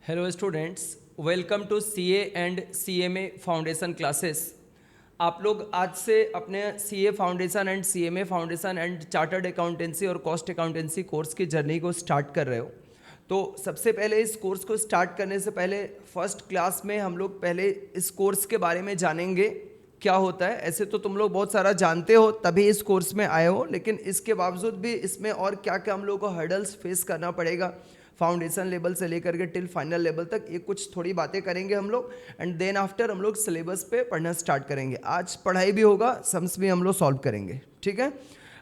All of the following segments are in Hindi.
Hello students, welcome to CA and CMA foundation classes. आप लोग आज से अपने CA foundation and CMA foundation and chartered accountancy और कॉस्ट अकाउंटेंसी कोर्स की जर्नी को स्टार्ट कर रहे हो। तो सबसे पहले इस कोर्स को स्टार्ट करने से पहले फर्स्ट क्लास में हम लोग पहले इस कोर्स के बारे में जानेंगे क्या होता है। ऐसे तो तुम लोग बहुत सारा जानते हो तभी इस कोर्स में आए हो, लेकिन इसके बावजूद भी इसमें और क्या क्या हम लोग को हर्डल्स फेस करना पड़ेगा फाउंडेशन लेवल से लेकर के टिल फाइनल लेवल तक, ये कुछ थोड़ी बातें करेंगे हम लोग। एंड देन आफ्टर हम लोग सिलेबस पे पढ़ना स्टार्ट करेंगे। आज पढ़ाई भी होगा, सम्स भी हम लोग सॉल्व करेंगे, ठीक है।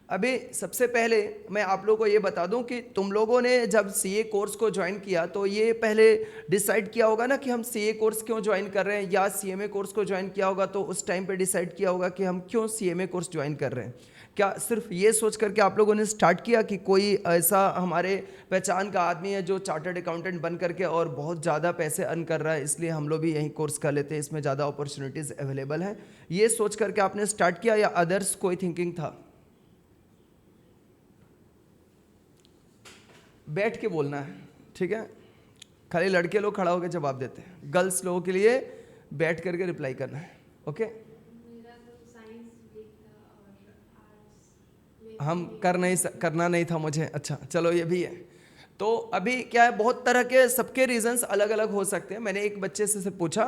अभी सबसे पहले मैं आप लोगों को ये बता दूं कि तुम लोगों ने जब सीए कोर्स को ज्वाइन किया तो ये पहले डिसाइड किया होगा ना कि हम सीए कोर्स क्यों ज्वाइन कर रहे हैं, या सीएमए कोर्स को ज्वाइन किया होगा तो उस टाइम पे डिसाइड किया होगा कि हम क्यों सीएमए कोर्स ज्वाइन कर रहे हैं। क्या सिर्फ ये सोच करके आप लोगों ने स्टार्ट किया कि कोई ऐसा हमारे पहचान का आदमी है जो चार्टर्ड अकाउंटेंट बन करके और बहुत ज़्यादा पैसे अर्न कर रहा है, इसलिए हम लोग भी यही कोर्स कर लेते हैं, इसमें ज़्यादा अपॉर्चुनिटीज़ अवेलेबल हैं, ये सोच करके आपने स्टार्ट किया, या अदर्स कोई थिंकिंग था? बैठ के बोलना है, ठीक है। खाली लड़के लोग खड़ा होकर जवाब देते हैं, गर्ल्स लोगों के लिए बैठ करके रिप्लाई करना है, ओके। हम करना नहीं था मुझे, अच्छा चलो ये भी है। तो अभी क्या है, बहुत तरह के सबके रीजंस अलग अलग हो सकते हैं। मैंने एक बच्चे से पूछा,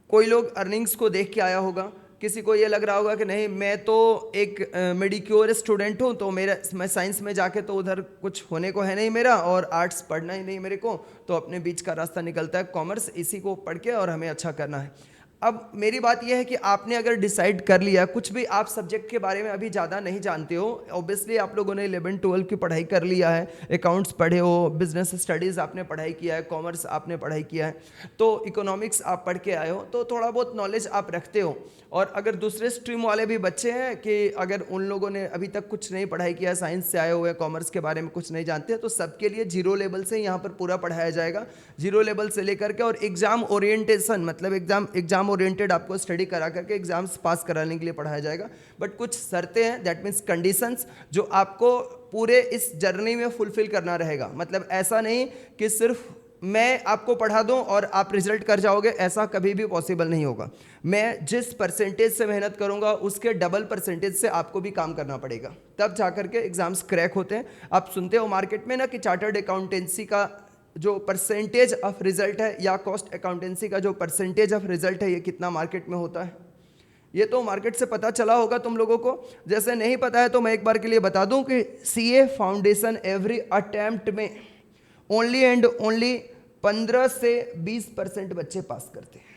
कोई लोग अर्निंग्स को देख के आया होगा, किसी को ये लग रहा होगा कि नहीं मैं तो एक मेडिक्योर स्टूडेंट हूँ, तो मैं साइंस में जाके तो उधर कुछ होने को है नहीं मेरा, और आर्ट्स पढ़ना ही नहीं मेरे को, तो अपने बीच का रास्ता निकलता है कॉमर्स, इसी को पढ़ के और हमें अच्छा करना है। अब मेरी बात यह है कि आपने अगर डिसाइड कर लिया, कुछ भी आप सब्जेक्ट के बारे में अभी ज़्यादा नहीं जानते हो, ऑब्वियसली आप लोगों ने 11-12 की पढ़ाई कर लिया है, अकाउंट्स पढ़े हो, बिजनेस स्टडीज़ आपने पढ़ाई किया है, कॉमर्स आपने पढ़ाई किया है, तो इकोनॉमिक्स आप पढ़ के आए हो, तो थोड़ा बहुत नॉलेज आप रखते हो। और अगर दूसरे स्ट्रीम वाले भी बच्चे हैं कि अगर उन लोगों ने अभी तक कुछ नहीं पढ़ाई किया, साइंस से आए हुए कॉमर्स के बारे में कुछ नहीं जानते हैं, तो सबके लिए जीरो लेवल से यहाँ पर पूरा पढ़ाया जाएगा, जीरो लेवल से लेकर के, और एग्जाम ओरिएंटेशन मतलब एग्जाम ओरिएंटेड आपको स्टडी करा करके एग्जाम्स पास कराने के लिए पढ़ाया जाएगा। बट कुछ शर्तें हैं, दैट मीन्स कंडीशंस, जो आपको पूरे इस जर्नी में फुलफिल करना रहेगा। मतलब ऐसा नहीं कि सिर्फ मैं आपको पढ़ा दूं और आप रिजल्ट कर जाओगे, ऐसा कभी भी पॉसिबल नहीं होगा। मैं जिस परसेंटेज से मेहनत करूंगा उसके डबल परसेंटेज से आपको भी काम करना पड़ेगा, तब जाकर के एग्जाम्स क्रैक होते हैं। आप सुनते हो मार्केट में ना कि चार्टर्ड अकाउंटेंसी का जो परसेंटेज ऑफ रिजल्ट है, या कॉस्ट अकाउंटेंसी का जो परसेंटेज ऑफ रिजल्ट है, ये कितना मार्केट में होता है, ये तो मार्केट से पता चला होगा तुम लोगों को। जैसे नहीं पता है तो मैं एक बार के लिए बता दूं कि सीए फाउंडेशन एवरी अटेम्प्ट में ओनली एंड ओनली 15 से 20% बच्चे पास करते हैं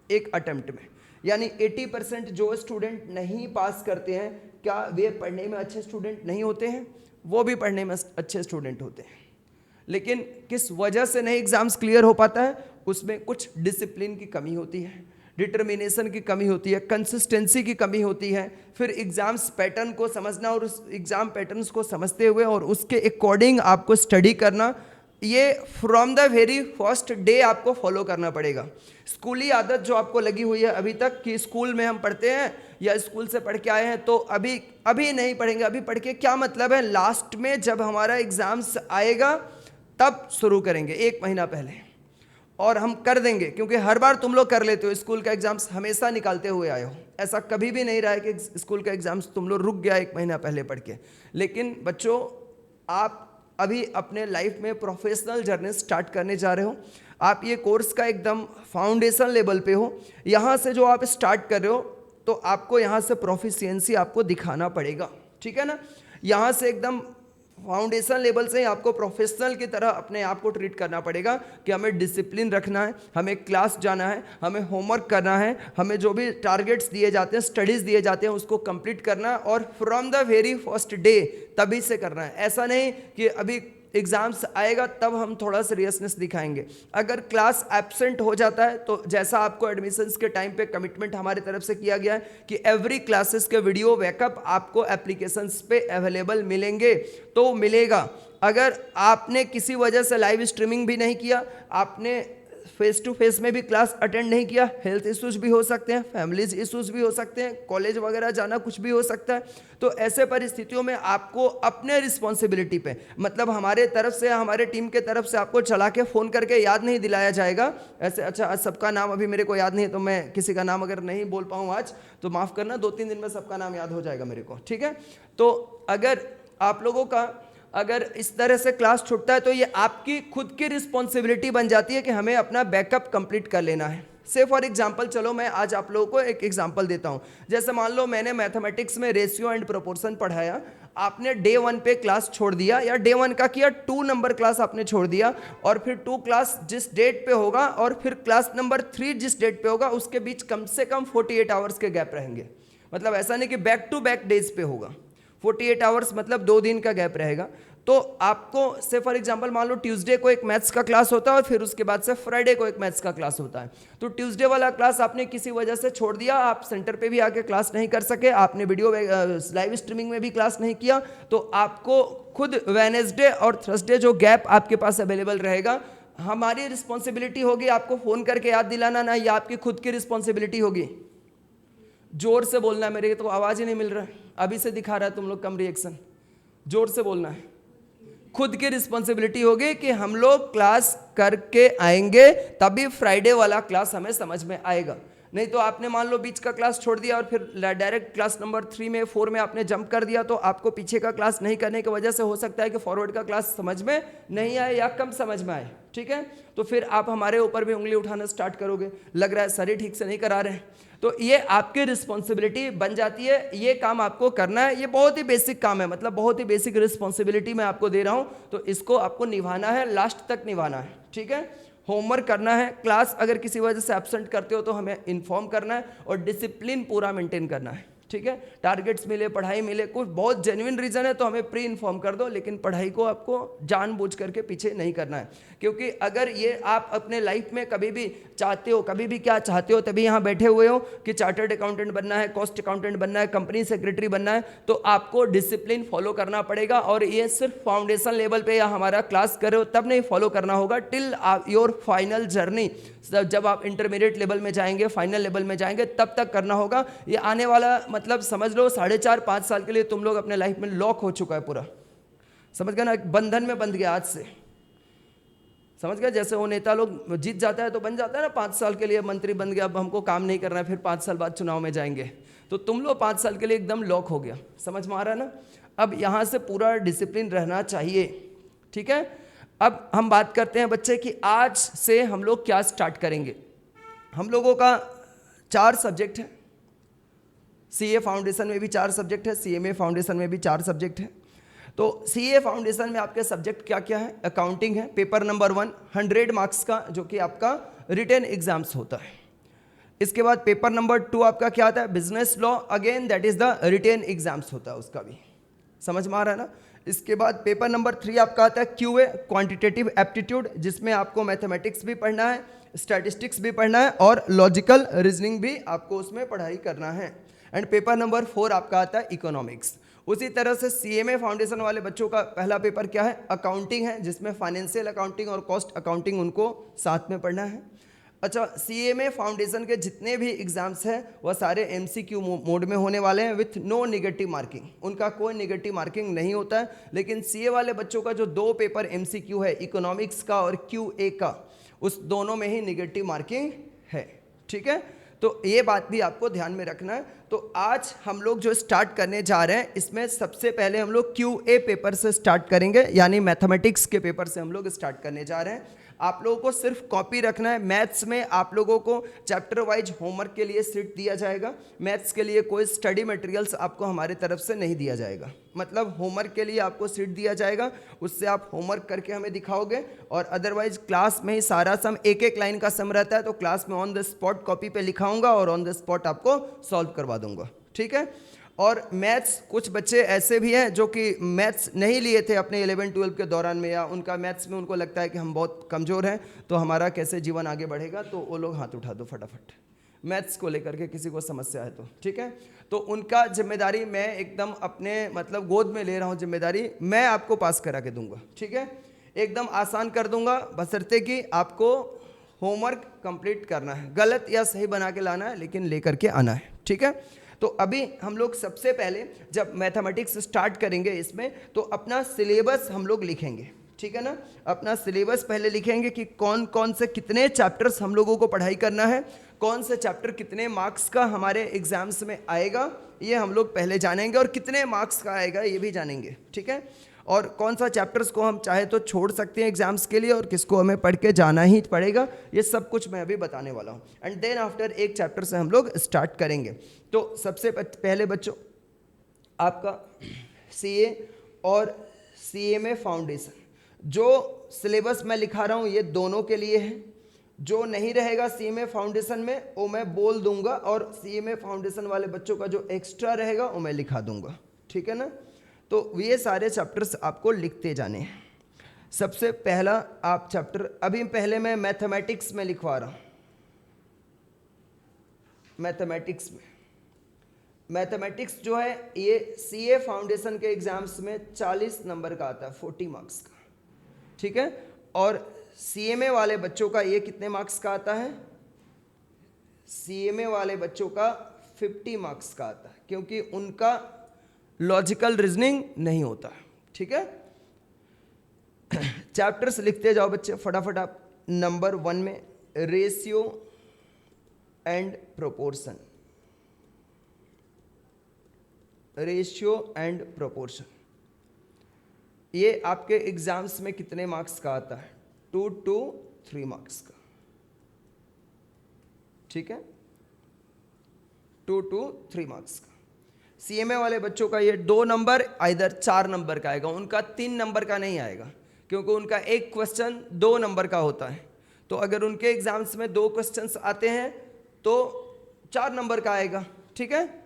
एक अटेम्प्ट में। यानी 80% जो स्टूडेंट नहीं पास करते हैं, क्या वे पढ़ने में अच्छे स्टूडेंट नहीं होते हैं? वो भी पढ़ने में अच्छे स्टूडेंट होते हैं, लेकिन किस वजह से नहीं एग्जाम्स क्लियर हो पाता है? उसमें कुछ डिसिप्लिन की कमी होती है, डिटर्मिनेशन की कमी होती है, कंसिस्टेंसी की कमी होती है, फिर एग्जाम्स पैटर्न को समझना और उस एग्जाम पैटर्न्स को समझते हुए और उसके अकॉर्डिंग आपको स्टडी करना, ये from the very first day आपको फॉलो करना पड़ेगा। स्कूली आदत जो आपको लगी हुई है अभी तक कि स्कूल में हम पढ़ते हैं या स्कूल से पढ़ के आए हैं, तो अभी नहीं पढ़ेंगे, अभी पढ़ के क्या मतलब है? लास्ट में जब हमारा एग्जाम्स आएगा तब शुरू करेंगे, 1 महीना पहले, और हम कर देंगे, क्योंकि हर बार तुम लोग कर लेते हो। स्कूल का एग्जाम्स हमेशा निकालते हुए आए हो, ऐसा कभी भी नहीं रहा है कि स्कूल का एग्जाम्स तुम लोग रुक गया 1 महीना पहले पढ़ के। लेकिन बच्चों, आप अभी अपने लाइफ में प्रोफेशनल जर्नी स्टार्ट करने जा रहे हो। आप ये कोर्स का एकदम फाउंडेशन लेवल पे हो। यहाँ से जो आप स्टार्ट कर रहे हो, तो आपको यहाँ से प्रोफिशिएंसी आपको दिखाना पड़ेगा, ठीक है ना। यहाँ से एकदम फाउंडेशन लेवल से ही आपको प्रोफेशनल की तरह अपने आप को ट्रीट करना पड़ेगा कि हमें डिसिप्लिन रखना है, हमें क्लास जाना है, हमें होमवर्क करना है, हमें जो भी टारगेट्स दिए जाते हैं, स्टडीज़ दिए जाते हैं, उसको कंप्लीट करना है, और from the very first day तभी से करना है। ऐसा नहीं कि अभी एग्जाम्स आएगा तब हम थोड़ा सीरियसनेस दिखाएंगे। अगर क्लास एब्सेंट हो जाता है तो जैसा आपको एडमिशन्स के टाइम पे कमिटमेंट हमारी तरफ से किया गया है कि एवरी क्लासेस के वीडियो बैकअप आपको एप्लीकेशंस पे अवेलेबल मिलेंगे, तो मिलेगा। अगर आपने किसी वजह से लाइव स्ट्रीमिंग भी नहीं किया, आपने फेस टू फेस में भी क्लास अटेंड नहीं किया, हेल्थ इश्यूज भी हो सकते हैं, फैमिलीज इश्यूज भी हो सकते हैं, कॉलेज वगैरह जाना कुछ भी हो सकता है। तो ऐसे परिस्थितियों में आपको अपने रिस्पॉन्सिबिलिटी पे, मतलब हमारे तरफ से, हमारे टीम के तरफ से आपको चला के फ़ोन करके याद नहीं दिलाया जाएगा ऐसे। अच्छा, सबका नाम अभी मेरे को याद नहीं है, तो मैं किसी का नाम अगर नहीं बोल पाऊँ आज तो माफ़ करना, 2-3 दिन में सबका नाम याद हो जाएगा मेरे को, ठीक है। तो अगर आप लोगों का अगर इस तरह से क्लास छूटता है तो ये आपकी खुद की रिस्पॉन्सिबिलिटी बन जाती है कि हमें अपना बैकअप कंप्लीट कर लेना है। से फॉर एग्जांपल, चलो मैं आज आप लोगों को एक एग्जांपल देता हूं। जैसे मान लो मैंने मैथमेटिक्स में रेशियो एंड प्रोपोर्शन पढ़ाया, आपने डे 1 पे क्लास छोड़ दिया, या डे 1 का किया, 2 नंबर क्लास आपने छोड़ दिया, और फिर 2 क्लास जिस डेट पे होगा और फिर क्लास नंबर 3 जिस डेट पे होगा, उसके बीच कम से कम 48 आवर्स के गैप रहेंगे। मतलब ऐसा नहीं कि बैक टू बैक डेज पे होगा, 48 आवर्स मतलब 2 दिन का गैप रहेगा। तो आपको से फॉर एग्जांपल मान लो ट्यूसडे को एक मैथ्स का क्लास होता है और फिर उसके बाद से फ्राइडे को एक मैथ्स का क्लास होता है। तो ट्यूसडे वाला क्लास आपने किसी वजह से छोड़ दिया, आप सेंटर पे भी आके क्लास नहीं कर सके, आपने वीडियो लाइव स्ट्रीमिंग में भी क्लास नहीं किया, तो आपको खुद वेडनेसडे और थर्सडे जो गैप आपके पास अवेलेबल रहेगा, हमारी रिस्पॉन्सिबिलिटी होगी आपको फ़ोन करके याद दिलाना, ना ये आपकी खुद की रिस्पॉन्सिबिलिटी होगी। जोर से बोलना है, मेरे तो आवाज़ ही नहीं मिल रहा है, अभी से दिखा रहा है तुम लोग कम रिएक्शन। जोर से बोलना है। खुद की रिस्पॉन्सिबिलिटी होगी कि हम लोग क्लास करके आएंगे, तभी फ्राइडे वाला क्लास हमें समझ में आएगा। नहीं तो आपने मान लो बीच का क्लास छोड़ दिया और फिर डायरेक्ट क्लास नंबर 3 में 4 में आपने जंप कर दिया, तो आपको पीछे का क्लास नहीं करने की वजह से हो सकता है कि फॉरवर्ड का क्लास समझ में नहीं आए या कम समझ में आए, ठीक है। तो फिर आप हमारे ऊपर भी उंगली उठाना स्टार्ट करोगे, लग रहा है सर ही ठीक से नहीं करा रहे हैं। तो ये आपकी रिस्पॉन्सिबिलिटी बन जाती है, ये काम आपको करना है। ये बहुत ही बेसिक काम है, मतलब बहुत ही बेसिक रिस्पॉन्सिबिलिटी मैं आपको दे रहा हूँ, तो इसको आपको निभाना है, लास्ट तक निभाना है, ठीक है। होमवर्क करना है, क्लास अगर किसी वजह से एब्सेंट करते हो तो हमें इन्फॉर्म करना है, और डिसिप्लिन पूरा मेंटेन करना है, ठीक है। टारगेट्स मिले, पढ़ाई मिले, कुछ बहुत जेन्युइन रीज़न है तो हमें प्री इन्फॉर्म कर दो, लेकिन पढ़ाई को आपको जानबूझ करके पीछे नहीं करना है। क्योंकि अगर ये आप अपने लाइफ में कभी भी चाहते हो, कभी भी क्या चाहते हो, तभी यहाँ बैठे हुए हो कि चार्टर्ड अकाउंटेंट बनना है, कॉस्ट अकाउंटेंट बनना है, कंपनी सेक्रेटरी बनना है, तो आपको डिसिप्लिन फॉलो करना पड़ेगा। और ये सिर्फ फाउंडेशन लेवल पे या हमारा क्लास कर रहे हो तब नहीं फॉलो करना होगा, टिल योर फाइनल जर्नी, जब आप इंटरमीडिएट लेवल में जाएंगे, फाइनल लेवल में जाएंगे, तब तक करना होगा। ये आने वाला मतलब समझ लो 4.5-5 साल के लिए तुम लोग अपने लाइफ में लॉक हो चुका है पूरा, समझ गए ना, एक बंधन में बंध गया आज से, समझ गए। जैसे वो नेता लोग जीत जाता है तो बन जाता है ना, 5 साल के लिए मंत्री बन गया, अब हमको काम नहीं करना है, फिर 5 साल बाद चुनाव में जाएंगे, तो तुम लोग 5 साल के लिए एकदम लॉक हो गया, समझ में आ रहा है ना। अब यहाँ से पूरा डिसिप्लिन रहना चाहिए, ठीक है। अब हम बात करते हैं बच्चे कि आज से हम लोग क्या स्टार्ट करेंगे। हम लोगों का 4 सब्जेक्ट है, सीए फाउंडेशन में भी 4 सब्जेक्ट है, सीएमए फाउंडेशन में भी 4 सब्जेक्ट है। तो सीए फाउंडेशन में आपके सब्जेक्ट क्या क्या है? अकाउंटिंग है, पेपर नंबर 1 100 मार्क्स का, जो कि आपका रिटन एग्जाम्स होता है। इसके बाद पेपर नंबर 2 आपका क्या आता है? Business law, again that is the written exams होता है, उसका भी समझ में आ रहा है ना। इसके बाद पेपर नंबर 3 आपका आता है क्यूए, क्वांटिटेटिव एप्टीट्यूड, जिसमें आपको मैथमेटिक्स भी पढ़ना है, स्टैटिस्टिक्स भी पढ़ना है और लॉजिकल रीजनिंग भी आपको उसमें पढ़ाई करना है। एंड पेपर नंबर 4 आपका आता है इकोनॉमिक्स। उसी तरह से सीएमए फाउंडेशन वाले बच्चों का पहला पेपर क्या है? अकाउंटिंग है, जिसमें फाइनेंशियल अकाउंटिंग और कॉस्ट अकाउंटिंग उनको साथ में पढ़ना है। अच्छा, सीएमए फाउंडेशन के जितने भी एग्जाम्स हैं वह सारे एमसीक्यू मोड में होने वाले हैं विथ नो नेगेटिव मार्किंग, उनका कोई नेगेटिव मार्किंग नहीं होता है। लेकिन सीए वाले बच्चों का जो 2 पेपर एमसीक्यू है, इकोनॉमिक्स का और क्यूए का, उस दोनों में ही नेगेटिव मार्किंग है, ठीक है। तो ये बात भी आपको ध्यान में रखना है। तो आज हम लोग जो स्टार्ट करने जा रहे हैं, इसमें सबसे पहले हम लोग क्यूए पेपर से स्टार्ट करेंगे, यानी मैथमेटिक्स के पेपर से हम लोग स्टार्ट करने जा रहे हैं। आप लोगों को सिर्फ कॉपी रखना है। मैथ्स में आप लोगों को चैप्टर वाइज होमवर्क के लिए सीट दिया जाएगा। मैथ्स के लिए कोई स्टडी मटेरियल्स आपको हमारे तरफ से नहीं दिया जाएगा, मतलब होमवर्क के लिए आपको सीट दिया जाएगा, उससे आप होमवर्क करके हमें दिखाओगे। और अदरवाइज क्लास में ही सारा सम, एक एक लाइन का सम रहता है, तो क्लास में ऑन द स्पॉट कॉपी पे लिखाऊंगा और ऑन द स्पॉट आपको सॉल्व करवा दूंगा, ठीक है। और मैथ्स, कुछ बच्चे ऐसे भी हैं जो कि मैथ्स नहीं लिए थे अपने 11-12 के दौरान में, या उनका मैथ्स में उनको लगता है कि हम बहुत कमज़ोर हैं, तो हमारा कैसे जीवन आगे बढ़ेगा, तो वो लोग हाथ उठा दो फटाफट, मैथ्स को लेकर के किसी को समस्या है तो, ठीक है। तो उनका जिम्मेदारी मैं एकदम अपने मतलब गोद में ले रहा हूँ, जिम्मेदारी मैं आपको पास करा के दूंगा, ठीक है, एकदम आसान कर दूंगा, बशर्ते कि आपको होमवर्क कंप्लीट करना है, गलत या सही बना के लाना है लेकिन लेकर के आना है, ठीक है। तो अभी हम लोग सबसे पहले जब मैथमेटिक्स स्टार्ट करेंगे इसमें, तो अपना सिलेबस हम लोग लिखेंगे, ठीक है ना। अपना सिलेबस पहले लिखेंगे कि कौन कौन से कितने चैप्टर्स हम लोगों को पढ़ाई करना है, कौन से चैप्टर कितने मार्क्स का हमारे एग्जाम्स में आएगा, ये हम लोग पहले जानेंगे, और कितने मार्क्स का आएगा ये भी जानेंगे, ठीक है। और कौन सा चैप्टर्स को हम चाहे तो छोड़ सकते हैं एग्जाम्स के लिए, और किसको हमें पढ़ के जाना ही पड़ेगा, ये सब कुछ मैं अभी बताने वाला हूँ। एंड देन आफ्टर एक चैप्टर से हम लोग स्टार्ट करेंगे। तो सबसे पहले बच्चों आपका सीए और सीएमए फाउंडेशन, जो सिलेबस मैं लिखा रहा हूँ ये दोनों के लिए है। जो नहीं रहेगा सीएमए फाउंडेशन में वो मैं बोल दूंगा, और सीएमए फाउंडेशन वाले बच्चों का जो एक्स्ट्रा रहेगा वो मैं लिखा दूंगा, ठीक है ना। तो ये सारे चैप्टर्स आपको लिखते जाने हैं। सबसे पहला आप चैप्टर, अभी पहले मैं मैथमेटिक्स में लिखवा रहा हूँ। मैथमेटिक्स जो है ये सीए फाउंडेशन के एग्जाम्स में 40 नंबर का आता है, 40 मार्क्स का, ठीक है। और सीएमए वाले बच्चों का ये कितने मार्क्स का आता है, सीएमए वाले बच्चों का 50 मार्क्स का आता है, क्योंकि उनका लॉजिकल रीजनिंग नहीं होता, ठीक है। चैप्टर्स लिखते जाओ बच्चे फटाफट आप। नंबर 1 में ratio and proportion, ratio and proportion, ये आपके एग्जाम्स में कितने मार्क्स का आता है, 2 to 3 मार्क्स का, ठीक है, 2 to 3 मार्क्स का। सीएमए वाले बच्चों का ये 2 नंबर इधर 4 नंबर का आएगा, उनका 3 नंबर का नहीं आएगा, क्योंकि उनका एक क्वेश्चन 2 नंबर का होता है। तो अगर उनके एग्जाम्स में 2 क्वेश्चंस आते हैं तो 4 नंबर का आएगा, ठीक है।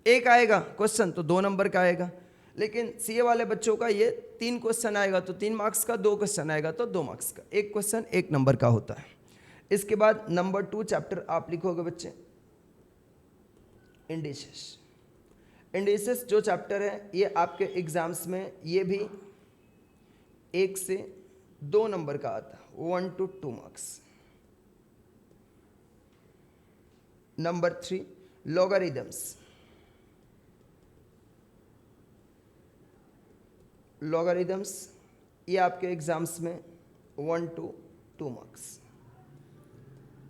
एक आएगा क्वेश्चन तो 2 नंबर का आएगा। लेकिन सीए वाले बच्चों का ये 3 क्वेश्चन आएगा तो 3 मार्क्स का, 2 क्वेश्चन आएगा तो 2 मार्क्स का, एक क्वेश्चन 1 नंबर का होता है। इसके बाद नंबर 2 चैप्टर आप लिखोगे बच्चे इंडिसेस। इंडिसेस जो चैप्टर है ये आपके एग्जाम्स में ये भी 1 से 2 नंबर का आता है, 1 to 2 marks. Number 3 logarithms, logarithms ये आपके एग्जाम्स में 1 to 2 मार्क्स,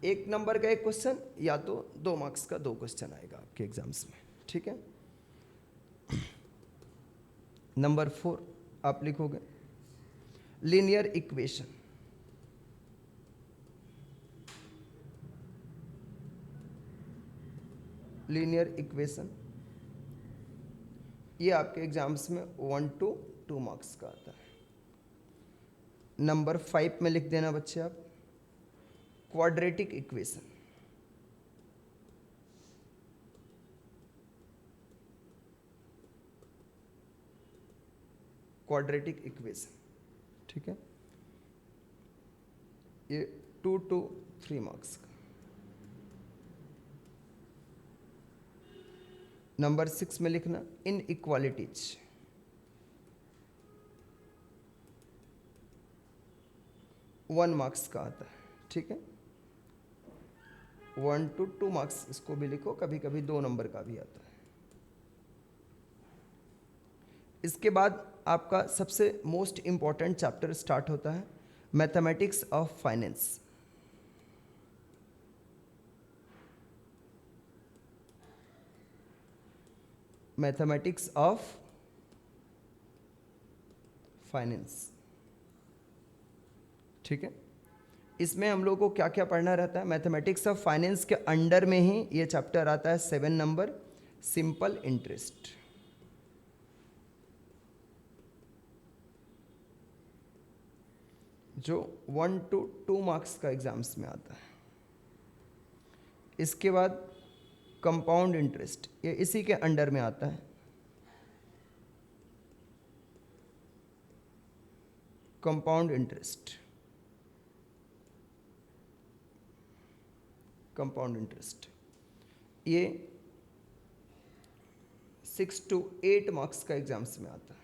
1 नंबर का एक क्वेश्चन या तो 2 मार्क्स का 2 क्वेश्चन आएगा आपके एग्जाम्स में, ठीक है। नंबर 4 आप लिखोगे लीनियर इक्वेशन, लीनियर इक्वेशन ये आपके एग्जाम्स में 1 to 2 मार्क्स का आता है। नंबर 5 में लिख देना बच्चे आप क्वाड्रेटिक इक्वेशन, क्वाड्रेटिक इक्वेशन, ठीक है, ये 2 to 3 मार्क्स का। नंबर 6 में लिखना इन इक्वालिटीज, वन मार्क्स का आता है, ठीक है, 1 to 2 मार्क्स इसको भी लिखो, कभी कभी 2 नंबर का भी आता है। इसके बाद आपका सबसे मोस्ट इंपॉर्टेंट चैप्टर स्टार्ट होता है mathematics of finance. Mathematics of finance, ठीक है। इसमें हम लोग को क्या क्या पढ़ना रहता है, मैथमेटिक्स ऑफ फाइनेंस के अंडर में ही ये चैप्टर आता है 7 नंबर सिंपल इंटरेस्ट। जो 1 to 2 मार्क्स का एग्जाम्स में आता है। इसके बाद कंपाउंड इंटरेस्ट, ये इसी के अंडर में आता है। कंपाउंड इंटरेस्ट, कंपाउंड इंटरेस्ट ये 6 to 8 मार्क्स का एग्जाम्स में आता है,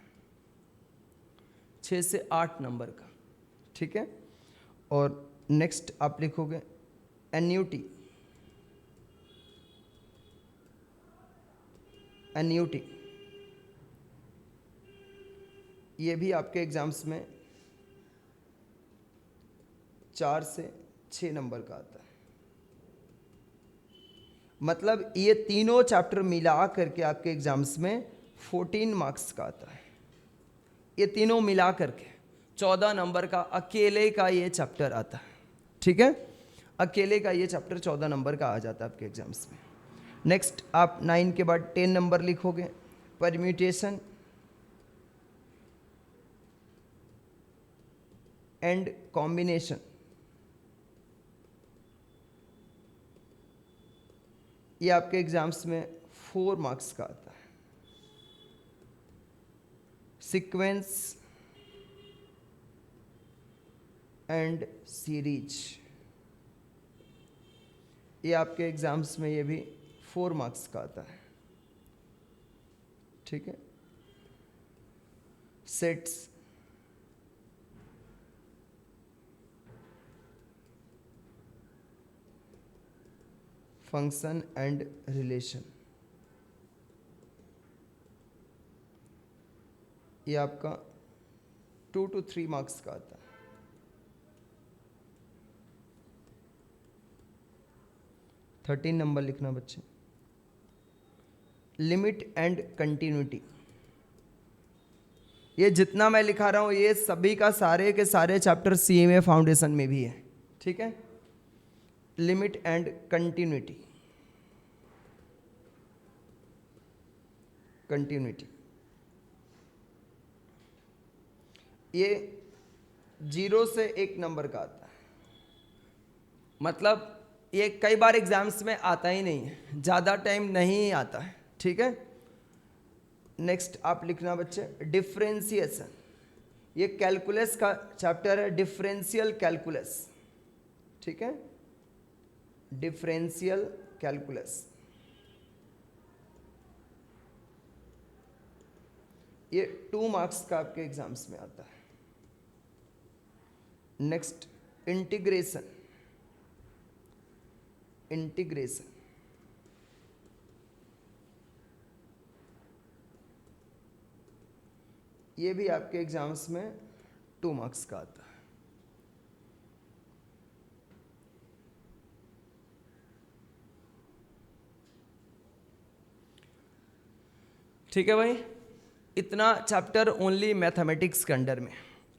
6 से 8 नंबर का, ठीक है। और नेक्स्ट आप लिखोगे एन्यूटी, एन्यूटी ये भी आपके एग्जाम्स में 4 से 6 नंबर का आता है। मतलब ये तीनों चैप्टर मिला करके आपके एग्जाम्स में 14 मार्क्स का आता है। ये तीनों मिला करके 14 नंबर का अकेले का ये चैप्टर आता है। ठीक है, अकेले का ये चैप्टर 14 नंबर का आ जाता है आपके एग्जाम्स में। नेक्स्ट आप 9 के बाद 10 नंबर लिखोगे, परम्यूटेशन एंड कॉम्बिनेशन। ये आपके एग्जाम्स में 4 मार्क्स का आता है। सीक्वेंस एंड सीरीज, ये आपके एग्जाम्स में ये भी 4 मार्क्स का आता है। ठीक है, सेट्स, फंक्शन एंड रिलेशन, ये आपका 2 to 3 मार्क्स का आता है। थर्टीन नंबर लिखना बच्चे, लिमिट एंड कंटिन्यूटी। ये जितना मैं लिखा रहा हूं ये सभी का सारे के सारे चैप्टर सीएमए फाउंडेशन में भी है। ठीक है, लिमिट एंड कंटिन्यूटी, कंटिन्यूटी ये 0 से 1 नंबर का आता है। मतलब ये कई बार एग्जाम्स में आता ही नहीं है, ज़्यादा टाइम नहीं आता है। ठीक है, नेक्स्ट आप लिखना बच्चे डिफरेंशिएशन। ये कैलकुलस का चैप्टर है, डिफरेंशियल कैलकुलस। ठीक है, डिफरेंशियल कैलकुलस ये 2 मार्क्स का आपके एग्जाम्स में आता है। नेक्स्ट इंटीग्रेशन, इंटीग्रेशन ये भी आपके एग्जाम्स में 2 मार्क्स का आता है। ठीक है भाई, इतना चैप्टर ओनली मैथमेटिक्स के अंडर में।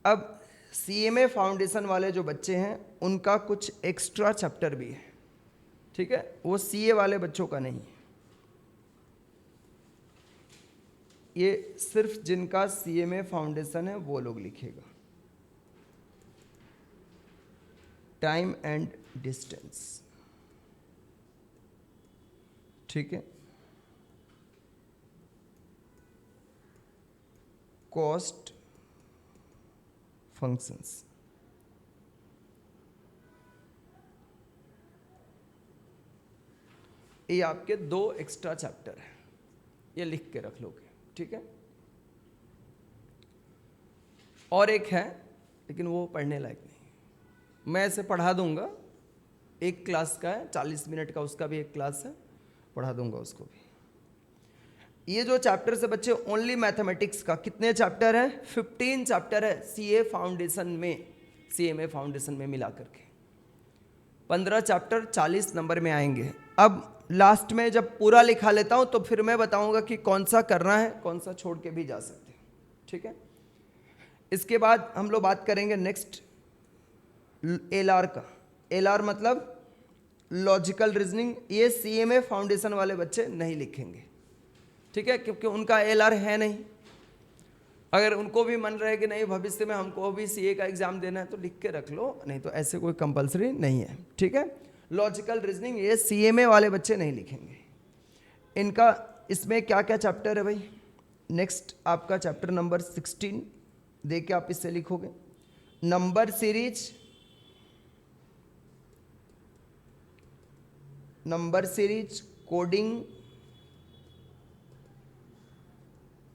अब सीएमए फाउंडेशन वाले जो बच्चे हैं उनका कुछ एक्स्ट्रा चैप्टर भी है। ठीक है, वो सीए वाले बच्चों का नहीं है, ये सिर्फ जिनका सीएमए फाउंडेशन है वो लोग लिखेगा। Time and distance. ठीक है, कॉस्ट फंक्शंस, ये आपके 2 एक्स्ट्रा चैप्टर है, ये लिख के रख लोगे। ठीक है, और एक है लेकिन वो पढ़ने लायक नहीं, मैं इसे पढ़ा दूंगा, एक क्लास का है, 40 मिनट का उसका भी एक क्लास है, पढ़ा दूंगा उसको भी। ये जो चैप्टर से बच्चे ओनली मैथमेटिक्स का कितने चैप्टर है? 15 चैप्टर है सीए फाउंडेशन में, सीएमए फाउंडेशन में मिला करके 15 चैप्टर 40 नंबर में आएंगे। अब लास्ट में जब पूरा लिखा लेता हूं तो फिर मैं बताऊंगा कि कौन सा करना है, कौन सा छोड़ के भी जा सकते हैं। ठीक है, इसके बाद हम लोग बात करेंगे नेक्स्ट एलआर का। एलआर मतलब लॉजिकल रीजनिंग, ये सीएमए फाउंडेशन वाले बच्चे नहीं लिखेंगे। ठीक है, क्योंकि उनका एलआर है नहीं। अगर उनको भी मन रहे कि नहीं भविष्य में हमको भी सीए का एग्जाम देना है तो लिख के रख लो, नहीं तो ऐसे कोई कंपलसरी नहीं है। ठीक है, लॉजिकल रीजनिंग ये सीएमए वाले बच्चे नहीं लिखेंगे। इनका इसमें क्या क्या चैप्टर है भाई? नेक्स्ट आपका चैप्टर नंबर 16 दे के आप इससे लिखोगे, number series, number series, coding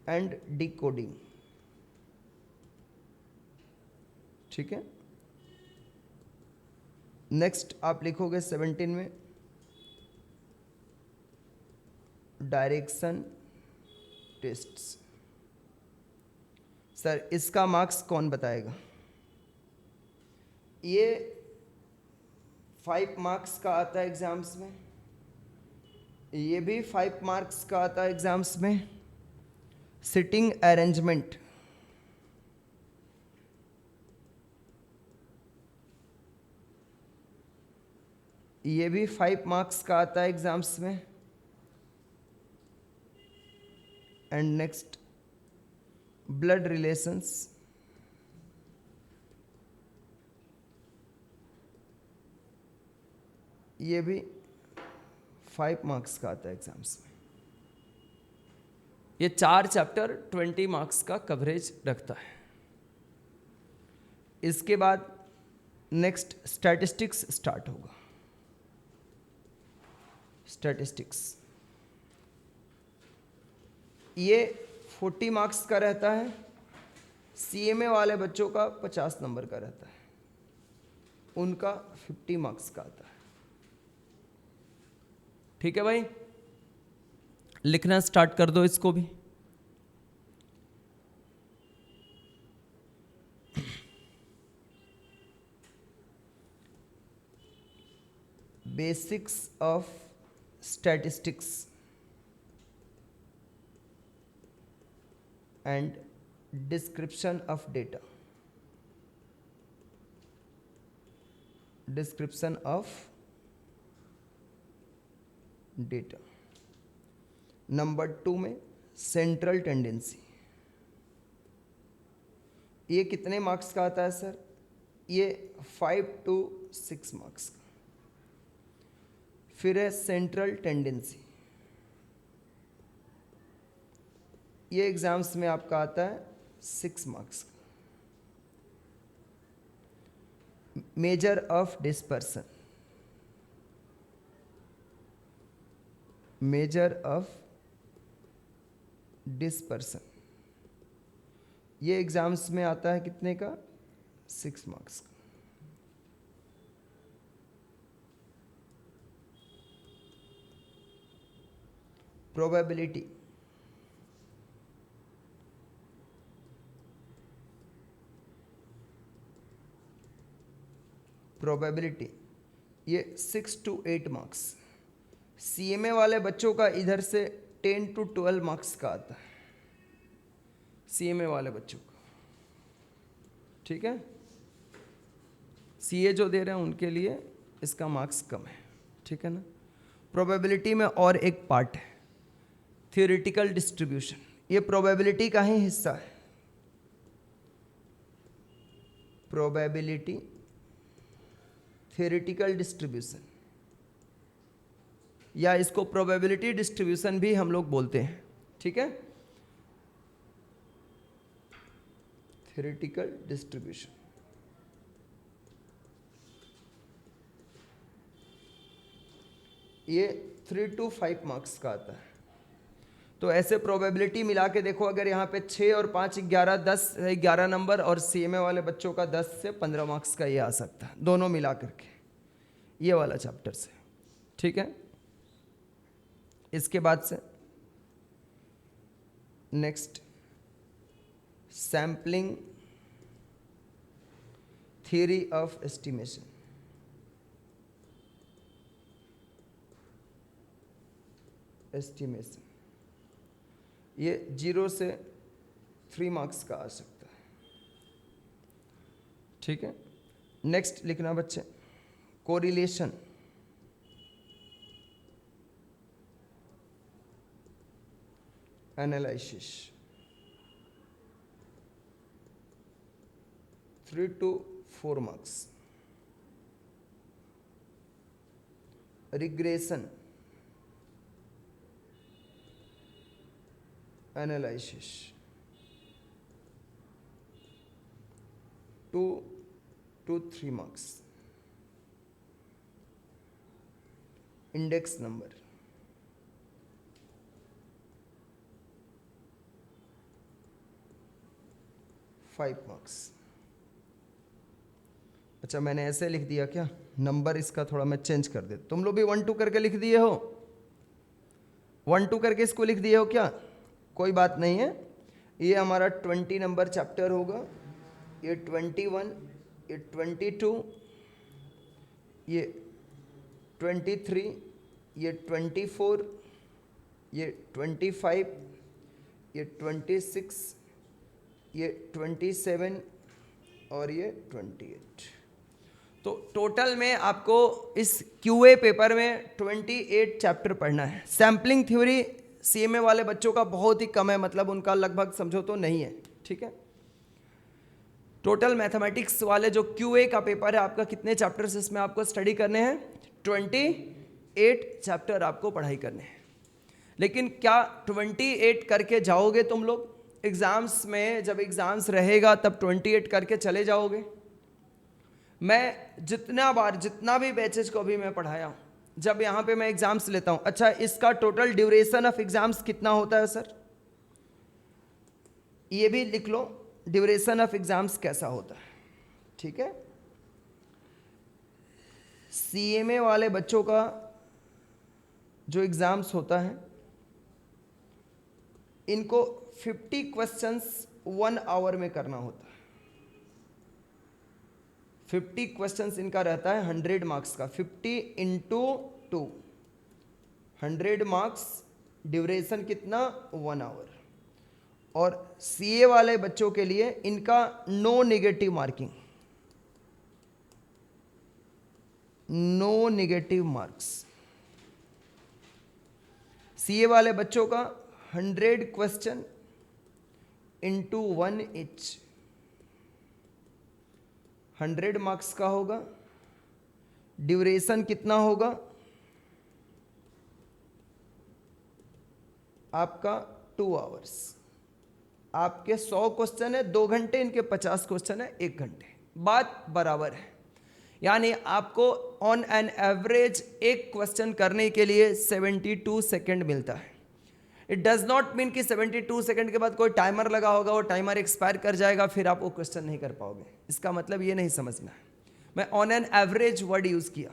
and decoding. ठीक है, नेक्स्ट आप लिखोगे 17 में डायरेक्शन टेस्ट्स। सर इसका मार्क्स कौन बताएगा? ये 5 मार्क्स का आता है एग्जाम्स में, ये भी 5 मार्क्स का आता है एग्जाम्स में। सिटिंग अरेंजमेंट, ये भी 5 मार्क्स का आता है एग्जाम्स में। एंड नेक्स्ट ब्लड रिलेशंस, ये भी 5 मार्क्स का आता है एग्जाम्स में। ये 4 चैप्टर 20 मार्क्स का कवरेज रखता है। इसके बाद नेक्स्ट स्टैटिस्टिक्स स्टार्ट होगा। स्टैटिस्टिक्स ये 40 मार्क्स का रहता है। सीएमए वाले बच्चों का 50 नंबर का रहता है, उनका 50 मार्क्स का आता है। ठीक है भाई, लिखना स्टार्ट कर दो इसको भी। Basics of statistics and description of data. Description of data. Number 2 में सेंट्रल टेंडेंसी, ये कितने मार्क्स का आता है सर? ये 5 to 6 मार्क्स का। फिर है सेंट्रल टेंडेंसी, ये एग्जाम्स में आपका आता है 6 मार्क्स का। Measure of dispersion, measure of dispersion, ये एग्जाम्स में आता है कितने का? 6 मार्क्स का। प्रोबेबिलिटी, प्रोबेबिलिटी ये 6 to 8 मार्क्स। सीएमए वाले बच्चों का इधर से 10 to 12 मार्क्स का आता है, सीएमए वाले बच्चों का। ठीक है, सीए जो दे रहे हैं उनके लिए इसका मार्क्स कम है। ठीक है ना। प्रोबेबिलिटी में और एक पार्ट है थियोरेटिकल डिस्ट्रीब्यूशन, ये प्रोबेबिलिटी का ही हिस्सा है। प्रोबेबिलिटी थियोरेटिकल डिस्ट्रीब्यूशन, या इसको प्रोबेबिलिटी डिस्ट्रीब्यूशन भी हम लोग बोलते हैं। ठीक है, थियोरेटिकल डिस्ट्रीब्यूशन। ये 3 to 5 मार्क्स का आता है। तो ऐसे प्रोबेबिलिटी मिला के देखो, अगर यहाँ पे 6 और 5 11 10 11 नंबर, और सीएमए वाले बच्चों का 10 से 15 मार्क्स का ये आ सकता है, दोनों मिला करके ये वाला चैप्टर से। ठीक है, इसके बाद से next sampling theory of estimation. Estimation ये 0 से 3 मार्क्स का आ सकता है। ठीक है, नेक्स्ट लिखना बच्चे correlation, analysis 3 to 4 marks. Regression analysis 2 to 3 marks. Index number 5 marks. अच्छा मैंने ऐसे लिख दिया क्या, नंबर इसका थोड़ा मैं चेंज कर देता। तुम लोग भी 1 2 करके लिख दिए हो, 1 2 करके इसको लिख दिए हो क्या? कोई बात नहीं है। ये हमारा 20 नंबर चैप्टर होगा, ये 21, ये 22, ये 23, ये 24, ये 25, ये 26, ये 27 और ये 28। तो टोटल में आपको इस क्यूए पेपर में 28 चैप्टर पढ़ना है। सैम्पलिंग थ्योरी सीएमए वाले बच्चों का बहुत ही कम है, मतलब उनका लगभग समझो तो नहीं है, ठीक है। टोटल मैथमेटिक्स वाले जो क्यूए का पेपर है आपका, कितने चैप्टर्स इसमें आपको स्टडी करने हैं? 28 चैप्टर आपको पढ़ाई करने हैं। लेकिन क्या 28 करके जाओगे तुम लोग एग्जाम्स में? जब एग्जाम्स रहेगा तब 28 करके चले जाओगे? मैं जितना भी बैचेज को अभी मैं पढ़ाया हूँ, जब यहाँ पे मैं एग्जाम्स लेता हूँ, अच्छा इसका टोटल ड्यूरेशन ऑफ एग्जाम्स कितना होता है सर? ये भी लिख लो, ड्यूरेशन ऑफ एग्जाम्स कैसा होता है, ठीक है। सीएमए वाले बच्चों का जो एग्जाम्स होता है, इनको 50 क्वेश्चंस 1 आवर में करना होता है। 50 क्वेश्चंस इनका रहता है 100 मार्क्स का, 50 इंटू 2, 100 मार्क्स, ड्यूरेशन कितना? 1 आवर। और सीए वाले बच्चों के लिए इनका no negative marking, no negative marks. CA वाले बच्चों का 100 क्वेश्चन इंटू 1 ईच, 100 मार्क्स का होगा। ड्यूरेशन कितना होगा आपका? 2 आवर्स। आपके 100 क्वेश्चन है 2 घंटे, इनके 50 क्वेश्चन है 1 घंटे, बात बराबर है। यानी आपको ऑन एन एवरेज एक क्वेश्चन करने के लिए 72 सेकेंड मिलता है। इट डज नॉट मीन कि 72 सेकंड के बाद कोई टाइमर लगा होगा, वो टाइमर एक्सपायर कर जाएगा, फिर आप वो क्वेश्चन नहीं कर पाओगे। इसका मतलब ये नहीं समझना है। मैं on an average word use किया।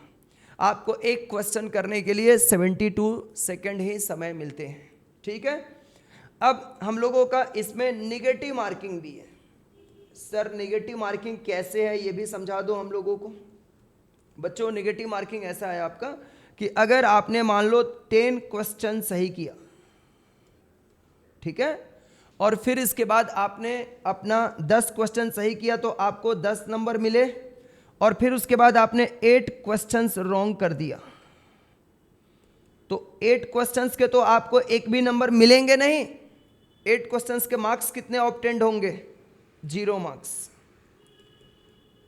आपको एक क्वेश्चन करने के लिए 72 सेकंड ही समय मिलते हैं, ठीक है। अब हम लोगों का इसमें निगेटिव मार्किंग भी है। सर निगेटिव मार्किंग कैसे है ये भी समझा दो हम लोगों को। बच्चों निगेटिव मार्किंग ऐसा है आपका कि अगर आपने मान लो 10 क्वेश्चन सही किया, ठीक है, और फिर इसके बाद आपने अपना 10 क्वेश्चन सही किया तो आपको 10 नंबर मिले, और फिर उसके बाद आपने 8 क्वेश्चंस रॉन्ग कर दिया तो 8 क्वेश्चंस के तो आपको एक भी नंबर मिलेंगे नहीं। 8 क्वेश्चंस के मार्क्स कितने ऑब्टेन्ड होंगे? 0 मार्क्स।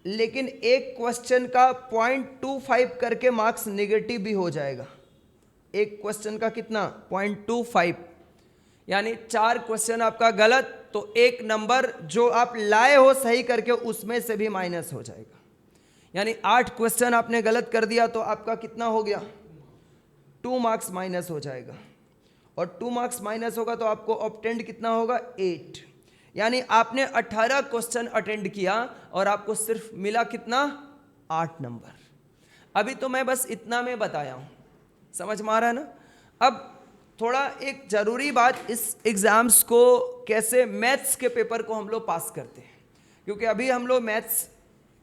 लेकिन एक क्वेश्चन का 0.25 करके मार्क्स नेगेटिव भी हो जाएगा। एक क्वेश्चन का कितना? 0.25, यानी 4 क्वेश्चन आपका गलत तो 1 नंबर जो आप लाए हो सही करके उसमें से भी माइनस हो जाएगा। यानी 8 क्वेश्चन आपने गलत कर दिया तो आपका कितना हो गया? 2 मार्क्स माइनस हो जाएगा, और 2 मार्क्स माइनस होगा तो आपको ऑब्टेंड कितना होगा? 8। यानी आपने 18 क्वेश्चन अटेंड किया और आपको सिर्फ मिला कितना? 8 नंबर। अभी तो मैं बस इतना में बताया हूं, समझ में आ रहा है ना। अब थोड़ा एक जरूरी बात, इस एग्जाम्स को कैसे, मैथ्स के पेपर को हम लोग पास करते हैं, क्योंकि अभी हम लोग मैथ्स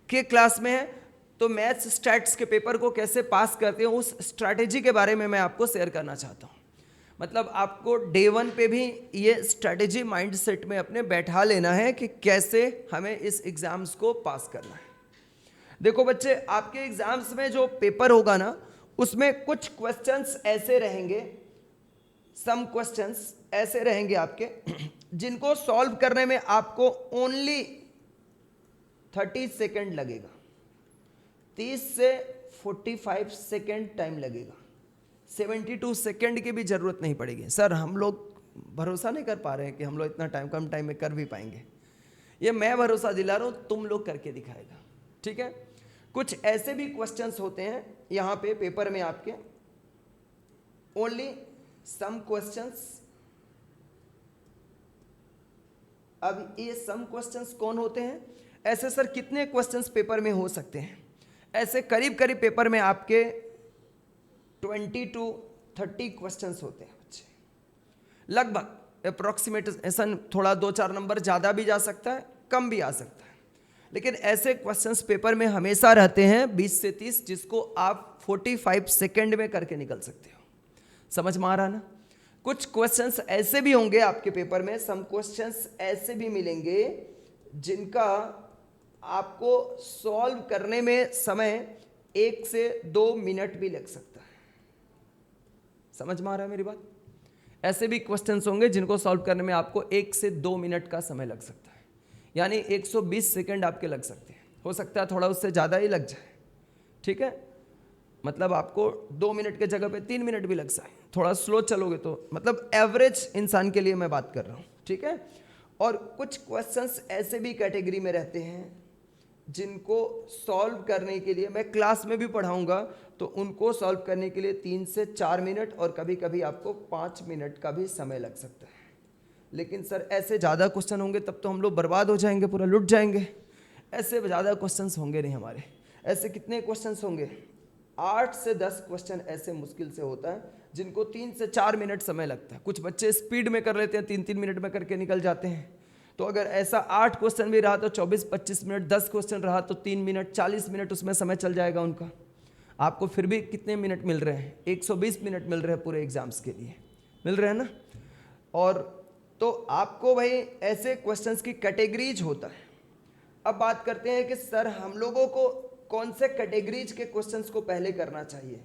के क्लास में हैं, तो मैथ्स स्टैट्स के पेपर को कैसे पास करते हैं उस स्ट्रैटेजी के बारे में मैं आपको शेयर करना चाहता हूं। मतलब आपको डे 1 पे भी ये स्ट्रैटेजी माइंड सेट में अपने बैठा लेना है कि कैसे हमें इस एग्जाम्स को पास करना है। देखो बच्चे, आपके एग्जाम्स में जो पेपर होगा ना, उसमें कुछ क्वेश्चंस ऐसे रहेंगे, सम क्वेश्चंस ऐसे रहेंगे आपके जिनको सॉल्व करने में आपको ओनली 30 सेकेंड लगेगा, 30 से 45 सेकेंड टाइम लगेगा। 72 सेकेंड की भी जरूरत नहीं पड़ेगी। सर हम लोग भरोसा नहीं कर पा रहे हैं कि हम लोग इतना कम टाइम में कर भी पाएंगे। ये मैं भरोसा दिला रहा हूं, तुम लोग करके दिखाएगा, ठीक है। कुछ ऐसे भी क्वेश्चंस होते हैं यहां पे पेपर में आपके, ओनली सम क्वेश्चंस। अब ये सम क्वेश्चंस कौन होते हैं? ऐसे सर कितने क्वेश्चंस पेपर में हो सकते हैं? ऐसे करीब करीब पेपर में आपके 20 to 30 क्वेश्चंस होते हैं बच्चे, लगभग अप्रॉक्सीमेट। ऐसा थोड़ा 2-4 नंबर ज़्यादा भी जा सकता है, कम भी आ सकता है, लेकिन ऐसे क्वेश्चंस पेपर में हमेशा रहते हैं 20 से 30, जिसको आप 45 सेकेंड में करके निकल सकते हो। समझ में आ रहा ना? कुछ क्वेश्चंस ऐसे भी होंगे आपके पेपर में, सम क्वेश्चंस ऐसे भी मिलेंगे जिनका आपको सॉल्व करने में समय 1 से 2 मिनट भी लग सकता है। समझ में आ रहा है मेरी बात? ऐसे भी क्वेश्चंस होंगे जिनको सॉल्व करने में आपको 1 से 2 मिनट का समय लग सकता है, यानी 120 सेकेंड आपके लग सकते हैं। हो सकता है थोड़ा उससे ज़्यादा ही लग जाए, ठीक है? मतलब आपको 2 मिनट के जगह पे 3 मिनट भी लग जाए, थोड़ा स्लो चलोगे तो। मतलब एवरेज इंसान के लिए मैं बात कर रहा हूँ, ठीक है? और कुछ क्वेश्चंस ऐसे भी कैटेगरी में रहते हैं जिनको सॉल्व करने के लिए मैं क्लास में भी पढ़ाऊंगा, तो उनको सॉल्व करने के लिए 3 से 4 मिनट और कभी कभी आपको 5 मिनट का भी समय लग सकता है। लेकिन सर ऐसे ज़्यादा क्वेश्चन होंगे तब तो हम लोग बर्बाद हो जाएंगे, पूरा लुट जाएंगे। ऐसे ज़्यादा क्वेश्चंस होंगे नहीं हमारे। ऐसे कितने क्वेश्चंस होंगे? 8 से 10 क्वेश्चन ऐसे मुश्किल से होता है जिनको 3 से 4 मिनट समय लगता है। कुछ बच्चे स्पीड में कर लेते हैं, 3-3 मिनट में करके निकल जाते हैं। तो अगर ऐसा 8 क्वेश्चन भी रहा तो 24-25 मिनट, 10 क्वेश्चन रहा तो 3 मिनट, 40 मिनट उसमें समय चल जाएगा उनका। आपको फिर भी कितने मिनट मिल रहे हैं? 120 मिनट मिल रहे हैं पूरे एग्जाम्स के लिए, मिल रहे हैं ना? और तो आपको भाई ऐसे क्वेश्चंस की कैटेगरीज होता है। अब बात करते हैं कि सर हम लोगों को कौन से कैटेगरीज के क्वेश्चंस को पहले करना चाहिए।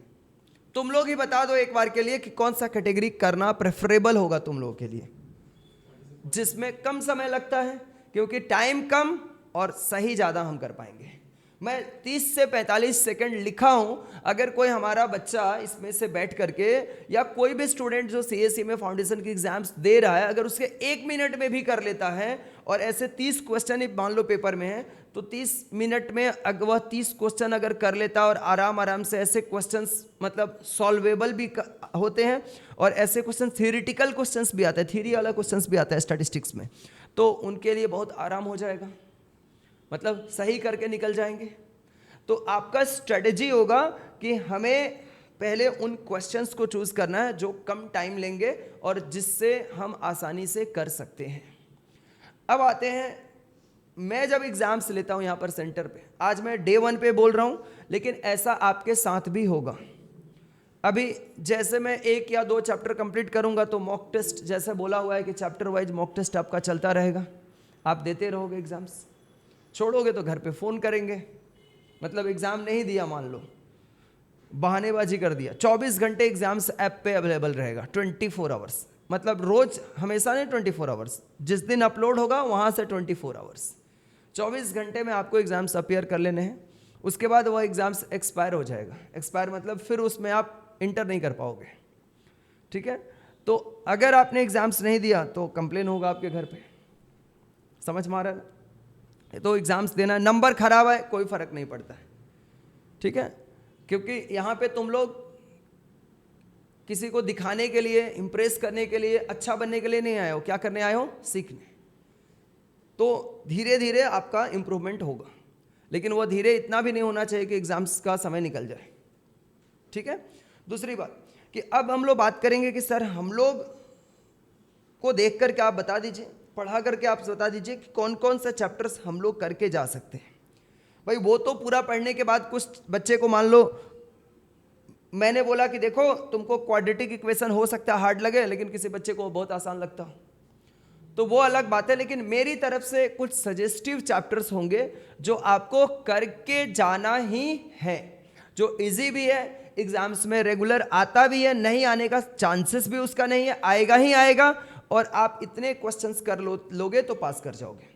तुम लोग ही बता दो एक बार के लिए कि कौन सा कैटेगरी करना प्रेफरेबल होगा तुम लोगों के लिए, जिसमें कम समय लगता है, क्योंकि टाइम कम और सही ज़्यादा हम कर पाएंगे। मैं 30 से 45 सेकंड लिखा हूं, अगर कोई हमारा बच्चा इसमें से बैठ करके या कोई भी स्टूडेंट जो सीएससी में फाउंडेशन की एग्जाम्स दे रहा है, अगर उसके 1 मिनट में भी कर लेता है और ऐसे 30 क्वेश्चन ही मान लो पेपर में है, तो 30 मिनट में अगर वह 30 क्वेश्चन अगर कर लेता और आराम से ऐसे क्वेश्चंस मतलब सॉल्वेबल भी होते हैं, और ऐसे क्वेश्चन थियोरिटिकल क्वेश्चंस भी आता है, थ्योरी वाला क्वेश्चंस भी आता है स्टैटिस्टिक्स में, तो उनके लिए बहुत आराम हो जाएगा, मतलब सही करके निकल जाएंगे। तो आपका स्ट्रेटजी होगा कि हमें पहले उन क्वेश्चंस को चूज करना है जो कम टाइम लेंगे और जिससे हम आसानी से कर सकते हैं। अब आते हैं, मैं जब एग्जाम्स लेता हूं यहां पर सेंटर पे, आज मैं डे 1 पे बोल रहा हूं, लेकिन ऐसा आपके साथ भी होगा। अभी जैसे मैं 1 या 2 चैप्टर कंप्लीट करूंगा तो मॉक टेस्ट, जैसे बोला हुआ है कि चैप्टर वाइज मॉक टेस्ट आपका चलता रहेगा, आप देते रहोगे एग्जाम्स। छोड़ोगे तो घर पे फ़ोन करेंगे, मतलब एग्ज़ाम नहीं दिया मान लो, बहानेबाजी कर दिया, 24 घंटे एग्जाम्स ऐप पे अवेलेबल रहेगा, 24 आवर्स, मतलब रोज, हमेशा नहीं 24 आवर्स, जिस दिन अपलोड होगा वहाँ से 24 आवर्स, 24 घंटे में आपको एग्जाम्स अपीयर कर लेने हैं। उसके बाद वह एग्जाम्स एक्सपायर हो जाएगा। एक्सपायर मतलब फिर उसमें आप इंटर नहीं कर पाओगे, ठीक है? तो अगर आपने एग्जाम्स नहीं दिया तो कंप्लेन होगा आपके घर पे। समझ में आ रहा है? तो एग्जाम्स देना, नंबर खराब है कोई फर्क नहीं पड़ता है, ठीक है? क्योंकि यहाँ पे तुम लोग किसी को दिखाने के लिए, इंप्रेस करने के लिए, अच्छा बनने के लिए नहीं आए हो, क्या करने आए हो? सीखने। तो धीरे धीरे आपका इंप्रूवमेंट होगा, लेकिन वो धीरे इतना भी नहीं होना चाहिए कि एग्जाम्स का समय निकल जाए, ठीक है? दूसरी बात कि अब हम लोग बात करेंगे कि सर हम लोग को देख करके आप बता दीजिए, पढ़ा करके आप बता दीजिए कि कौन कौन से चैप्टर्स हम लोग करके जा सकते हैं। भाई वो तो पूरा पढ़ने के बाद कुछ बच्चे को मान लो मैंने बोला कि देखो तुमको क्वाड्रेटिक इक्वेशन हो सकता है हार्ड लगे, लेकिन किसी बच्चे को बहुत आसान लगता हो, तो वो अलग बात है। लेकिन मेरी तरफ से कुछ सजेस्टिव चैप्टर्स होंगे जो आपको करके जाना ही है, जो इजी भी है, एग्जाम्स में रेगुलर आता भी है, नहीं आने का चांसेस भी उसका नहीं है, आएगा ही आएगा, और आप इतने क्वेश्चंस कर लोगे तो पास कर जाओगे।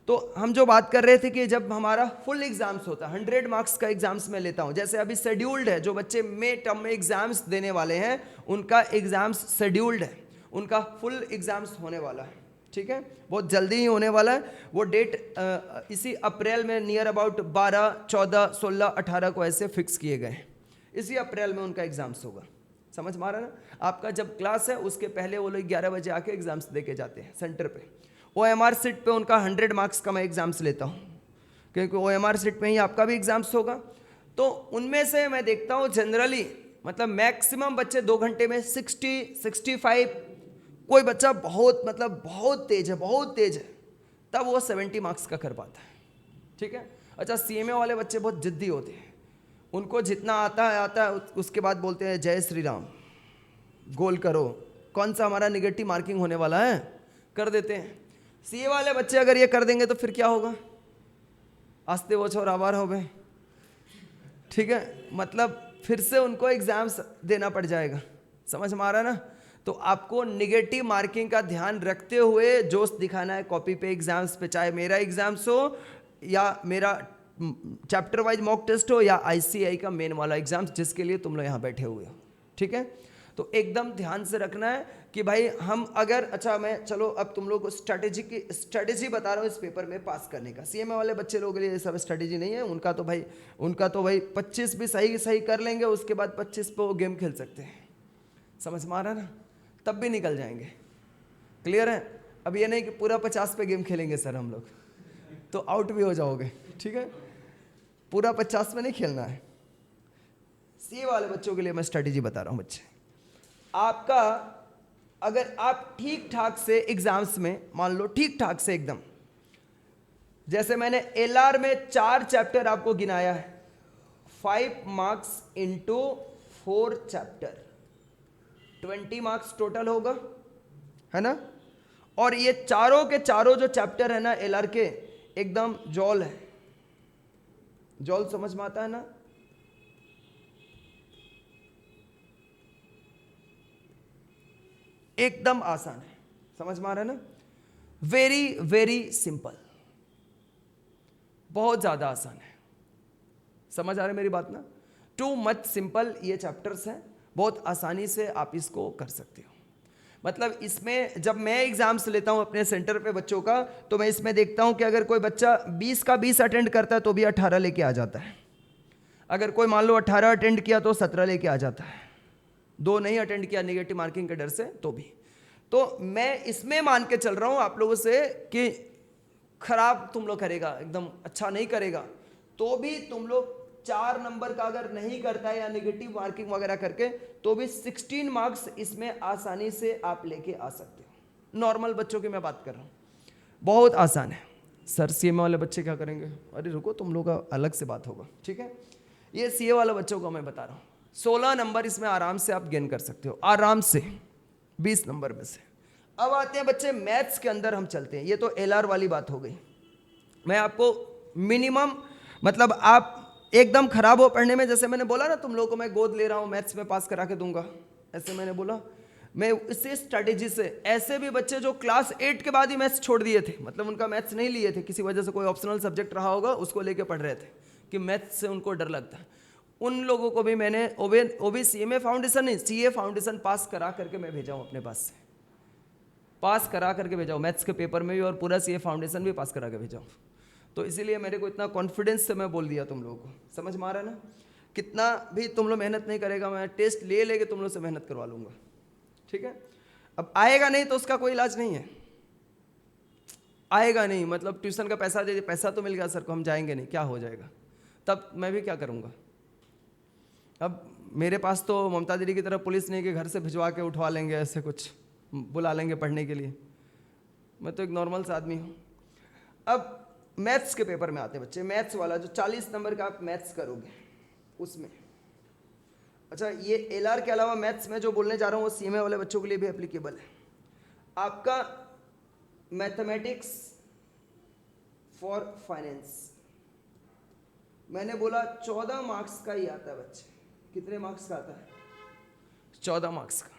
तो हम जो बात कर रहे थे कि जब हमारा फुल एग्जाम्स होता है, 100 मार्क्स का एग्जाम्स मैं लेता हूं, जैसे अभी शेड्यूल्ड है, जो बच्चे में टर्म में एग्जाम्स देने वाले हैं उनका एग्जाम्स शेड्यूल्ड है, उनका फुल एग्जाम्स होने वाला है, ठीक है? बहुत जल्दी ही होने वाला है। वो डेट इसी अप्रैल में नियर अबाउट 12, 14, 16, 18 को ऐसे फिक्स किए गए, इसी अप्रैल में उनका एग्जाम्स होगा। समझ में आ रहा है ना? आपका जब क्लास है उसके पहले वो लोग 11 बजे आके एग्जाम्स दे के जाते हैं सेंटर पे। OMR सीट पे उनका 100 मार्क्स का मैं एग्जाम्स लेता हूँ, क्योंकि OMR सीट में ही आपका भी एग्जाम्स होगा। तो उनमें से मैं देखता हूँ जनरली मतलब मैक्सिमम बच्चे 2 घंटे में 60-65, कोई बच्चा बहुत तेज है तब वो 70 मार्क्स का कर पाता है। ठीक है। अच्छा, CMA वाले बच्चे बहुत जिद्दी होते हैं, उनको जितना आता है उसके बाद बोलते हैं जय श्री राम, गोल करो, कौन सा हमारा निगेटिव मार्किंग होने वाला है, कर देते हैं। CA वाले बच्चे अगर ये कर देंगे तो फिर क्या होगा, आस्ते वो छोर आवार हो गए। ठीक है, मतलब फिर से उनको एग्जाम्स देना पड़ जाएगा। समझ में आ रहा है ना। तो आपको निगेटिव मार्किंग का ध्यान रखते हुए जोश दिखाना है कॉपी पे, एग्जाम्स पे, चाहे मेरा एग्जाम्स हो या मेरा चैप्टर वाइज मॉक टेस्ट हो या ICAI का मेन वाला एग्जाम्स जिसके लिए तुम लोग यहाँ बैठे हुए हो। ठीक है, तो एकदम ध्यान से रखना है कि भाई हम अगर, अच्छा मैं चलो अब तुम लोग को स्ट्रेटेजी बता रहा हूँ इस पेपर में पास करने का। CMA वाले बच्चे लोगों के लिए ये सब स्ट्रेटेजी नहीं है, उनका तो भाई 25 भी सही कर लेंगे, उसके बाद 25 पे वो गेम खेल सकते हैं। समझ में आ रहा है ना, तब भी निकल जाएंगे। क्लियर है। अब ये नहीं कि पूरा 50 पे गेम खेलेंगे सर हम लोग, तो आउट भी हो जाओगे। ठीक है, पूरा 50 में नहीं खेलना है। CA वाले बच्चों के लिए मैं स्ट्रेटेजी बता रहा हूँ। बच्चे आपका अगर आप ठीक ठाक से एग्जाम्स में, मान लो ठीक ठाक से एकदम, जैसे मैंने LR में 4 चैप्टर आपको गिनाया है, 5 marks into 4 chapter, 20 marks total होगा, है ना। और ये चारों के चारों जो चैप्टर है ना LR के, एकदम जॉल है। जॉल समझ में आता है ना। एकदम आसान है, समझ में आ रहा है ना। वेरी वेरी सिंपल, बहुत ज्यादा आसान है। समझ आ रहा है मेरी बात ना। टू मच सिंपल ये चैप्टर्स हैं, बहुत आसानी से आप इसको कर सकते हो। मतलब इसमें जब मैं एग्जाम्स लेता हूं अपने सेंटर पे बच्चों का, तो मैं इसमें देखता हूं कि अगर कोई बच्चा 20 का 20 अटेंड करता है तो भी 18 लेके आ जाता है। अगर कोई मान लो 18 अटेंड किया तो 17 लेके आ जाता है। 2 नहीं अटेंड किया निगेटिव मार्किंग के डर से तो भी। तो मैं इसमें मान के चल रहा हूं आप लोगों से कि खराब तुम लोग करेगा, एकदम अच्छा नहीं करेगा, तो भी तुम लोग 4 नंबर का अगर नहीं करता है या नेगेटिव मार्किंग वगैरह करके, तो भी 16 मार्क्स इसमें आसानी से आप लेके आ सकते हो। नॉर्मल बच्चों की मैं बात कर रहा हूँ, बहुत आसान है। सर CMA वाले बच्चे क्या करेंगे, अरे रुको, तुम लोग का अलग से बात होगा। ठीक है, ये CA वाले बच्चों को मैं बता रहा हूँ, 16 नंबर इसमें आराम से आप गेन कर सकते हो, आराम से 20 नंबर में से। अब आते हैं बच्चे मैथ्स के अंदर, हम चलते हैं। ये तो LR वाली बात हो गई। मैं आपको मिनिमम, मतलब आप एकदम खराब हो पढ़ने में, जैसे मैंने बोला ना तुम लोगों को मैं गोद ले रहा हूँ, मैथ्स में पास करा के दूंगा, ऐसे मैंने बोला। मैं इसी स्ट्रैटेजी से, ऐसे भी बच्चे जो क्लास 8 के बाद ही मैथ्स छोड़ दिए थे, मतलब उनका मैथ्स नहीं लिए थे, किसी वजह से कोई ऑप्शनल सब्जेक्ट रहा होगा उसको लेके पढ़ रहे थे कि मैथ्स से उनको डर लगता है, उन लोगों को भी मैंने OB CMA फाउंडेशन नहीं, CA फाउंडेशन पास करा करके मैं भेजा हूँ अपने पास से, पास करा करके भेजा हूँ मैथ्स के पेपर में भी, और पूरा CA फाउंडेशन भी पास करा के भेजा हूँ। तो इसीलिए मेरे को इतना कॉन्फिडेंस से मैं बोल दिया तुम लोगों को। समझ में आ रहा है ना। कितना भी तुम लोग मेहनत नहीं करेगा, मैं टेस्ट ले लेके तुम लोग से मेहनत करवा लूँगा। ठीक है, अब आएगा नहीं तो उसका कोई इलाज नहीं है। आएगा नहीं मतलब ट्यूशन का पैसा दे, पैसा तो मिल गया सर को, हम जाएंगे नहीं, क्या हो जाएगा, तब मैं भी क्या करूँगा। अब मेरे पास तो ममता दीदी की तरह पुलिस नहीं कि घर से भिजवा के उठवा लेंगे, ऐसे कुछ बुला लेंगे पढ़ने के लिए। मैं तो एक नॉर्मल सा आदमी हूँ। अब मैथ्स के पेपर में आते बच्चे, मैथ्स वाला जो 40 नंबर का आप मैथ्स करोगे उसमें, अच्छा ये LR के अलावा मैथ्स में जो बोलने जा रहा हूँ वो CMA वाले बच्चों के लिए भी एप्लीकेबल है। आपका मैथमेटिक्स फॉर फाइनेंस, मैंने बोला 14 मार्क्स का ही आता है बच्चे। कितने मार्क्स का आता है, 14 मार्क्स का।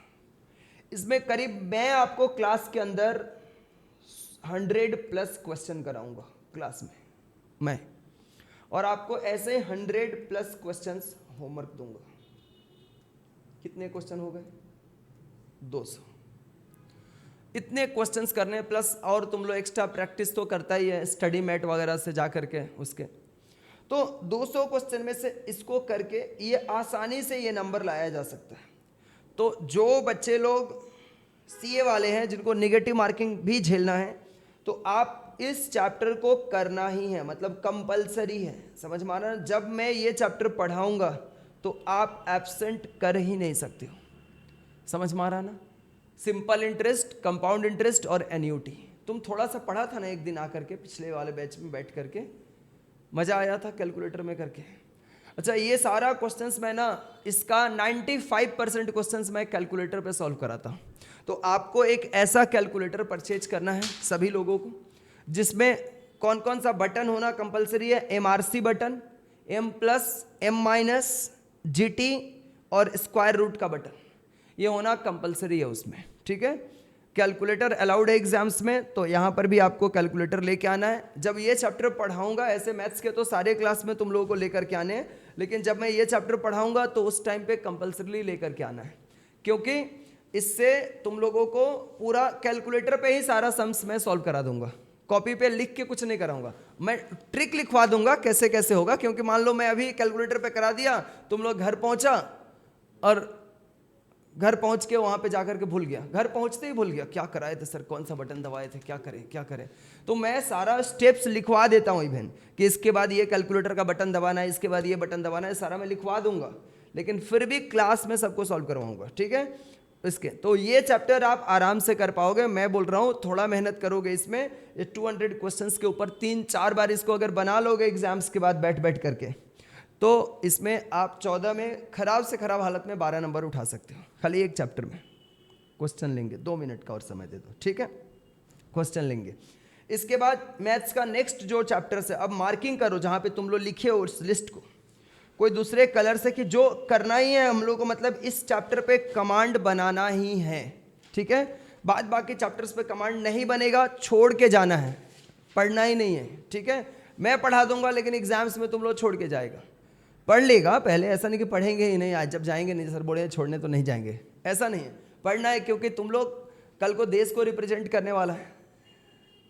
इसमें करीब मैं आपको क्लास के अंदर 100+ क्वेश्चन कराऊंगा क्लास में मैं, और आपको ऐसे 100+ क्वेश्चंस होमवर्क दूंगा। कितने क्वेश्चन हो गए, 200। इतने क्वेश्चंस करने प्लस और तुम लोग एक्स्ट्रा प्रैक्टिस तो करता ही है स्टडी मैट वगैरह से जा करके उसके, तो 200 क्वेश्चन में से इसको करके ये आसानी से ये नंबर लाया जा सकता है। तो जो बच्चे लोग CA वाले हैं जिनको नेगेटिव मार्किंग भी झेलना है, तो आप इस चैप्टर को करना ही है, मतलब कंपलसरी है। समझ में आ रहा है? जब मैं ये चैप्टर पढ़ाऊंगा तो आप एब्सेंट कर ही नहीं सकते हो। समझ में आ रहा ना? सिंपल इंटरेस्ट, कंपाउंड इंटरेस्ट और एन्यूटी। तुम थोड़ा सा पढ़ा था ना एक दिन आकर के, पिछले वाले बैच में बैठ करके, मज़ा आया था कैलकुलेटर में करके। अच्छा, ये सारा क्वेश्चंस मैं ना, इसका 95% क्वेश्चंस मैं कैलकुलेटर पे सॉल्व कराता हूँ। तो आपको एक ऐसा कैलकुलेटर परचेज करना है सभी लोगों को, जिसमें कौन कौन सा बटन होना कंपलसरी है। MRC button, M+, M-, GT और स्क्वायर रूट का बटन, ये होना कंपलसरी है उसमें। ठीक है, कैलकुलेटर अलाउड है एग्जाम्स में, तो यहाँ पर भी आपको कैलकुलेटर लेके आना है। जब ये चैप्टर पढ़ाऊंगा, ऐसे मैथ्स के तो सारे क्लास में तुम लोगों को लेकर के आने हैं, लेकिन जब मैं ये चैप्टर पढ़ाऊंगा तो उस टाइम पे कंपलसरी लेकर के आना है, क्योंकि इससे तुम लोगों को पूरा कैलकुलेटर पे ही सारा सम्स मैं सॉल्व करा दूंगा। कॉपी पे लिख के कुछ नहीं कराऊंगा, मैं ट्रिक लिखवा दूंगा कैसे कैसे होगा। क्योंकि मान लो मैं अभी कैलकुलेटर पे करा दिया, तुम लोग घर पहुंचा और घर पहुंच के वहां पे जाकर के भूल गया, घर पहुंचते ही भूल गया क्या कराए थे सर, कौन सा बटन दबाए थे, क्या करें। तो मैं सारा स्टेप्स लिखवा देता हूँ इवन, कि इसके बाद ये कैलकुलेटर का बटन दबाना है, इसके बाद ये बटन दबाना है, सारा मैं लिखवा दूंगा, लेकिन फिर भी क्लास में सबको सॉल्व करवाऊंगा। ठीक है, इसके तो ये चैप्टर आप आराम से कर पाओगे। मैं बोल रहा हूँ थोड़ा मेहनत करोगे इसमें, ये 200 क्वेश्चंस के ऊपर 3-4 बार इसको अगर बना लोगे एग्जाम्स के बाद बैठ बैठ करके, तो इसमें आप 14 में खराब से खराब हालत में 12 नंबर उठा सकते हो। खाली एक चैप्टर में क्वेश्चन लेंगे, 2 मिनट का और समय दे दो। ठीक है, क्वेश्चन लेंगे। इसके बाद मैथ्स का नेक्स्ट जो चैप्टर है, अब मार्किंग करो जहाँ पे तुम लोग लिखे हो उस लिस्ट को कोई दूसरे कलर से, कि जो करना ही है हम लोग को, मतलब इस चैप्टर पे कमांड बनाना ही है। ठीक है, बाद बाकी चैप्टर्स पे कमांड नहीं बनेगा, छोड़ के जाना है, पढ़ना ही नहीं है। ठीक है, मैं पढ़ा दूंगा लेकिन एग्जाम्स में तुम लोग छोड़ के जाएगा। पढ़ लेगा पहले, ऐसा नहीं कि पढ़ेंगे ही नहीं, आज जब जाएंगे नहीं सर बोले छोड़ने तो नहीं जाएंगे, ऐसा नहीं है। पढ़ना है, क्योंकि तुम लोग कल को देश को रिप्रेजेंट करने वाला है।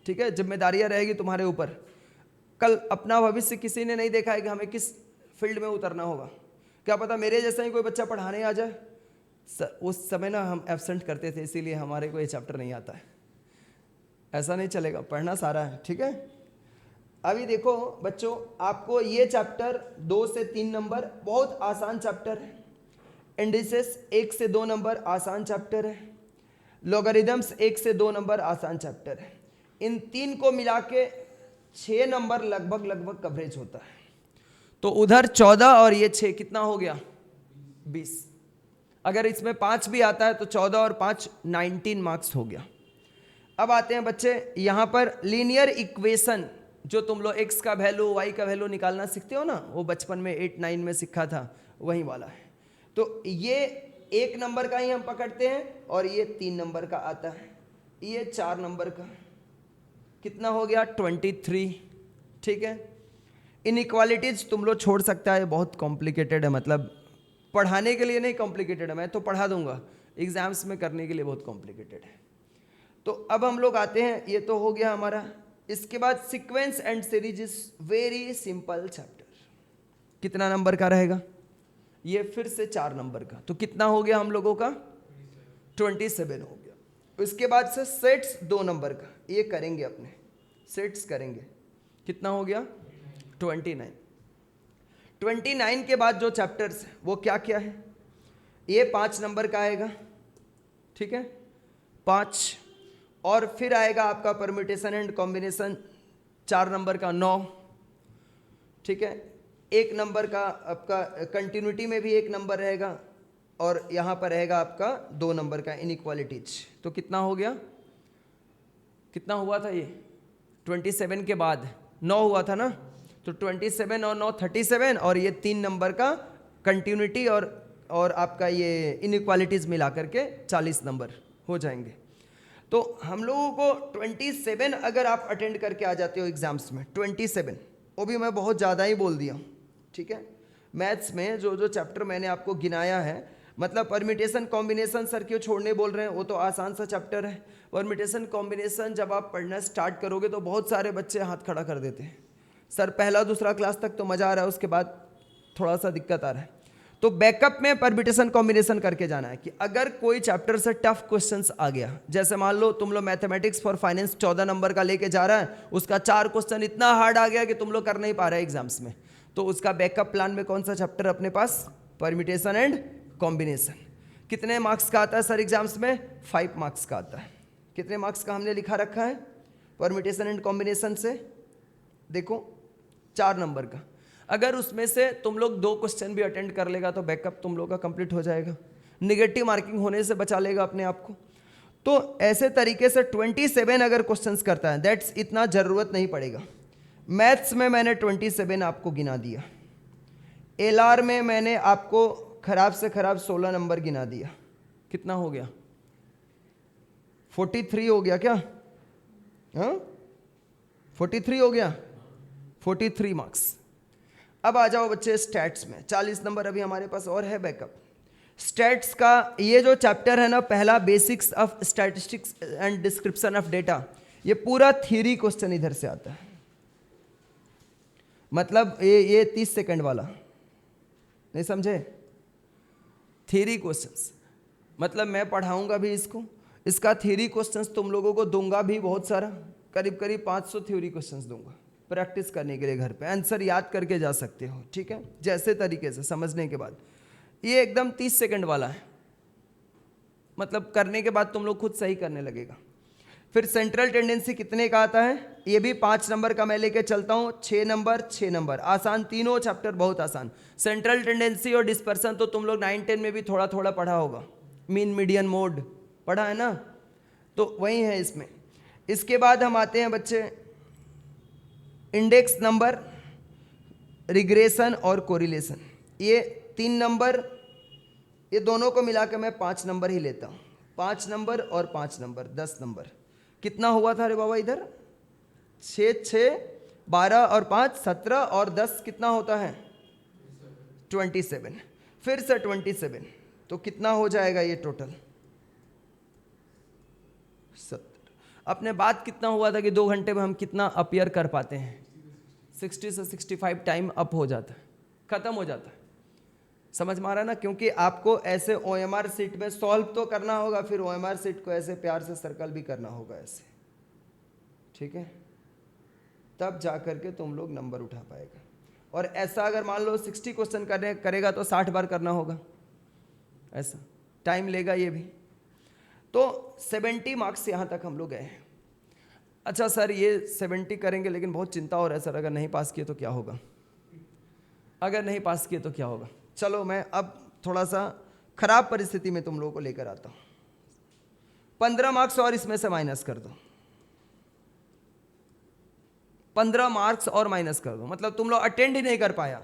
ठीक है, जिम्मेदारियां रहेगी तुम्हारे ऊपर। कल अपना भविष्य किसी ने नहीं देखा है कि हमें किस फील्ड में उतरना होगा। क्या पता मेरे जैसा ही कोई बच्चा पढ़ाने आ जाए। उस समय ना हम एब्सेंट करते थे, इसीलिए हमारे को ये चैप्टर नहीं आता है। ऐसा नहीं चलेगा, पढ़ना सारा है। ठीक है, अभी देखो बच्चों, आपको ये चैप्टर 2 से 3 नंबर बहुत आसान चैप्टर है। इंडिसेस 1 से 2 नंबर आसान चैप्टर है। लॉगरिदम्स 1 से 2 नंबर आसान चैप्टर है। इन 3 को मिला के 6 नंबर लगभग कवरेज होता है। तो उधर 14 और ये 6 कितना हो गया? 20। अगर इसमें 5 भी आता है तो 14 और 5 19 मार्क्स हो गया। अब आते हैं बच्चे यहाँ पर लीनियर इक्वेशन, जो तुम लोग x का वैल्यू y का वैल्यू निकालना सीखते हो ना, वो बचपन में 8-9 में सीखा था, वही वाला है। तो ये 1 नंबर का ही हम पकड़ते हैं और ये 3 नंबर का आता है, ये 4 नंबर का कितना हो गया? 23। ठीक है, इनइक्वालिटीज तुम लोग छोड़ सकता है, बहुत कॉम्प्लिकेटेड है, मतलब पढ़ाने के लिए नहीं कॉम्प्लिकेटेड है, मैं तो पढ़ा दूंगा, एग्जाम्स में करने के लिए बहुत कॉम्प्लिकेटेड है। तो अब हम लोग आते हैं, ये तो हो गया हमारा। इसके बाद sequence and series is very simple chapter. कितना नंबर का रहेगा? ये फिर से 4 नंबर का, तो कितना हो गया हम लोगों का? 27 हो गया। इसके बाद से सेट्स 2 नंबर का, ये करेंगे अपने सेट्स करेंगे, कितना हो गया? 29। 29 के बाद जो चैप्टर्स है वो क्या क्या है? ये 5 नंबर का आएगा। ठीक है, 5, और फिर आएगा आपका परम्यूटेशन एंड कॉम्बिनेशन 4 नंबर का 9। ठीक है, 1 नंबर का आपका कंटिन्यूटी में भी 1 नंबर रहेगा, और यहाँ पर रहेगा आपका 2 नंबर का इनइक्वालिटीज। तो कितना हो गया? कितना हुआ था ये? 27 के बाद 9 हुआ था ना, तो 27 और 9 37, और ये 3 नंबर का कंटिन्यूटी और आपका ये इनइक्वालिटीज मिला करके 40 नंबर हो जाएंगे। तो हम लोगों को 27 अगर आप अटेंड करके आ जाते हो एग्जाम्स में, 27, वो भी मैं बहुत ज़्यादा ही बोल दिया हूँ। ठीक है, मैथ्स में जो जो चैप्टर मैंने आपको गिनाया है, मतलब परम्यूटेशन कॉम्बिनेशन सर क्यों छोड़ने बोल रहे हैं, वो तो आसान सा चैप्टर है। परम्यूटेशन कॉम्बिनेशन जब आप पढ़ना स्टार्ट करोगे तो बहुत सारे बच्चे हाथ खड़ा कर देते हैं, सर पहला दूसरा क्लास तक तो मज़ा आ रहा है, उसके बाद थोड़ा सा दिक्कत आ रहा है। तो बैकअप में परम्यूटेशन कॉम्बिनेशन करके जाना है कि अगर कोई चैप्टर से टफ क्वेश्चंस आ गया, जैसे मान लो तुम लोग मैथमेटिक्स फॉर फाइनेंस 14 नंबर का लेके जा रहा है, उसका 4 क्वेश्चन इतना हार्ड आ गया कि तुम लोग कर नहीं पा रहे एग्जाम्स में, तो उसका बैकअप प्लान में कौन सा चैप्टर अपने पास? Permutation and combination. कितने मार्क्स का आता है सर एग्जाम्स में? 5 मार्क्स का आता है। कितने मार्क्स का हमने लिखा रखा है परम्यूटेशन एंड कॉम्बिनेशन से? देखो 4 नंबर का। अगर उसमें से तुम लोग 2 क्वेश्चन भी अटेंड कर लेगा तो बैकअप तुम लोग का कंप्लीट हो जाएगा, निगेटिव मार्किंग होने से बचा लेगा अपने आप को। तो ऐसे तरीके से 27 अगर क्वेश्चंस करता है, दैट्स इतना ज़रूरत नहीं पड़ेगा। मैथ्स में मैंने 27 आपको गिना दिया, एलआर में मैंने आपको खराब से खराब 16 नंबर गिना दिया। कितना हो गया? 43 हो गया क्या? हाँ 43 हो गया, 43 मार्क्स। अब आ जाओ बच्चे स्टैट्स में, 40 नंबर अभी हमारे पास और है बैकअप। स्टैट्स का ये जो चैप्टर है ना, पहला basics of statistics and description of data, ये पूरा थ्योरी क्वेश्चन इधर से आता है। मतलब ये 30 सेकंड वाला, नहीं समझे? थ्योरी क्वेश्चंस मतलब मैं पढ़ाऊंगा भी इसको, इसका थ्योरी क्वेश्चंस तुम लोगों को दूंगा भी बहुत सारा, करीब करीब 500 थ्योरी क्वेश्चंस दूंगा प्रैक्टिस करने के लिए, घर पे आंसर याद करके जा सकते हो, ठीक है, जैसे तरीके से समझने के बाद। ये एकदम 30 सेकंड वाला है, मतलब करने के बाद तुम लोग खुद सही करने लगेगा। फिर सेंट्रल टेंडेंसी कितने का आता है? ये भी 5 नंबर का मैं लेके चलता हूँ, 6 नंबर 6 नंबर, आसान, तीनों चैप्टर बहुत आसान। सेंट्रल टेंडेंसी और डिस्पर्सन तो तुम लोग 9-10 में भी थोड़ा थोड़ा पढ़ा होगा, मीन मीडियन मोड पढ़ा है ना, तो वही है इसमें। इसके बाद हम आते हैं बच्चे इंडेक्स नंबर, रिग्रेशन और कोरिलेशन। ये 3 नंबर, ये दोनों को मिला के मैं 5 नंबर ही लेता हूँ, 5 नंबर और 5 नंबर 10 नंबर। कितना हुआ था रे बाबा इधर? 6 6 12 और 5 17 और 10 कितना होता है? 27। फिर से 27, तो कितना हो जाएगा ये टोटल? 70। अपने बात कितना हुआ था कि 2 घंटे में हम कितना अपीयर कर पाते हैं? 60 से 65 टाइम अप हो जाता है, खत्म हो जाता है। समझ में आ रहा है ना? क्योंकि आपको ऐसे OMR सीट में सॉल्व तो करना होगा, फिर OMR सीट को ऐसे प्यार से सर्कल भी करना होगा ऐसे, ठीक है, तब जा करके तुम लोग नंबर उठा पाएगा। और ऐसा अगर मान लो 60 क्वेश्चन करेगा तो 60 बार करना होगा, ऐसा टाइम लेगा ये भी। तो 70 मार्क्स यहाँ तक हम लोग गए हैं। अच्छा सर ये 70 करेंगे, लेकिन बहुत चिंता हो रहा है सर, अगर नहीं पास किए तो क्या होगा? अगर नहीं पास किए तो क्या होगा? चलो मैं अब थोड़ा सा खराब परिस्थिति में तुम लोगों को लेकर आता हूँ। 15 मार्क्स और इसमें से माइनस कर दो, 15 मार्क्स और माइनस कर दो, मतलब तुम लोग अटेंड ही नहीं कर पाया।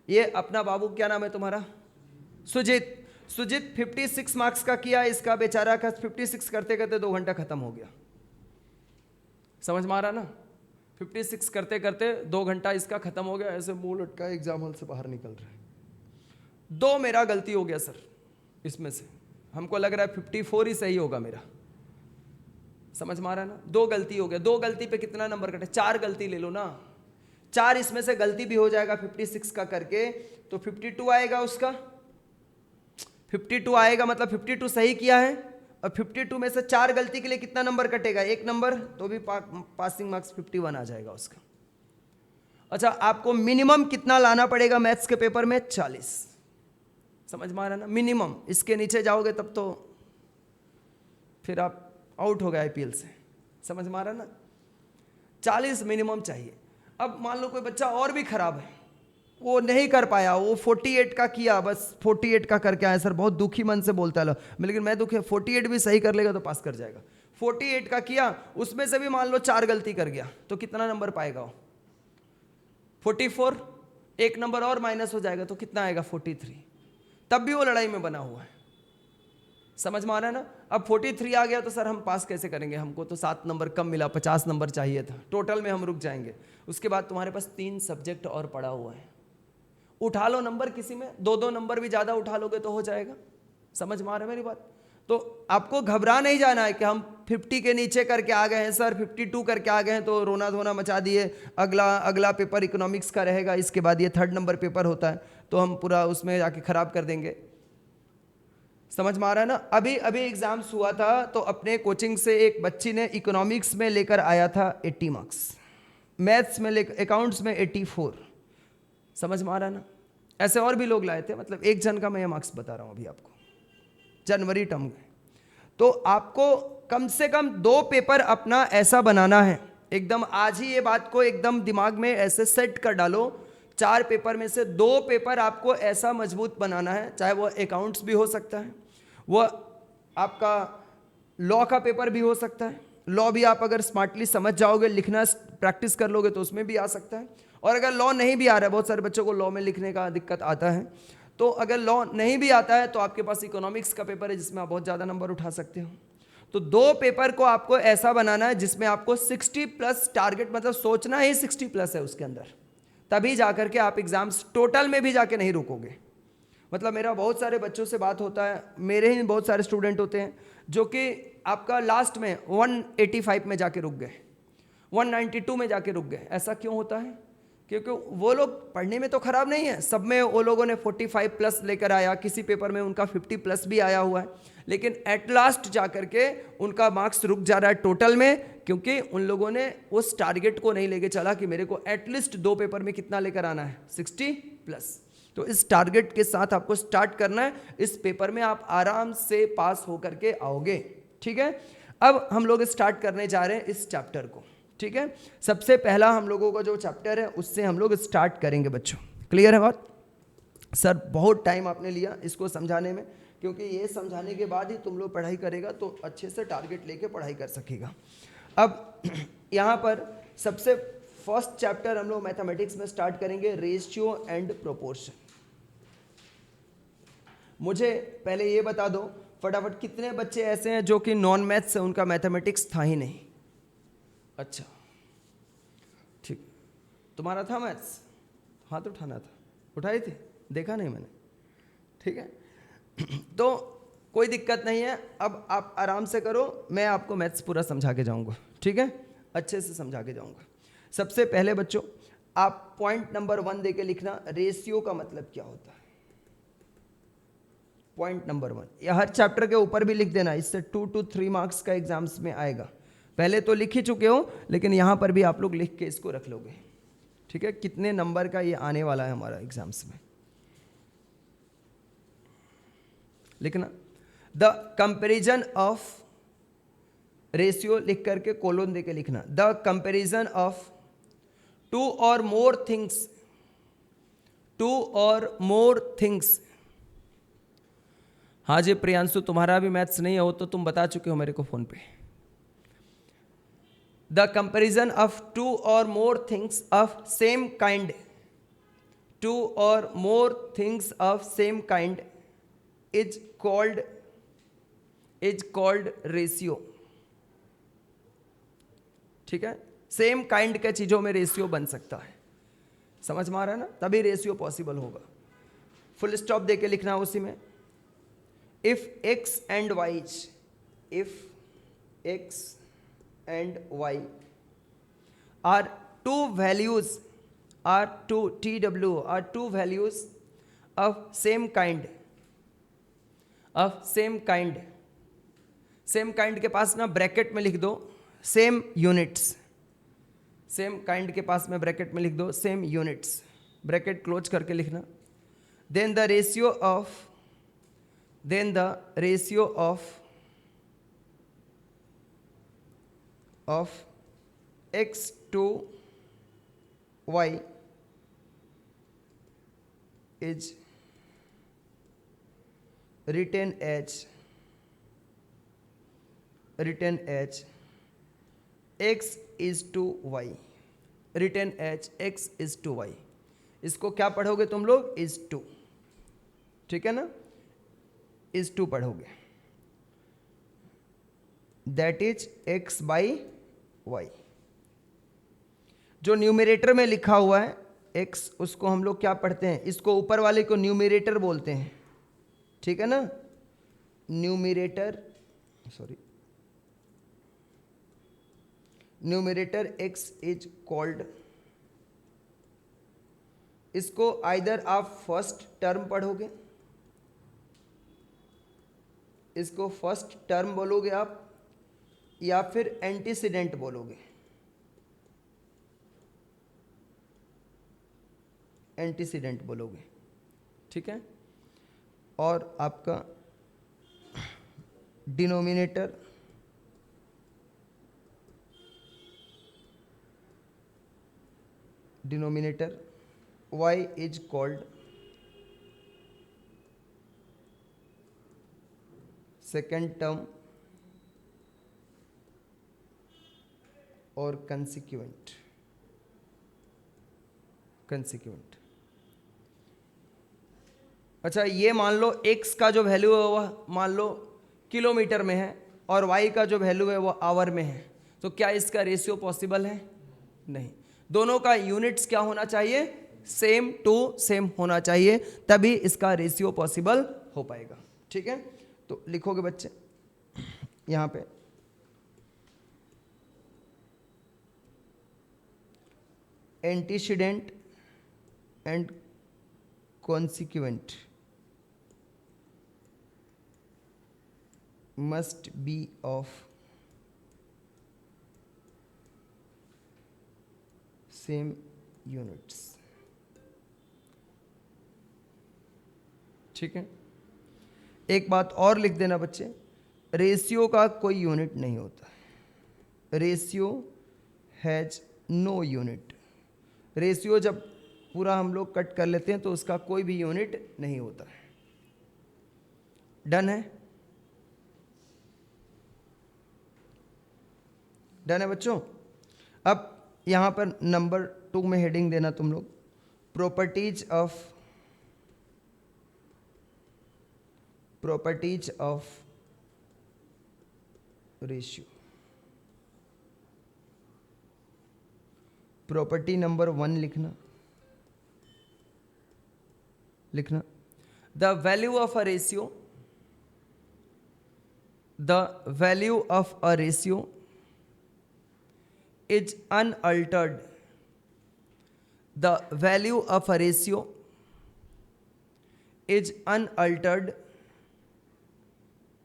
ये अपना बाबू, क्या नाम है तुम्हारा? सुजीत। सुजीत 56 मार्क्स का किया, इसका बेचारा का 56 करते करते 2 घंटा खत्म हो गया। समझ में आ रहा ना? 56 करते करते 2 घंटा इसका खत्म हो गया, ऐसे मुंह लटका एग्जाम हॉल से बाहर निकल रहा है। 2 मेरा गलती हो गया सर, इसमें से हमको लग रहा है 54 ही सही होगा मेरा। समझ में आ रहा है ना? 2 गलती हो गया, 2 गलती पे कितना नंबर कटे? 4 गलती ले लो ना, 4 इसमें से गलती भी हो जाएगा 56 का करके, तो 52 आएगा उसका। 52 आएगा, मतलब 52 सही किया है, और 52 में से 4 गलती के लिए कितना नंबर कटेगा? 1 नंबर, तो भी पासिंग मार्क्स 51 आ जाएगा उसका। अच्छा, आपको मिनिमम कितना लाना पड़ेगा मैथ्स के पेपर में? 40। समझ में आ रहा है ना? मिनिमम, इसके नीचे जाओगे तब तो फिर आप आउट हो गए IPL से। समझ में आ रहा है ना? 40 मिनिमम चाहिए। अब मान लो कोई बच्चा और भी खराब है, वो नहीं कर पाया, वो 48 का किया, बस 48 का करके आया सर, बहुत दुखी मन से बोलता है, लेकिन मैं दुखी, 48 भी सही कर लेगा तो पास कर जाएगा। 48 का किया, उसमें से भी मान लो 4 गलती कर गया, तो कितना नंबर पाएगा वो? 44। 1 नंबर और माइनस हो जाएगा तो कितना आएगा? 43। तब भी वो लड़ाई में बना हुआ है। समझ में आ रहा है ना? अब 43 आ गया तो सर हम पास कैसे करेंगे? हमको तो 7 नंबर कम मिला, 50 नंबर चाहिए था, टोटल में हम रुक जाएंगे। उसके बाद तुम्हारे पास 3 सब्जेक्ट और पड़ा हुआ है, उठा लो नंबर किसी में, 2-2 नंबर भी ज़्यादा उठा लोगे तो हो जाएगा। समझ में आ रहा है मेरी बात? तो आपको घबरा नहीं जाना है कि हम 50 के नीचे करके आ गए हैं सर, 52 करके आ गए हैं तो रोना धोना मचा दिए, अगला पेपर इकोनॉमिक्स का रहेगा, इसके बाद ये 3rd नंबर पेपर होता है तो हम पूरा उसमें जाके खराब कर देंगे। समझ में आ रहा है ना। अभी एग्जाम्स हुआ था तो अपने कोचिंग से एक बच्ची ने इकोनॉमिक्स में लेकर आया था 80 मार्क्स, मैथ्स में अकाउंट्स में 84। समझ में आ रहा है ना। ऐसे और भी लोग लाए थे, मतलब एक जन का मैं ये मार्क्स बता रहा हूँ अभी आपको, जनवरी टर्म में। तो आपको कम से कम 2 पेपर अपना ऐसा बनाना है, एकदम आज ही ये बात को एकदम दिमाग में ऐसे सेट कर डालो, 4 पेपर में से 2 पेपर आपको ऐसा मजबूत बनाना है, चाहे वो अकाउंट्स भी हो सकता है, वो आपका लॉ का पेपर भी हो सकता है। लॉ भी आप अगर स्मार्टली समझ जाओगे, लिखना प्रैक्टिस कर लोगे तो उसमें भी आ सकता है। और अगर लॉ नहीं भी आ रहा है, बहुत सारे बच्चों को लॉ में लिखने का दिक्कत आता है, तो अगर लॉ नहीं भी आता है तो आपके पास इकोनॉमिक्स का पेपर है जिसमें आप बहुत ज़्यादा नंबर उठा सकते हो। तो 2 पेपर को आपको ऐसा बनाना है जिसमें आपको 60+ टारगेट, मतलब सोचना ही 60+ है उसके अंदर, तभी जाकर के आप एग्जाम्स टोटल में भी जाके नहीं रुकोगे। मतलब मेरा बहुत सारे बच्चों से बात होता है, मेरे ही बहुत सारे स्टूडेंट होते हैं जो कि आपका लास्ट में 185 में जाके रुक गए, 192 में जाके रुक गए। ऐसा क्यों होता है? क्योंकि वो लोग पढ़ने में तो खराब नहीं है, सब में वो लोगों ने 45+ लेकर आया, किसी पेपर में उनका 50+ भी आया हुआ है, लेकिन एट लास्ट जाकर के उनका मार्क्स रुक जा रहा है टोटल में, क्योंकि उन लोगों ने उस टारगेट को नहीं लेके चला कि मेरे को एटलीस्ट 2 पेपर में कितना लेकर आना है, 60+। तो इस टारगेट के साथ आपको स्टार्ट करना है, इस पेपर में आप आराम से पास होकर के आओगे। ठीक है, अब हम लोग स्टार्ट करने जा रहे हैं इस चैप्टर को। ठीक है, सबसे पहला हम लोगों का जो चैप्टर है उससे हम लोग स्टार्ट करेंगे बच्चों। क्लियर है बात? सर बहुत टाइम आपने लिया इसको समझाने में, क्योंकि ये समझाने के बाद ही तुम लोग पढ़ाई करेगा तो अच्छे से टारगेट लेके पढ़ाई कर सकेगा। अब यहाँ पर सबसे फर्स्ट चैप्टर हम लोग मैथमेटिक्स में स्टार्ट करेंगे, रेशियो एंड प्रोपोर्शन। मुझे पहले ये बता दो फटाफट, कितने बच्चे ऐसे हैं जो कि नॉन मैथ्स है, उनका मैथमेटिक्स था ही नहीं? अच्छा ठीक, तुम्हारा था मैथ्स? हाथ उठाना था, उठाई थी, देखा नहीं मैंने। ठीक है, तो कोई दिक्कत नहीं है, अब आप आराम से करो, मैं आपको मैथ्स पूरा समझा के जाऊंगा। ठीक है, अच्छे से समझा के जाऊंगा। सबसे पहले बच्चों आप पॉइंट नंबर 1 देके लिखना, रेशियो का मतलब क्या होता है। पॉइंट नंबर 1 या हर चैप्टर के ऊपर भी लिख देना, इससे 2 to 3 मार्क्स का एग्जाम्स में आएगा। पहले तो लिख ही चुके हो, लेकिन यहां पर भी आप लोग लिख के इसको रख लोगे। ठीक है, कितने नंबर का ये आने वाला है हमारा एग्जाम्स में, लिखना। द कंपैरिजन ऑफ, रेशियो लिख करके कोलोन देके लिखना, the comparison of 2 or more things, 2 or more things। हाँ जी प्रियांशु, तुम्हारा भी मैथ्स नहीं हो तो तुम बता चुके हो मेरे को फोन पे। The comparison of 2 or more things of same kind, 2 or more things of same kind is called ratio। ठीक है, सेम काइंड के चीजों में रेशियो बन सकता है, समझ में आ रहा है ना, तभी रेशियो पॉसिबल होगा। फुल स्टॉप देके लिखना उसी में। If x and y, if x and y are two values, are two TW, are two values of same kind, of same kind, same kind के पास ना ब्रैकेट में लिख दो सेम यूनिट्स, सेम काइंड के पास में ब्रैकेट में लिख दो सेम यूनिट्स, ब्रैकेट क्लोज करके लिखना। Then the ratio of, then the ratio of x to y is written as x is to y, written as x is to y। इसको क्या पढ़ोगे तुम लोग? is to, ठीक है ना, is to पढ़ोगे, that is x by y। जो न्यूमरेटर में लिखा हुआ है x, उसको हम लोग क्या पढ़ते हैं? इसको ऊपर वाले को न्यूमरेटर बोलते हैं, ठीक है ना, numerator, sorry numerator x is called, इसको आइदर आप फर्स्ट टर्म पढ़ोगे, इसको फर्स्ट टर्म बोलोगे आप, या फिर एंटीसीडेंट बोलोगे, एंटीसीडेंट बोलोगे, ठीक है। और आपका denominator y is called second term और कंसिक्वेंट। अच्छा, ये मान लो x का जो वैल्यू है वह मान लो किलोमीटर में है और y का जो वैल्यू है वो आवर में है, तो क्या इसका रेशियो पॉसिबल है? नहीं। दोनों का यूनिट्स क्या होना चाहिए? सेम टू सेम होना चाहिए, तभी इसका रेशियो पॉसिबल हो पाएगा, ठीक है। तो लिखोगे बच्चे यहां पे antecedent and consequent must be of same units, ठीक है। एक बात और लिख देना बच्चे, रेशियो का कोई यूनिट नहीं होता, ratio has no unit. Ratio जब पूरा हम लोग कट कर लेते हैं तो उसका कोई भी यूनिट नहीं होता है। डन है? डन है बच्चों। अब यहां पर नंबर 2 में हेडिंग देना तुम लोग, properties of ratio. Property number 1 लिखना, the value of a ratio, is unaltered. The value of a ratio is unaltered.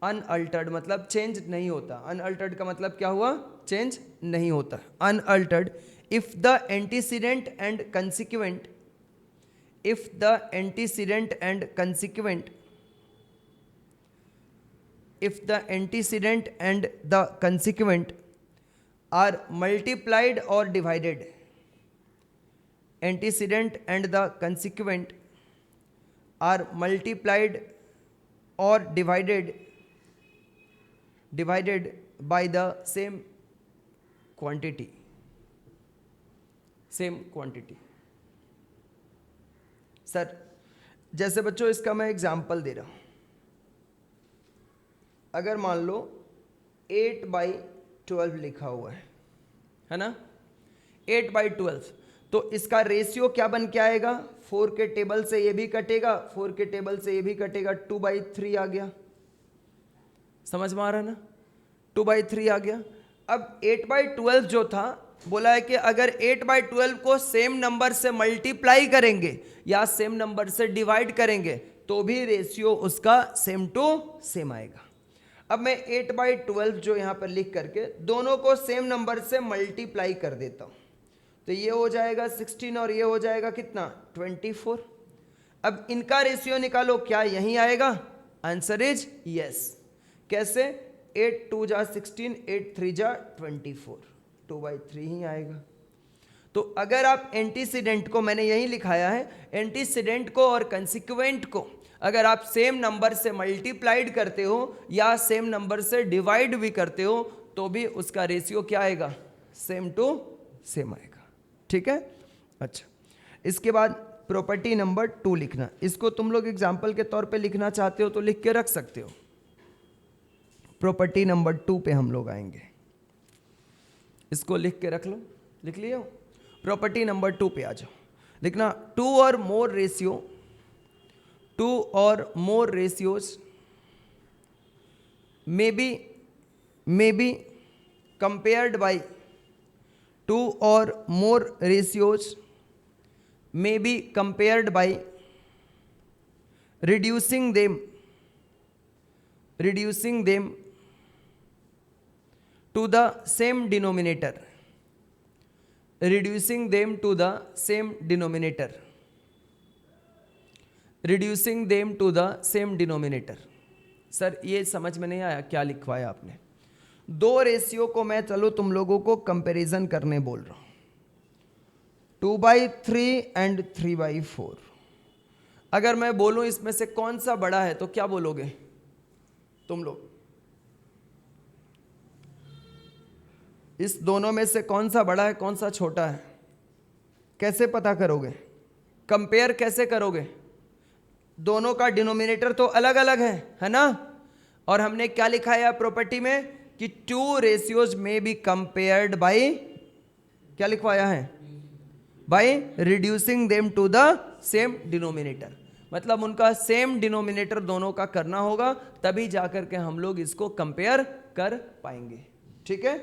Unaltered मतलब चेंज नहीं होता। Unaltered का मतलब क्या हुआ? चेंज नहीं होता। Unaltered if the antecedent and consequent are multiplied or divided, antecedent and the consequent are multiplied or divided by the same quantity, sir जैसे बच्चों इसका मैं एग्जांपल दे रहा हूं, अगर मान लो 8/12 लिखा हुआ है ना, 8/12, तो इसका रेशियो क्या बन के आएगा? 4 के टेबल से ये भी कटेगा, 4 के टेबल से ये भी कटेगा, 2/3 आ गया। समझ में आ रहा है ना? 2/3 आ गया। अब 8/12 जो था, बोला है कि अगर 8/12 को सेम नंबर से मल्टीप्लाई करेंगे या सेम नंबर से डिवाइड करेंगे तो भी रेशियो उसका सेम टू सेम आएगा। अब मैं 8/12 जो यहां पर लिख करके दोनों को सेम नंबर से मल्टीप्लाई कर देता हूं, तो ये हो जाएगा 16 और ये हो जाएगा कितना? 24। अब इनका रेशियो निकालो, क्या यही आएगा? Answer is yes. कैसे? 8 2 जा 16, 8 3 जा 24, 2/3 ही आएगा। तो अगर आप एंटीसीडेंट को, मैंने यही लिखाया है, एंटीसीडेंट को और कंसिक्वेंट को अगर आप सेम नंबर से मल्टीप्लाइड करते हो या सेम नंबर से डिवाइड भी करते हो तो भी उसका रेशियो क्या आएगा? सेम टू सेम आएगा, ठीक है। अच्छा, इसके बाद प्रॉपर्टी नंबर 2 लिखना। इसको तुम लोग एग्जाम्पल के तौर पे लिखना चाहते हो तो लिख के रख सकते हो। प्रॉपर्टी नंबर 2 पे हम लोग आएंगे, इसको लिख के रख लो। लिख लियो? प्रॉपर्टी नंबर 2 पे आ जाओ। लिखना, 2 or more ratios may be compared by two or more ratios may be compared by reducing them to the same denominator. Reducing them to the same denominator. Reducing them to the same denominator. Sir ये समझ में नहीं आया क्या लिखवाया आपने? दो रेशियो को मैं चलो तुम लोगों को कंपैरिजन करने बोल रहा हूं, 2/3 एंड 3/4। अगर मैं बोलूं इसमें से कौन सा बड़ा है तो क्या बोलोगे तुम लोग? इस दोनों में से कौन सा बड़ा है कौन सा छोटा है? कैसे पता करोगे? कंपेयर कैसे करोगे? दोनों का डिनोमिनेटर तो अलग अलग है ना? और हमने क्या लिखा है प्रॉपर्टी में कि टू रेशियोज में बी कंपेयर्ड बाय, क्या लिखवाया है? By reducing them to the same denominator. मतलब उनका सेम डिनोमिनेटर दोनों का करना होगा, तभी जाकर के हम लोग इसको कंपेयर कर पाएंगे। ठीक है,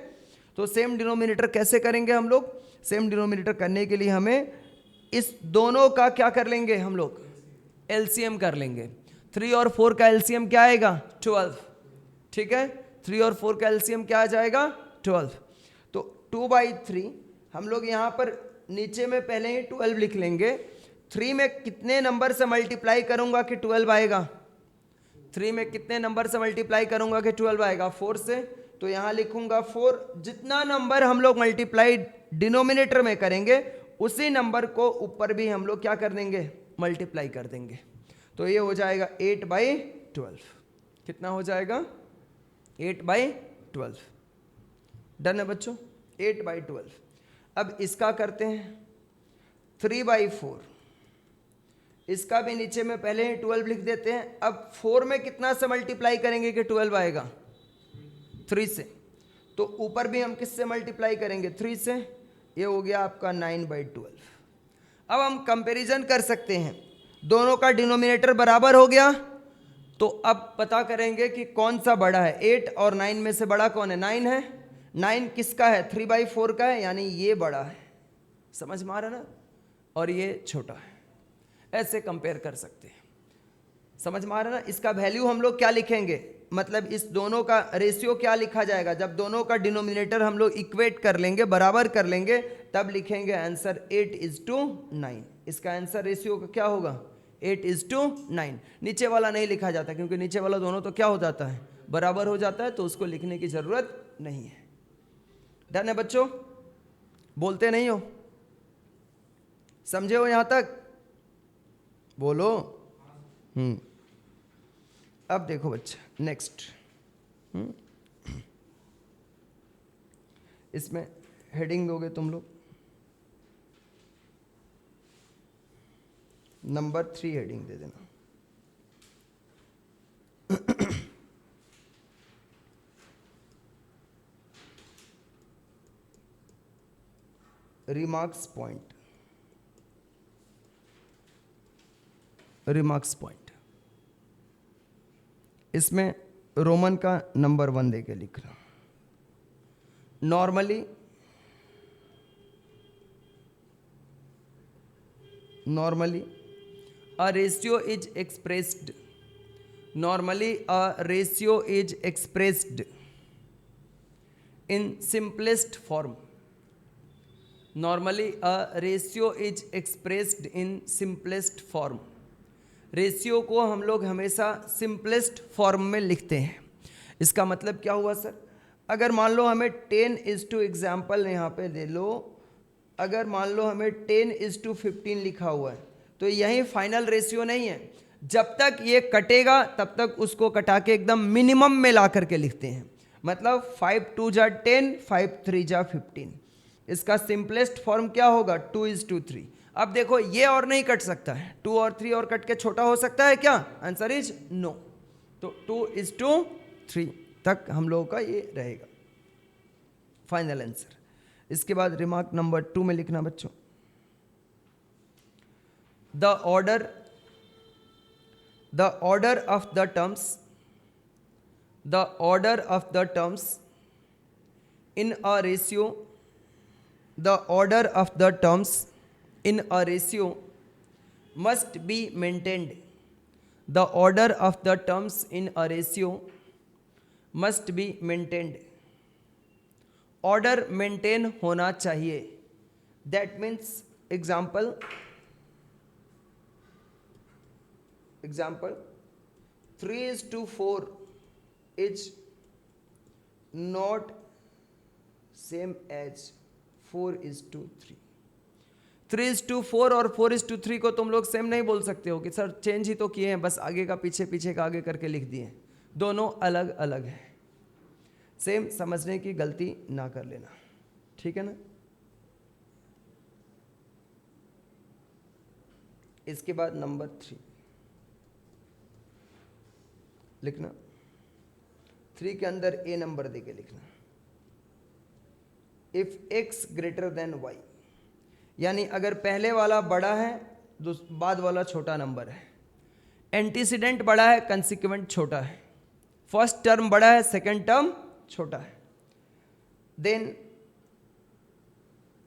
तो सेम डिनोमिनेटर कैसे करेंगे हम लोग? सेम डिनोमिनेटर करने के लिए हमें इस दोनों का क्या कर लेंगे हम लोग? एलसीएम कर लेंगे। 3 और 4 का एलसीएम क्या आएगा? 12। ठीक है, 3 और 4 का एलसीएम क्या आ जाएगा? 12। तो 2/3 हम लोग यहाँ पर नीचे में पहले ही 12 लिख लेंगे। 3 में कितने नंबर से मल्टीप्लाई करूंगा कि 12 आएगा? 3 में कितने नंबर से मल्टीप्लाई करूंगा कि 12 आएगा? 4 से। तो यहाँ लिखूंगा 4। जितना नंबर हम लोग मल्टीप्लाई डिनोमिनेटर में करेंगे उसी नंबर को ऊपर भी हम लोग क्या कर देंगे? मल्टीप्लाई कर देंगे। तो ये हो जाएगा 8/12। कितना हो जाएगा? 8/12। डन है बच्चों? 8/12। अब इसका करते हैं 3/4। इसका भी नीचे में पहले ही 12 लिख देते हैं। अब 4 में कितना से मल्टीप्लाई करेंगे कि 12 आएगा? 3 से। तो ऊपर भी हम किससे मल्टीप्लाई करेंगे? 3 से। ये हो गया आपका 9/12। अब हम कंपैरिजन कर सकते हैं, दोनों का डिनोमिनेटर बराबर हो गया, तो अब पता करेंगे कि कौन सा बड़ा है। 8 और 9 में से बड़ा कौन है? 9 है। 9 किसका है? 3/4 का है, यानी ये बड़ा है। समझ में आ रहा ना? और ये छोटा है। ऐसे कंपेयर कर सकते हैं। समझ में आ रहा ना? इसका वैल्यू हम लोग क्या लिखेंगे? मतलब इस दोनों का रेशियो क्या लिखा जाएगा? जब दोनों का डिनोमिनेटर हम लोग इक्वेट कर लेंगे, बराबर कर लेंगे, तब लिखेंगे आंसर 8:9। इसका आंसर रेशियो का क्या होगा? 8:9। नीचे वाला नहीं लिखा जाता क्योंकि नीचे वाला दोनों तो क्या हो जाता है? बराबर हो जाता है, तो उसको लिखने की जरूरत नहीं है। डन है बच्चों? बोलते नहीं हो? समझे हो यहां तक? बोलो। अब देखो बच्चे, नेक्स्ट इसमें हेडिंग दोगे तुम लोग। नंबर 3 हेडिंग दे देना। Remarks point. रिमार्क्स पॉइंट इसमें रोमन का नंबर 1 देके लिखना। Normally a ratio is expressed in simplest form. Normally a ratio is expressed in simplest form. Ratio को हम लोग हमेशा सिंपलेस्ट फॉर्म में लिखते हैं। इसका मतलब क्या हुआ सर? अगर मान लो हमें 10:, एग्जाम्पल यहाँ पे ले लो, अगर मान लो हमें 10:15 लिखा हुआ है, तो यही फाइनल रेशियो नहीं है। जब तक ये कटेगा तब तक उसको कटा के एकदम मिनिमम में ला करके लिखते हैं। मतलब 5 2 जा 10, 5 3 जा 15। इसका सिंपलेस्ट फॉर्म क्या होगा? 2:3। अब देखो ये और नहीं कट सकता है, 2 और 3 और कट के छोटा हो सकता है क्या? Answer is no. तो 2:3 तक हम लोगों का ये रहेगा फाइनल आंसर। इसके बाद रिमार्क नंबर 2 में लिखना बच्चों, the order of the terms in a ratio the order of the terms in a ratio must be maintained. The order of the terms in a ratio must be maintained. Order maintain होना चाहिए. That means example 3:4 is not same as 4:3. 3:4 और 4:3 को तुम लोग सेम नहीं बोल सकते हो कि सर चेंज ही तो किए हैं, बस आगे का पीछे, पीछे का आगे करके लिख दिए. दोनों अलग अलग है. सेम समझने की गलती ना कर लेना, ठीक है ना. इसके बाद नंबर 3 लिखना. 3 के अंदर ए नंबर देके लिखना. If x greater than y, यानी अगर पहले वाला बड़ा है बाद वाला छोटा नंबर है. एंटीसीडेंट बड़ा है, कंसिक्वेंट छोटा है. फर्स्ट टर्म बड़ा है, सेकेंड टर्म छोटा है. Then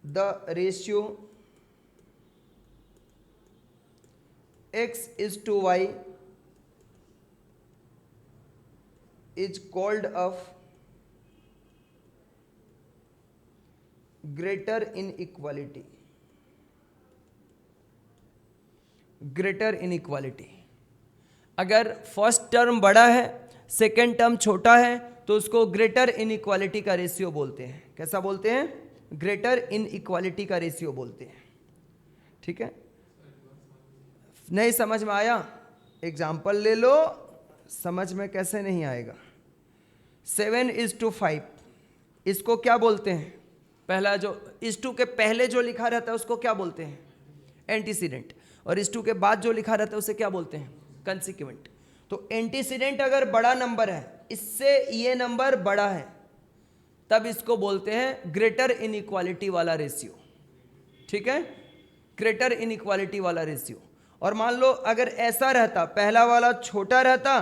the ratio x:y is called of greater inequality. Greater inequality. अगर फर्स्ट टर्म बड़ा है, सेकेंड टर्म छोटा है, तो उसको ग्रेटर इनइक्वालिटी का रेशियो बोलते हैं. कैसा बोलते हैं? ग्रेटर इनइक्वालिटी का रेशियो बोलते हैं. ठीक है. नहीं समझ में आया? एग्जाम्पल ले लो. समझ में कैसे नहीं आएगा? 7:5 इसको क्या बोलते हैं? पहला जो इस टू के पहले जो लिखा रहता है उसको क्या बोलते हैं? एंटीसीडेंट. और इस टू के बाद जो लिखा रहता है उसे क्या बोलते हैं? कंसिक्वेंट. तो एंटीसीडेंट अगर बड़ा नंबर है, इससे ये नंबर बड़ा है, तब इसको बोलते हैं ग्रेटर इनइक्वालिटी वाला रेशियो. ठीक है, ग्रेटर इनइक्वालिटी वाला रेशियो. और मान लो अगर ऐसा रहता, पहला वाला छोटा रहता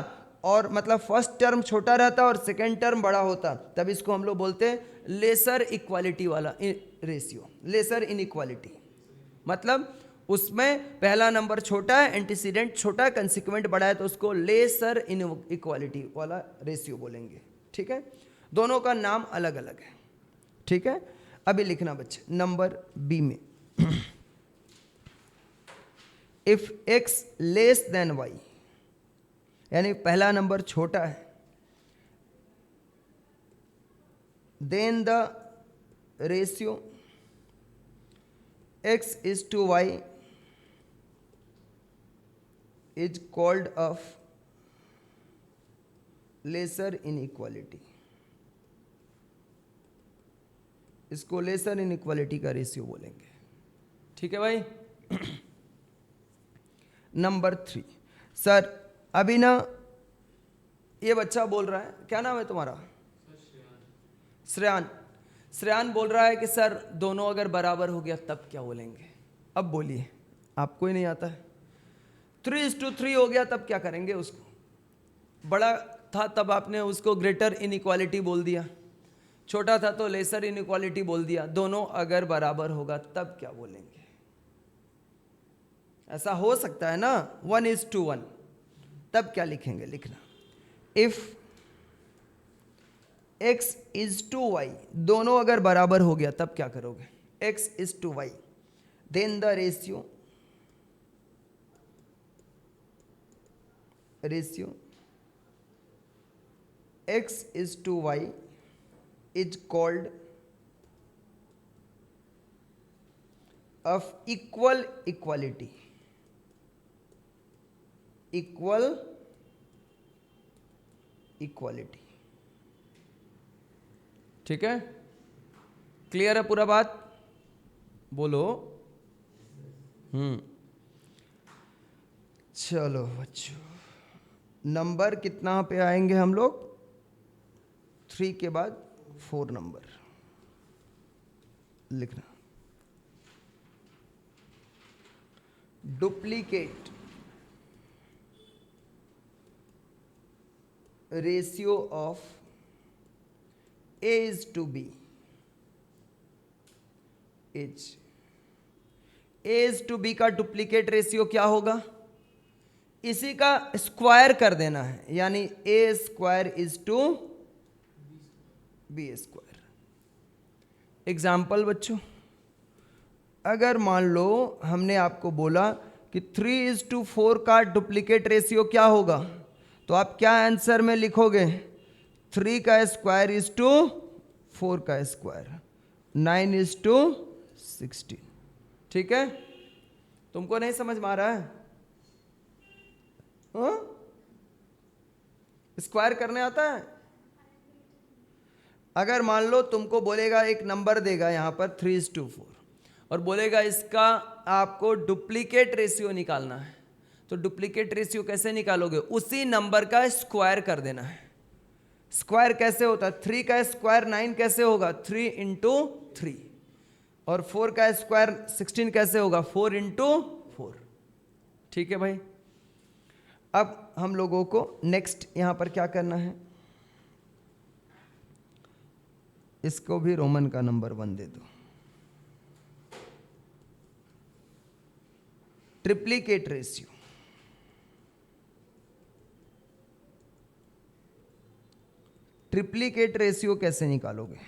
और मतलब फर्स्ट टर्म छोटा रहता और सेकेंड टर्म बड़ा होता, तब इसको हम लोग बोलते हैं लेसर इक्वालिटी वाला रेशियो. लेसर इनइक्वालिटी मतलब उसमें पहला नंबर छोटा है, एंटीसीडेंट छोटा है, कंसिक्वेंट बड़ा है, तो उसको लेसर इनइक्वालिटी वाला रेशियो बोलेंगे. ठीक है. दोनों का नाम अलग अलग है. ठीक है. अभी लिखना बच्चे नंबर बी में. If x less than y, यानी पहला नंबर छोटा है, then the ratio x:y is called of lesser inequality. इसको लेसर इनइक्वालिटी का रेशियो बोलेंगे. ठीक है भाई. नंबर 3. सर अभी ना ये बच्चा बोल रहा है, क्या नाम है तुम्हारा? श्रेयान. श्रेयान बोल रहा है कि सर दोनों अगर बराबर हो गया तब क्या बोलेंगे? अब बोलिए, आपको ही नहीं आता है. 3:3 हो गया तब क्या करेंगे? उसको बड़ा था तब आपने उसको ग्रेटर इनइक्वालिटी बोल दिया, छोटा था तो लेसर इनइक्वालिटी बोल दिया. दोनों अगर bराबर होगा तब क्या बोलेंगे? ऐसा हो सकता है ना. 1:1 तब क्या लिखेंगे? लिखना इफ x:y, दोनों अगर बराबर हो गया तब क्या करोगे? x:y then the ratio x:y is called of equal equality. Equal equality. ठीक है. क्लियर है पूरा बात? बोलो. चलो बच्चों, नंबर कितना पे आएंगे हम लोग? 3 के बाद 4 नंबर लिखना. Duplicate ratio of A is to B एच। ए इज टू बी का डुप्लीकेट रेशियो क्या होगा, इसी का स्क्वायर कर देना है, यानी A square is to B square. Example बच्चों, अगर मान लो हमने आपको बोला कि 3:4 का डुप्लीकेट रेशियो क्या होगा, तो आप क्या आंसर में लिखोगे, 3 का स्क्वायर इज टू 4 का स्क्वायर, 9:16। ठीक है, तुमको नहीं समझ में आ रहा है? स्क्वायर करने आता है? अगर मान लो तुमको बोलेगा, एक नंबर देगा यहां पर 3:4 और बोलेगा इसका आपको डुप्लीकेट रेशियो निकालना है, तो डुप्लीकेट रेशियो कैसे निकालोगे, उसी नंबर का स्क्वायर कर देना है। स्क्वायर कैसे होता है, 3 का स्क्वायर 9 कैसे होगा, 3 × 3, और 4 का स्क्वायर 16 कैसे होगा, 4 × 4। ठीक है भाई, अब हम लोगों को नेक्स्ट यहां पर क्या करना है, इसको भी रोमन का नंबर 1 दे दो। ट्रिप्लीकेट रेशियो, ट्रिप्लीकेट रेशियो कैसे निकालोगे,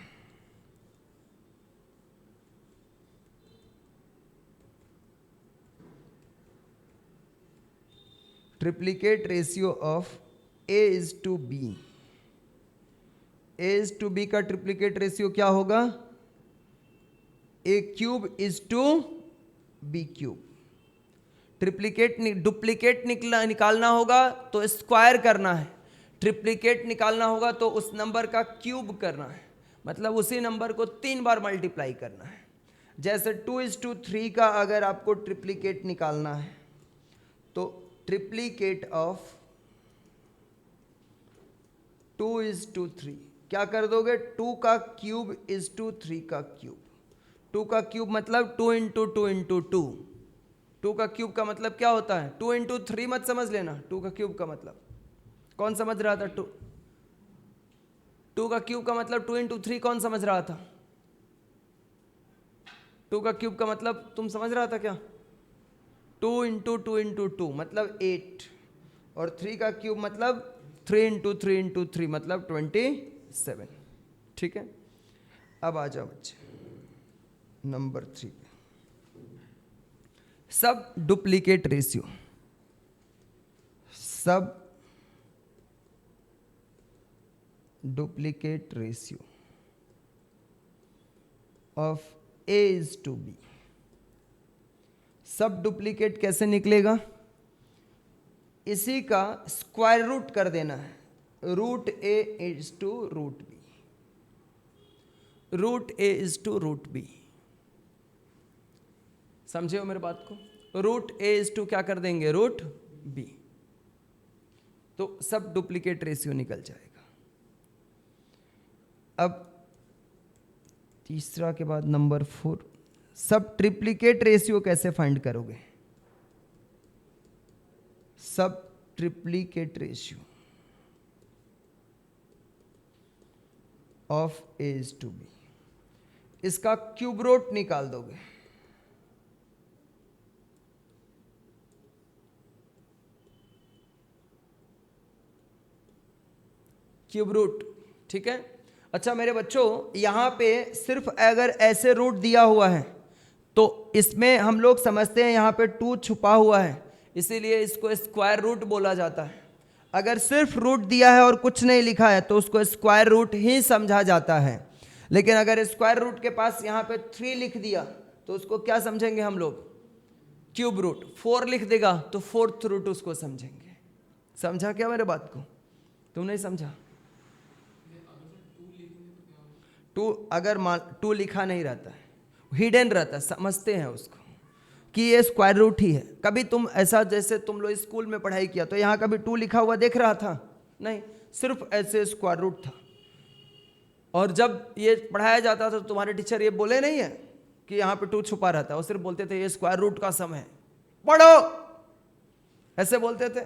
triplicate ratio of A is to B. A is to B का ट्रिप्लीकेट रेशियो क्या होगा, A cube is to B cube. Duplicate निकालना होगा तो स्क्वायर करना है, ट्रिप्लीकेट निकालना होगा तो उस नंबर का क्यूब करना है, मतलब उसी नंबर को 3 बार मल्टीप्लाई करना है। जैसे 2:3 का अगर आपको ट्रिप्लीकेट निकालना है, तो ट्रिप्लीकेट ऑफ 2:3 क्या कर दोगे, 2 का क्यूब इज टू 3 का क्यूब। 2 का क्यूब मतलब 2 × 2 × 2। 2 का क्यूब का मतलब क्या होता है, 2 × 3 मत समझ लेना, 2 का क्यूब का मतलब कौन समझ रहा था, 2 का क्यूब का मतलब 2 × 3 कौन समझ रहा था, 2 का क्यूब का मतलब तुम समझ रहा था क्या, 2 × 2 × 2 मतलब 8, और 3 का क्यूब मतलब 3 × 3 × 3 मतलब 27। ठीक है, अब आ जाओ बच्चे नंबर 3 पे, sub duplicate ratio. Sub duplicate ratio of A is to B. Sub duplicate कैसे निकलेगा, इसी का स्क्वायर रूट कर देना है, root A is to root B, root A is to root B. समझे हो मेरे बात को, रूट ए इज टू क्या कर देंगे, रूट बी, तो सब डुप्लीकेट रेशियो निकल जाएगा। अब तीसरा के बाद नंबर 4, सब ट्रिप्लीकेट रेशियो कैसे फाइंड करोगे, sub triplicate ratio of A is to B, इसका क्यूब रूट निकाल दोगे। क्यूब रूट, ठीक है। अच्छा मेरे बच्चों, यहां पे सिर्फ अगर ऐसे रूट दिया हुआ है तो इसमें हम लोग समझते हैं यहां पे 2 छुपा हुआ है, इसीलिए इसको स्क्वायर रूट बोला जाता है। अगर सिर्फ रूट दिया है और कुछ नहीं लिखा है तो उसको स्क्वायर रूट ही समझा जाता है, लेकिन अगर स्क्वायर रूट के पास यहाँ पे 3 लिख दिया तो उसको क्या समझेंगे हम लोग, क्यूब रूट। 4 लिख देगा तो 4th रूट उसको समझेंगे। समझा क्या मेरे बात को, तुम नहीं समझा। 2 अगर 2 लिखा नहीं रहता है, हिडन रहता है, समझते हैं उसको कि ये स्क्वायर रूट ही है। कभी तुम ऐसा, जैसे तुम लोग स्कूल में पढ़ाई किया तो यहाँ कभी 2 लिखा हुआ देख रहा था, नहीं, सिर्फ ऐसे स्क्वायर रूट था। और जब ये पढ़ाया जाता था तो तुम्हारे टीचर ये बोले नहीं है कि यहाँ पे 2 छुपा रहता है, वो सिर्फ बोलते थे ये स्क्वायर रूट का सम है, पढ़ो, ऐसे बोलते थे।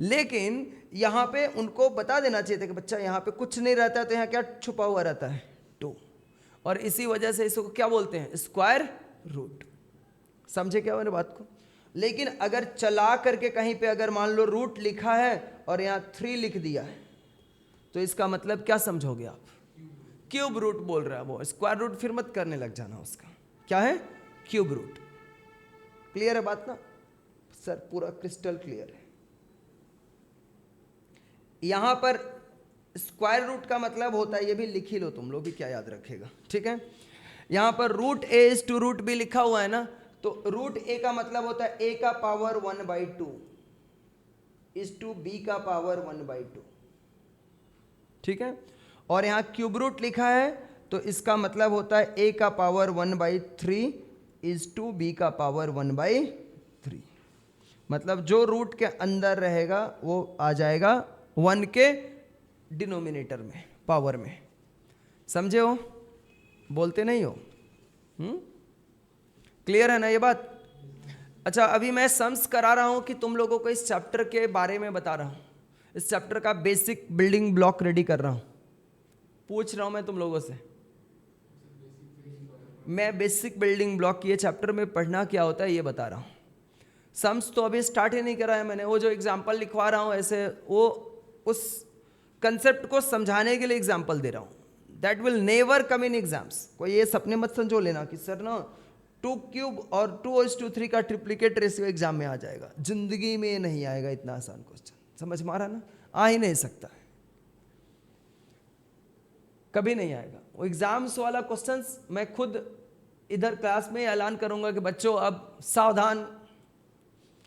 लेकिन यहाँ पे उनको बता देना चाहिए था कि बच्चा यहाँ पे कुछ नहीं रहता है, तो यहाँ क्या छुपा हुआ रहता है, 2। और इसी वजह से इसको क्या बोलते हैं, स्क्वायर रूट। समझे क्या मैंने बात को? लेकिन अगर चला करके कहीं पे अगर मान लो रूट लिखा है और यहाँ 3 लिख दिया है, तो इसका मतलब क्या समझोगे आप? क्यूब रूट बोल रहा है वो, स्क्वायर रूट फिर मत करने लग जाना उसका। क्या है? Cube root. क्लियर है बात ना सर? पूरा क्रिस्टल क्लियर है। यहां पर स्क्वायर रूट का मतलब होता है, ये भी लिख ही लो तुम लोग भी, क्या याद रखेगा, ठीक है? यहां पर root A is to root B लिखा हुआ है ना, तो रूट ए का मतलब होता है a का पावर 1/2 इज टू b का पावर 1/2, ठीक है? और यहां क्यूब रूट लिखा है तो इसका मतलब होता है a का पावर 1/3 इज टू b का पावर 1/3। मतलब जो रूट के अंदर रहेगा वो आ जाएगा 1 के डिनोमिनेटर में, पावर में। समझे हो? बोलते नहीं हो? क्लियर है ना ये बात? अच्छा, अभी मैं सम्स करा रहा हूं कि तुम लोगों को इस चैप्टर के बारे में बता रहा हूं, इस चैप्टर का बेसिक बिल्डिंग ब्लॉक रेडी कर रहा हूं। पूछ रहा हूं मैं तुम लोगों से, मैं बेसिक बिल्डिंग ब्लॉक ये चैप्टर में पढ़ना क्या होता है ये बता रहा हूं। सम्स तो अभी स्टार्ट ही नहीं करा है मैंने, वो जो एग्जाम्पल लिखवा रहा हूं ऐसे, वो उस कंसेप्ट को समझाने के लिए एग्जाम्पल दे रहा हूं। That will never come in exams. कोई ये सपने मत समझो लेना कि सर ना 2 क्यूब और 2:3 का ट्रिप्लिकेट रेशियो एग्जाम में आ जाएगा। जिंदगी में नहीं आएगा इतना आसान क्वेश्चन, समझ में आ रहा ना? आ ही नहीं सकता, कभी नहीं आएगा वो एग्जाम्स वाला क्वेश्चंस। मैं खुद इधर क्लास में ऐलान करूंगा कि बच्चों अब सावधान,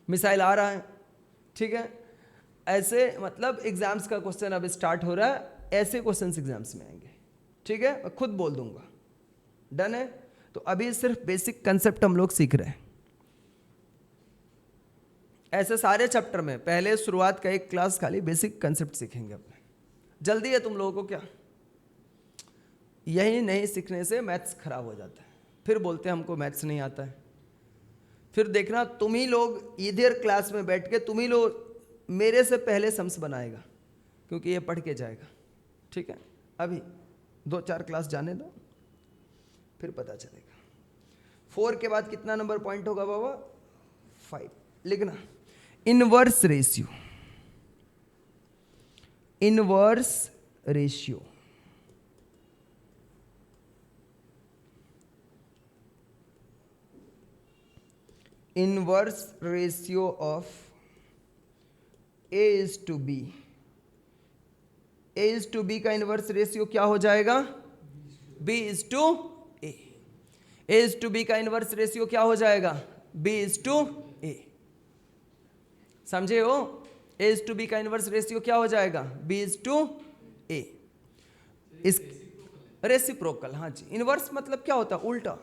मिसाइल आ रहा है, ठीक है? ऐसे मतलब एग्जाम्स का क्वेश्चन अब स्टार्ट हो रहा है, ऐसे क्वेश्चंस एग्जाम्स में आएंगे, ठीक है? मैं खुद बोल दूंगा। डन है? तो अभी सिर्फ बेसिक कंसेप्ट हम लोग सीख रहे हैं। ऐसे सारे चैप्टर में पहले शुरुआत का एक क्लास खाली बेसिक कंसेप्ट सीखेंगे अपने। जल्दी है तुम लोगों को क्या? यही नहीं सीखने से मैथ्स खराब हो जाता है, फिर बोलते हैं हमको मैथ्स नहीं आता है। फिर देखना तुम ही लोग इधर क्लास में बैठ के तुम ही लोग मेरे से पहले सम्स बनाएगा, क्योंकि ये पढ़ के जाएगा, ठीक है? अभी 2-4 क्लास जाने दो, फिर पता चलेगा। 4 के बाद कितना नंबर पॉइंट होगा बाबा? 5। लिखना inverse ratio, inverse ratio. Inverse ratio of A is to B। A is to B का इनवर्स रेशियो क्या हो जाएगा? B is to A। A is to B का इनवर्स रेशियो क्या हो जाएगा? B is to A। समझे हो? A is to B का इनवर्स रेशियो क्या हो जाएगा? B is to A। इस रेसिप्रोकल, हाँ जी। इनवर्स मतलब क्या होता है? उल्टा।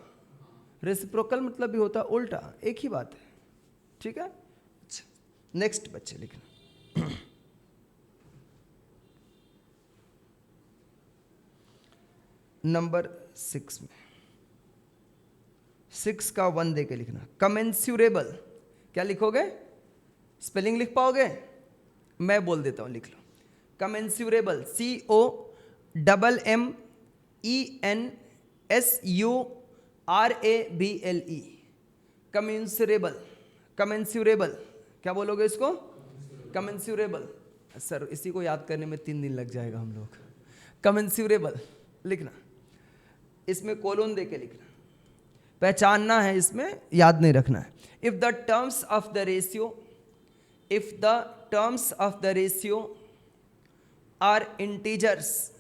रेसिप्रोकल मतलब भी होता है उल्टा, एक ही बात है, ठीक है? अच्छा, नेक्स्ट बच्चे लिखना। नंबर 6 में 6 का 1 दे के लिखना। कमेंस्यूरेबल क्या लिखोगे? स्पेलिंग लिख पाओगे? मैं बोल देता हूं, लिख लो। कमेंस्यूरेबल COMMENSURABLE। कमेंस्यूरेबल, कमेंस्यूरेबल क्या बोलोगे इसको? कमेंस्यूरेबल। सर इसी को याद करने में 3 दिन लग जाएगा हम लोग। कमेंस्यूरेबल लिखना, इसमें कोलोन दे के लिखना, पहचानना है, इसमें याद नहीं रखना है। If the terms of the ratio, if the terms of the ratio are integers,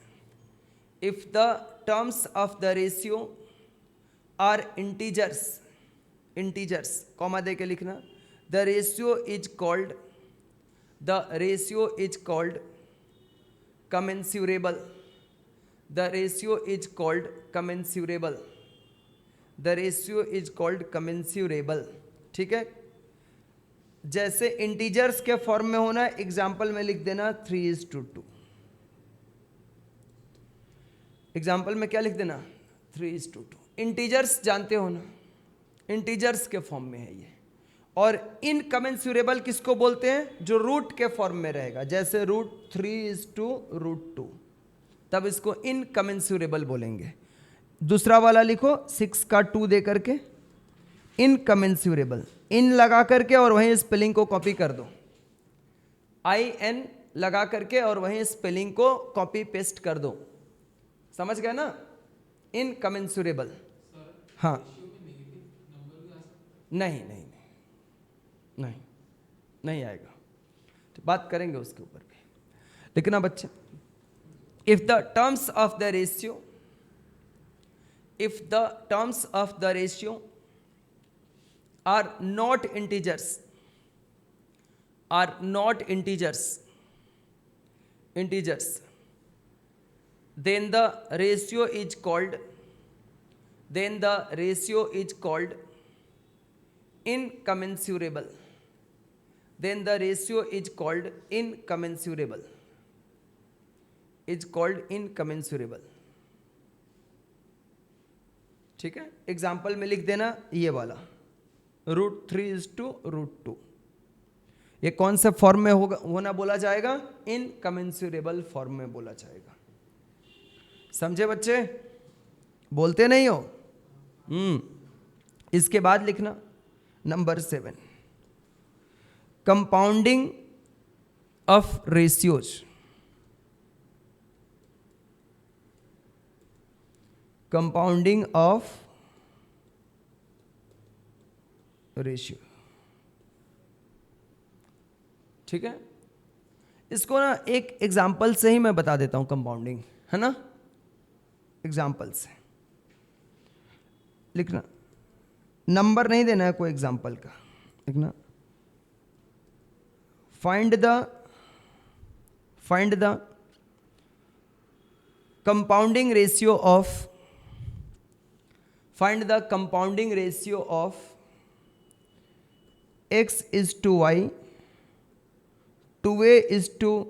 if the terms of the ratio are integers, integers comma दे के लिखना। The ratio is called, the ratio is called commensurable, the ratio is called commensurable, the ratio is called commensurable, ठीक है? जैसे इंटीजर्स के फॉर्म में होना, एग्जाम्पल में लिख देना 3:2। एग्जाम्पल में क्या लिख देना? 3:2। इंटीजर्स जानते हो ना, इंटीजर्स के फॉर्म में है ये। और इनकमेंसुरेबल किसको बोलते हैं? जो रूट के फॉर्म में रहेगा, जैसे √3 √2, तब इसको इनकमेंसुरेबल बोलेंगे। दूसरा वाला लिखो 6 का 2 दे करके, इनकमेंसुरेबल, इन लगा करके और वहीं स्पेलिंग को कॉपी कर दो, IN लगा करके और वहीं स्पेलिंग को कॉपी पेस्ट कर दो, समझ गए ना, इनकमेंसुरेबल। हाँ, नहीं नहीं नहीं नहीं नहीं आएगा, तो बात करेंगे उसके ऊपर भी। लिखना बच्चे, if the terms of the ratio, if the terms of the ratio are not integers, then the ratio is called incommensurable. Then the ratio is called incommensurable. ठीक है, एग्जाम्पल में लिख देना ये वाला √3:√2, ये कौन से फॉर्म में होना बोला जाएगा, इनकमेंसुरेबल फॉर्म में बोला जाएगा। समझे बच्चे, बोलते नहीं हो? इसके बाद लिखना number 7, compounding of ratios. Compounding of ratio, ठीक है, इसको ना एक एग्जाम्पल से ही मैं बता देता हूं, कंपाउंडिंग है ना, एग्जाम्पल से लिखना, नंबर नहीं देना है कोई एग्जाम्पल का, लिखना find the compounding ratio of x is to y, 2a is to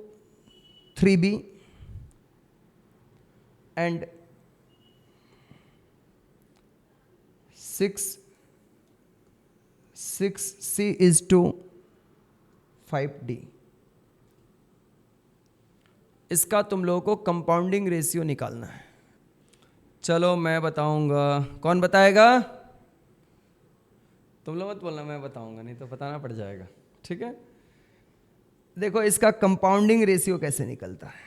3b and 6c is to 5d। इसका तुम लोगों को कंपाउंडिंग रेशियो निकालना है। चलो मैं बताऊंगा, कौन बताएगा? तुम लोग मत बोलना मैं बताऊंगा, नहीं तो बताना पड़ जाएगा, ठीक है। देखो इसका कंपाउंडिंग रेशियो कैसे निकलता है,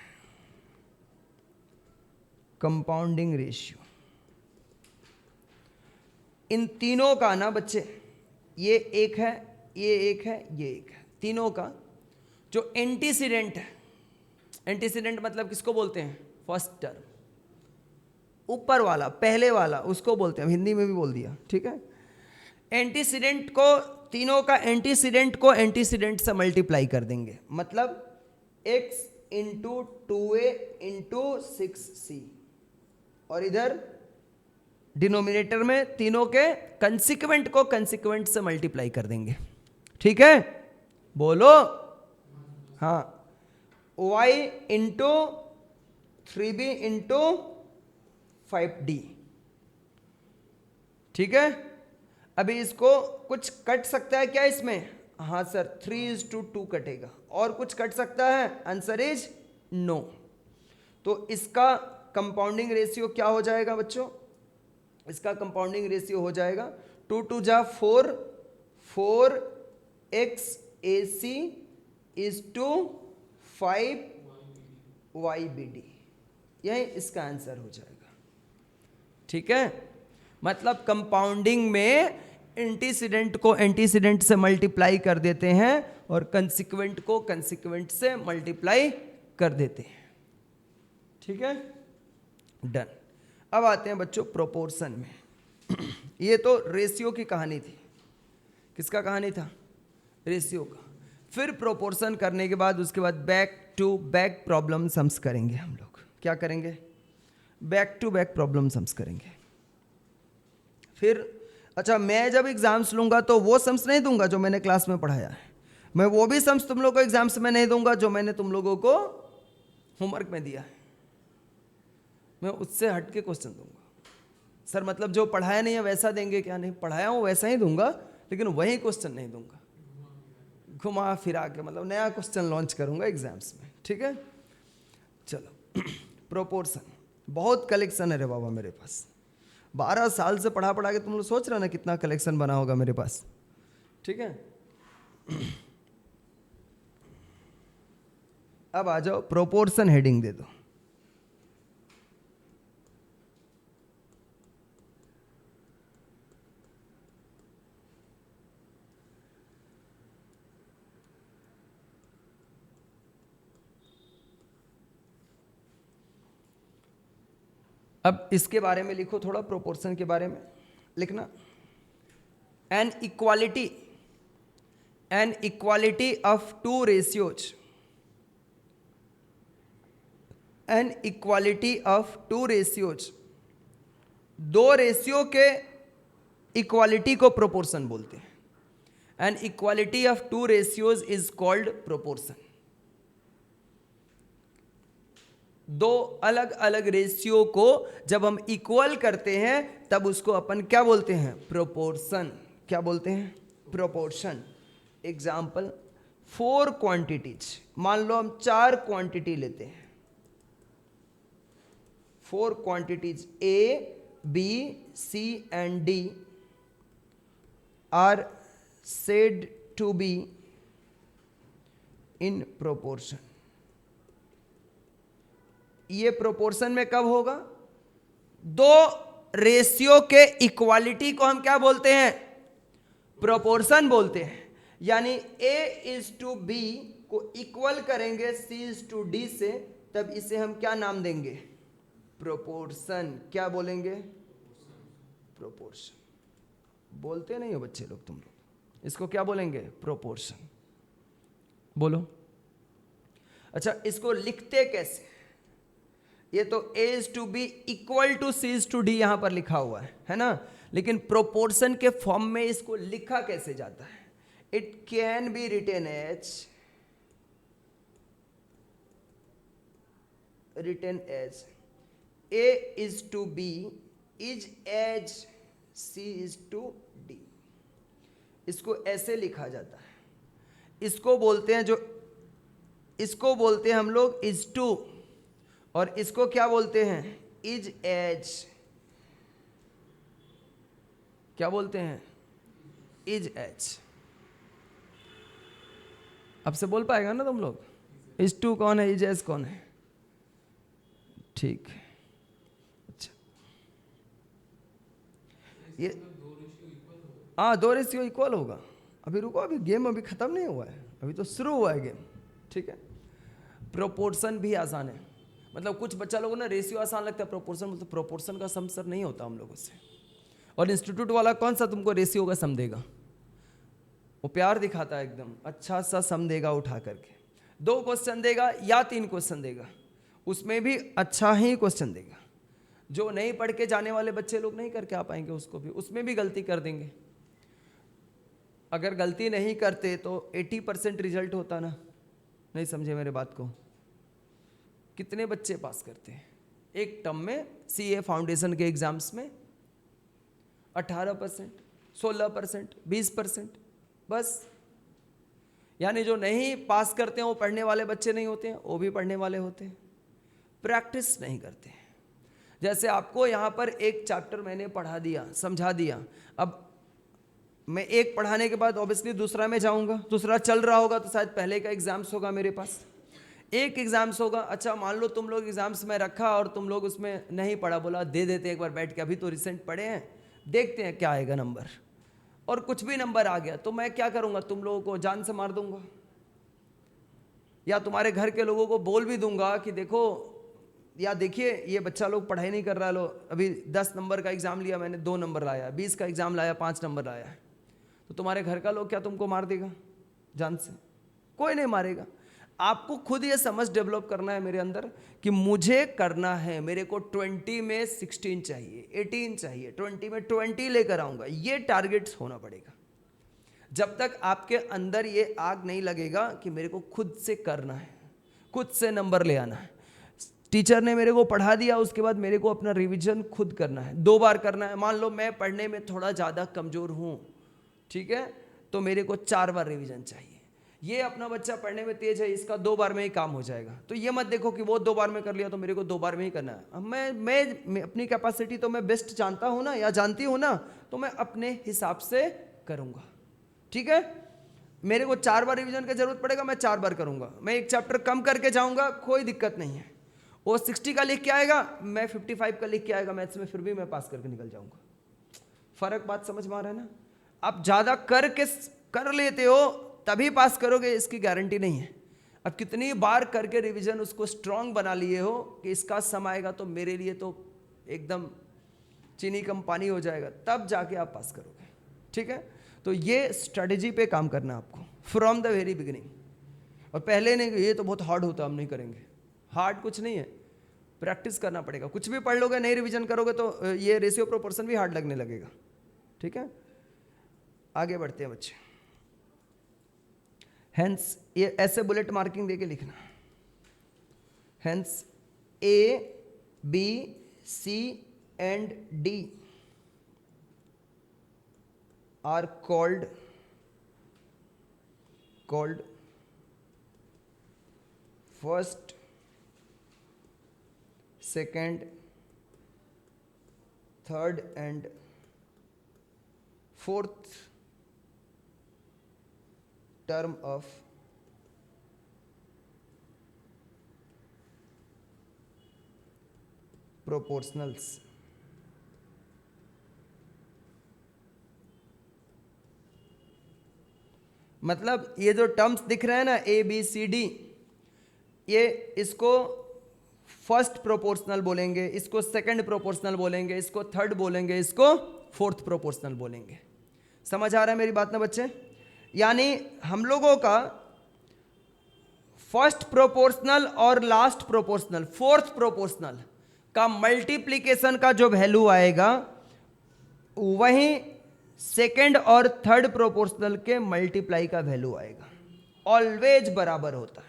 कंपाउंडिंग रेशियो इन तीनों का ना बच्चे, ये एक है, ये एक है, ये एक है, तीनों का जो एंटीसीडेंट है, एंटीसीडेंट मतलब किसको बोलते हैं, फर्स्ट टर्म, ऊपर वाला पहले वाला उसको बोलते हैं, हिंदी में भी बोल दिया, ठीक है। एंटीसीडेंट को, तीनों का एंटीसीडेंट को एंटीसीडेंट से मल्टीप्लाई कर देंगे, मतलब x into 2a into 6c, और इधर डिनोमिनेटर में तीनों के कंसिक्वेंट को कंसिक्वेंट से मल्टीप्लाई कर देंगे, ठीक है, बोलो हाँ, y into 3b into 5d, ठीक है। अभी इसको कुछ कट सकता है क्या इसमें? हाँ सर, 3:2 कटेगा, और कुछ कट सकता है? Answer is no. तो इसका कंपाउंडिंग रेशियो क्या हो जाएगा बच्चों? इसका कंपाउंडिंग रेशियो हो जाएगा 2 2 जा 4, 4xac इज टू 5ybd, यही इसका आंसर हो जाएगा, ठीक है। मतलब कंपाउंडिंग में एंटीसीडेंट को एंटीसीडेंट से मल्टीप्लाई कर देते हैं और कंसिक्वेंट को कंसिक्वेंट से मल्टीप्लाई कर देते हैं, ठीक है, डन। अब आते हैं बच्चों प्रोपोर्शन में। ये तो रेशियो की कहानी थी, किसका कहानी था? रेशियो का। फिर प्रोपोर्शन करने के बाद उसके बाद back to back problem sums करेंगे हम लोग। क्या करेंगे? Back to back problem sums करेंगे। फिर अच्छा, मैं जब एग्जाम्स लूंगा तो वो सम्स नहीं दूंगा जो मैंने क्लास में पढ़ाया है, मैं वो भी सम्स तुम लोगों को एग्जाम्स में नहीं दूंगा जो मैंने तुम लोगों को होमवर्क में दिया है, मैं उससे हट के क्वेश्चन दूंगा। सर मतलब जो पढ़ाया नहीं है वैसा देंगे क्या? नहीं, पढ़ाया हूँ वैसा ही दूंगा, लेकिन वही क्वेश्चन नहीं दूंगा, घुमा फिरा के, मतलब नया क्वेश्चन लॉन्च करूंगा एग्जाम्स में, ठीक है। चलो प्रोपोर्शन, बहुत कलेक्शन है रे बाबा मेरे पास, 12 साल से पढ़ा पढ़ा के तुम लोग सोच रहे ना कितना कलेक्शन बना होगा मेरे पास, ठीक है। अब आ जाओ, प्रोपोर्शन हेडिंग दे दो। अब इसके बारे में लिखो थोड़ा, प्रोपोर्शन के बारे में लिखना। An equality of two ratios, an equality of two ratios, दो रेशियो के इक्वालिटी को प्रोपोर्शन बोलते हैं। An equality of two ratios is called proportion. दो अलग अलग रेशियो को जब हम इक्वल करते हैं तब उसको अपन क्या बोलते हैं? प्रोपोर्शन। क्या बोलते हैं? प्रोपोर्शन। एग्जाम्पल, 4 क्वांटिटीज, मान लो हम 4 क्वांटिटी लेते हैं, 4 quantities A, B, C and D are said to be in proportion. ये प्रोपोर्शन में कब होगा? दो रेशियो के इक्वालिटी को हम क्या बोलते हैं? प्रोपोर्शन बोलते हैं। यानी A is to B को इक्वल करेंगे C is to D से, तब इसे हम क्या नाम देंगे? प्रोपोर्शन। क्या बोलेंगे? प्रोपोर्शन। बोलते नहीं हो बच्चे लोग तुम लोग, इसको क्या बोलेंगे? प्रोपोर्शन। बोलो। अच्छा, इसको लिखते कैसे? ये तो A is to B equal to C is to D यहां पर लिखा हुआ है ना, लेकिन प्रोपोर्शन के फॉर्म में इसको लिखा कैसे जाता है? It can be written as A is to B is as C is to D। इसको ऐसे लिखा जाता है। इसको बोलते हैं इसको बोलते हैं हम लोग is to, और इसको क्या बोलते हैं? is as। क्या बोलते हैं? is as। अब से बोल पाएगा ना तुम लोग? is to कौन है, is as कौन है? ठीक, ये हाँ 2 रेशियो इक्वल होगा। अभी रुको, अभी गेम अभी खत्म नहीं हुआ है, अभी तो शुरू हुआ है गेम, ठीक है। प्रोपोर्शन भी आसान है, मतलब कुछ बच्चा लोगों ने रेशियो आसान लगता है, प्रोपोर्शन मतलब प्रोपोर्शन का सम सर नहीं होता हम लोगों से। और इंस्टीट्यूट वाला कौन सा तुमको रेशियो का सम देगा? वो प्यार दिखाता है एकदम, अच्छा सा सम देगा उठा करके, 2 क्वेश्चन देगा या 3 क्वेश्चन देगा, उसमें भी अच्छा ही क्वेश्चन देगा। जो नहीं पढ़ के जाने वाले बच्चे लोग नहीं करके आ पाएंगे, उसको भी उसमें भी गलती कर देंगे। अगर गलती नहीं करते तो 80% रिजल्ट होता ना। नहीं समझे मेरे बात को? कितने बच्चे पास करते हैं एक टर्म में? CA फाउंडेशन के एग्जाम्स में 18%, 16%, 20%, बस। यानी जो नहीं पास करते हैं वो पढ़ने वाले बच्चे नहीं होते हैं, वो भी पढ़ने वाले होते हैं, प्रैक्टिस नहीं करते हैं। जैसे आपको यहाँ पर एक चैप्टर मैंने पढ़ा दिया, समझा दिया, अब मैं एक पढ़ाने के बाद ऑब्वियसली दूसरा में जाऊँगा, दूसरा चल रहा होगा तो शायद पहले का एग्जाम्स होगा मेरे पास, एक एग्जाम्स होगा। अच्छा मान लो तुम लोग एग्जाम्स में रखा और तुम लोग उसमें नहीं पढ़ा, बोला दे देते एक बार बैठ के, अभी तो रिसेंट पढ़े हैं, देखते हैं क्या आएगा नंबर, और कुछ भी नंबर आ गया तो मैं क्या करूँगा? तुम लोगों को जान से मार दूंगा, या तुम्हारे घर के लोगों को बोल भी दूंगा कि देखो या देखिए ये बच्चा लोग पढ़ाई नहीं कर रहा, लो अभी 10 नंबर का एग्जाम लिया मैंने, 2 नंबर लाया, 20 का एग्जाम लाया 5 नंबर लाया, तो तुम्हारे घर का लोग क्या तुमको मार देगा? जान से कोई नहीं मारेगा। आपको खुद ये समझ डेवलप करना है मेरे अंदर कि मुझे करना है, मेरे को 20 में 16 चाहिए, 18 चाहिए, 20 में 20 लेकर आऊंगा, ये टारगेट्स होना पड़ेगा। जब तक आपके अंदर ये आग नहीं लगेगा कि मेरे को खुद से करना है, खुद से नंबर ले आना है, टीचर ने मेरे को पढ़ा दिया उसके बाद मेरे को अपना रिवीजन खुद करना है, 2 बार करना है। मान लो मैं पढ़ने में थोड़ा ज़्यादा कमज़ोर हूँ, ठीक है, तो मेरे को 4 बार रिवीजन चाहिए, ये अपना बच्चा पढ़ने में तेज है, इसका 2 बार में ही काम हो जाएगा। तो ये मत देखो कि वो 2 बार में कर लिया तो मेरे को 2 बार में ही करना है। अब मैं अपनी कैपेसिटी तो मैं बेस्ट जानता हूँ ना, या जानती हूँ ना, तो मैं अपने हिसाब से करूँगा। ठीक है, मेरे को 4 बार रिवीजन की जरूरत पड़ेगा, मैं 4 बार करूँगा। मैं एक चैप्टर कम करके जाऊँगा, कोई दिक्कत नहीं है। वो 60 का लिख के आएगा, मैं 55 का लिख के आएगा मैथ्स में, फिर भी मैं पास करके निकल जाऊँगा। फर्क बात समझ में आ रहा है ना? आप ज़्यादा कर लेते हो तभी पास करोगे, इसकी गारंटी नहीं है। अब कितनी बार करके रिवीजन उसको स्ट्रांग बना लिए हो कि इसका सम आएगा तो मेरे लिए तो एकदम चीनी कम पानी हो जाएगा, तब जाके आप पास करोगे। ठीक है, तो ये स्ट्रेटजी पे काम करना आपको फ्रॉम द वेरी बिगिनिंग। और पहले नहीं, ये तो बहुत हार्ड होता है, हम नहीं करेंगे। हार्ड कुछ नहीं है, प्रैक्टिस करना पड़ेगा। कुछ भी पढ़ लोगे, नहीं रिवीजन करोगे तो ये रेशियो प्रोपोर्शन भी हार्ड लगने लगेगा। ठीक है, आगे बढ़ते हैं बच्चे। हेंस ये ऐसे बुलेट मार्किंग देके लिखना। Hence A B C and D are called first, second, third and fourth term of proportionals। मतलब ये जो टर्म्स दिख रहे हैं ना, ए बी सी डी, ये इसको फर्स्ट प्रोपोर्शनल बोलेंगे, इसको सेकंड प्रोपोर्शनल बोलेंगे, इसको थर्ड बोलेंगे, इसको फोर्थ प्रोपोर्शनल बोलेंगे। समझ आ रहा है मेरी बात ना बच्चे? यानी हम लोगों का फर्स्ट प्रोपोर्शनल और लास्ट प्रोपोर्शनल, फोर्थ प्रोपोर्शनल का मल्टीप्लीकेशन का जो वैल्यू आएगा, वही सेकंड और थर्ड प्रोपोर्शनल के मल्टीप्लाई का वैल्यू आएगा। ऑलवेज बराबर होता है।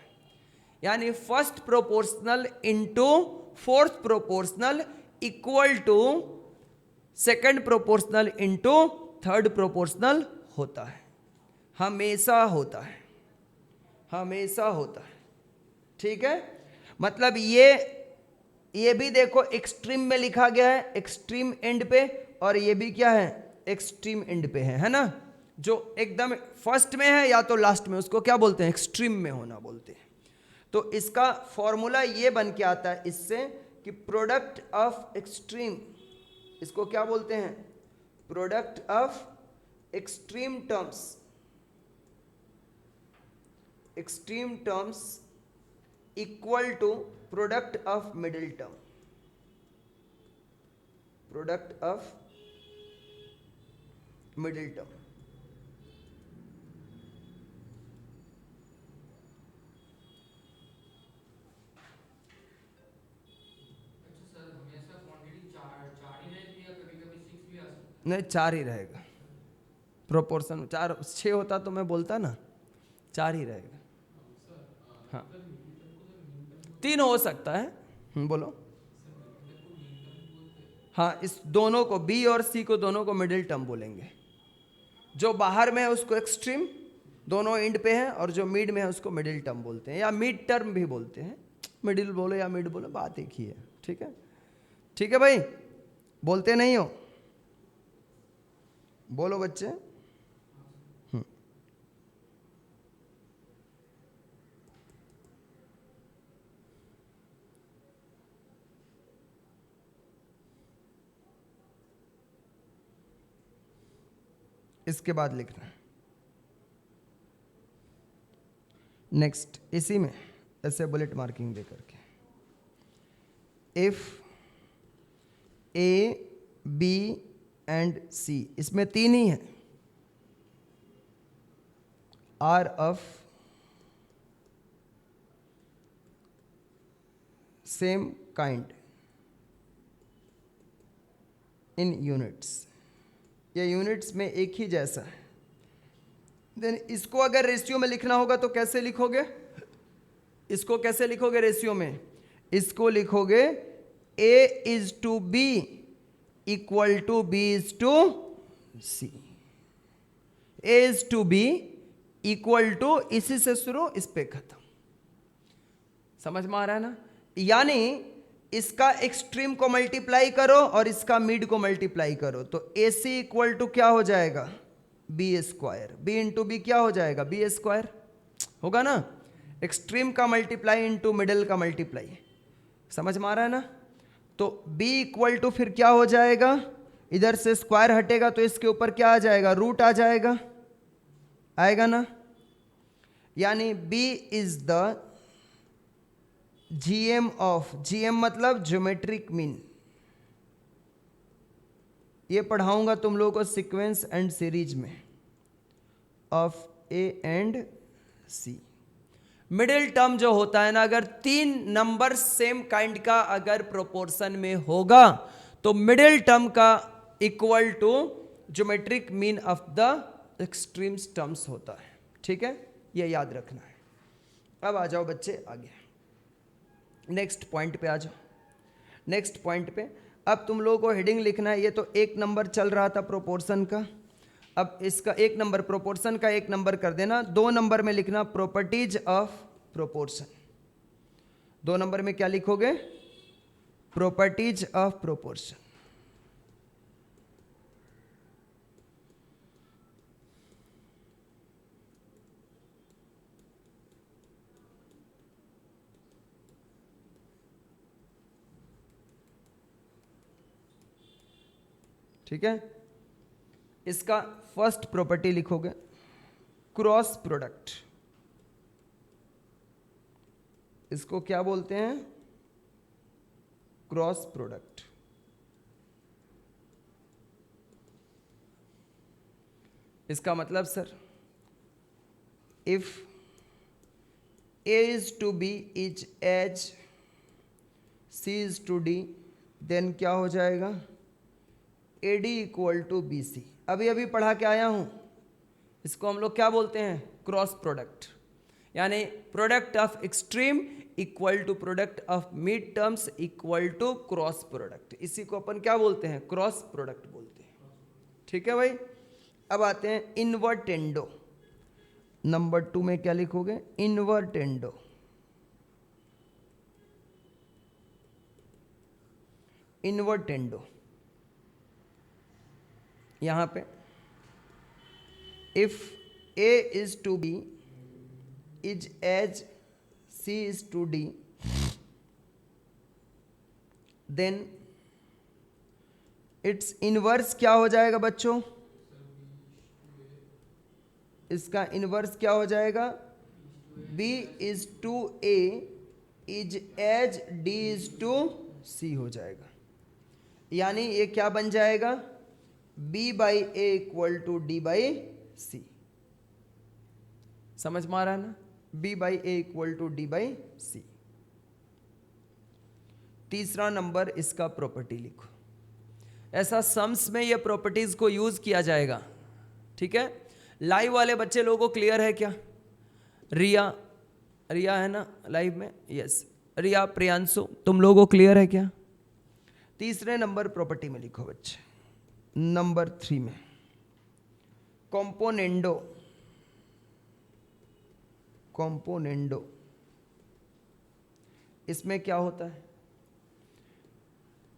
यानी first proportional into fourth proportional equal to second proportional into third proportional होता है। हमेशा होता है, हमेशा होता है। ठीक है, मतलब ये भी देखो एक्सट्रीम में लिखा गया है, एक्सट्रीम एंड पे, और ये भी क्या है, एक्सट्रीम एंड पे है ना? जो एकदम फर्स्ट में है या तो लास्ट में, उसको क्या बोलते हैं, एक्सट्रीम में होना बोलते हैं। तो इसका फॉर्मूला ये बन के आता है इससे कि प्रोडक्ट ऑफ एक्सट्रीम, इसको क्या बोलते हैं, product of extreme terms, extreme terms equal to product of middle term, product of middle term. नहीं, 4 ही रहेगा प्रोपोर्शन। 4 6 होता तो मैं बोलता ना, 4 ही रहेगा। हाँ, 3 हो सकता है। बोलो। हाँ, इस दोनों को, बी और सी को, दोनों को मिडिल टर्म बोलेंगे। जो बाहर में है उसको एक्सट्रीम, दोनों एंड पे है, और जो मिड में है उसको मिडिल टर्म बोलते हैं, या मिड टर्म भी बोलते हैं। मिडिल बोलो या मिड बोलो, बात एक ही है। ठीक है, ठीक है भाई, बोलते नहीं हो? बोलो बच्चे। इसके बाद लिखना है नेक्स्ट, इसी में ऐसे बुलेट मार्किंग दे करके, if A B and C, इसमें 3 ही है, are of same kind in units, ये यूनिट्स में एक ही जैसा है। देन इसको अगर रेशियो में लिखना होगा तो कैसे लिखोगे, इसको कैसे लिखोगे रेशियो में? इसको लिखोगे A is to B equal to B is to C. A is to B equal to, इसी से शुरू इस पे खत्म। समझ में आ रहा है ना? यानी इसका एक्सट्रीम को मल्टीप्लाई करो और इसका मिड को मल्टीप्लाई करो, तो ए सी इक्वल टू क्या हो जाएगा, B square. B into B क्या हो जाएगा, बी स्क्वायर होगा ना। एक्सट्रीम का मल्टीप्लाई इंटू मिडिल का मल्टीप्लाई। समझ में आ रहा है ना? तो b इक्वल टू फिर क्या हो जाएगा, इधर से स्क्वायर हटेगा तो इसके ऊपर क्या आ जाएगा, रूट आ जाएगा, आएगा ना। यानी b is the GM of, GM मतलब ज्योमेट्रिक मीन। ये पढ़ाऊंगा तुम लोगों को सीक्वेंस एंड सीरीज में, of A and C. Middle term जो होता है ना, अगर तीन नंबर सेम काइंड का अगर प्रोपोर्शन में होगा तो मिडिल टर्म का equal to geometric mean of the extremes terms होता है। ठीक है, ये याद रखना है। अब आ जाओ बच्चे आगे, नेक्स्ट पॉइंट पे आ जाओ। नेक्स्ट पॉइंट पे अब तुम लोगों को हेडिंग लिखना है। ये तो एक नंबर चल रहा था प्रोपोर्शन का, अब इसका एक नंबर प्रोपोर्शन का एक नंबर कर देना। 2 नंबर में लिखना प्रॉपर्टीज ऑफ प्रोपोर्शन। 2 नंबर में क्या लिखोगे, प्रॉपर्टीज ऑफ प्रोपोर्शन। ठीक है, इसका फर्स्ट प्रॉपर्टी लिखोगे क्रॉस प्रोडक्ट। इसको क्या बोलते हैं, क्रॉस प्रोडक्ट। इसका मतलब sir, if A is to B is as C is to D, then क्या हो जाएगा, A D equal to B C. अभी अभी पढ़ा के आया हूं, इसको हम लोग क्या बोलते हैं, क्रॉस प्रोडक्ट। यानी product of extreme equal to product of mid terms equal to cross product. इसी को अपन क्या बोलते हैं, क्रॉस प्रोडक्ट बोलते हैं। ठीक है भाई, अब आते हैं इनवर्टेंडो। नंबर 2 में क्या लिखोगे, इनवर्टेंडो। इनवर्टेंडो यहां पे if A is to B is as C is to D, then its inverse क्या हो जाएगा बच्चों, इसका इनवर्स क्या हो जाएगा, b is to A is as d is to c हो जाएगा। यानी ये क्या बन जाएगा, b by A equal to D by C. समझ में आ रहा है ना, b by A equal to D by C. तीसरा नंबर इसका प्रॉपर्टी लिखो। ऐसा सम्स में ये प्रॉपर्टीज को यूज किया जाएगा। ठीक है, लाइव वाले बच्चे लोगों को क्लियर है क्या, रिया, रिया है ना लाइव में, यस, रिया, प्रियांशु, तुम लोगों को क्लियर है क्या। तीसरे नंबर प्रॉपर्टी में लिखो बच्चे, नंबर 3 में कॉम्पोनेंडो। कॉम्पोनेंडो इसमें क्या होता है,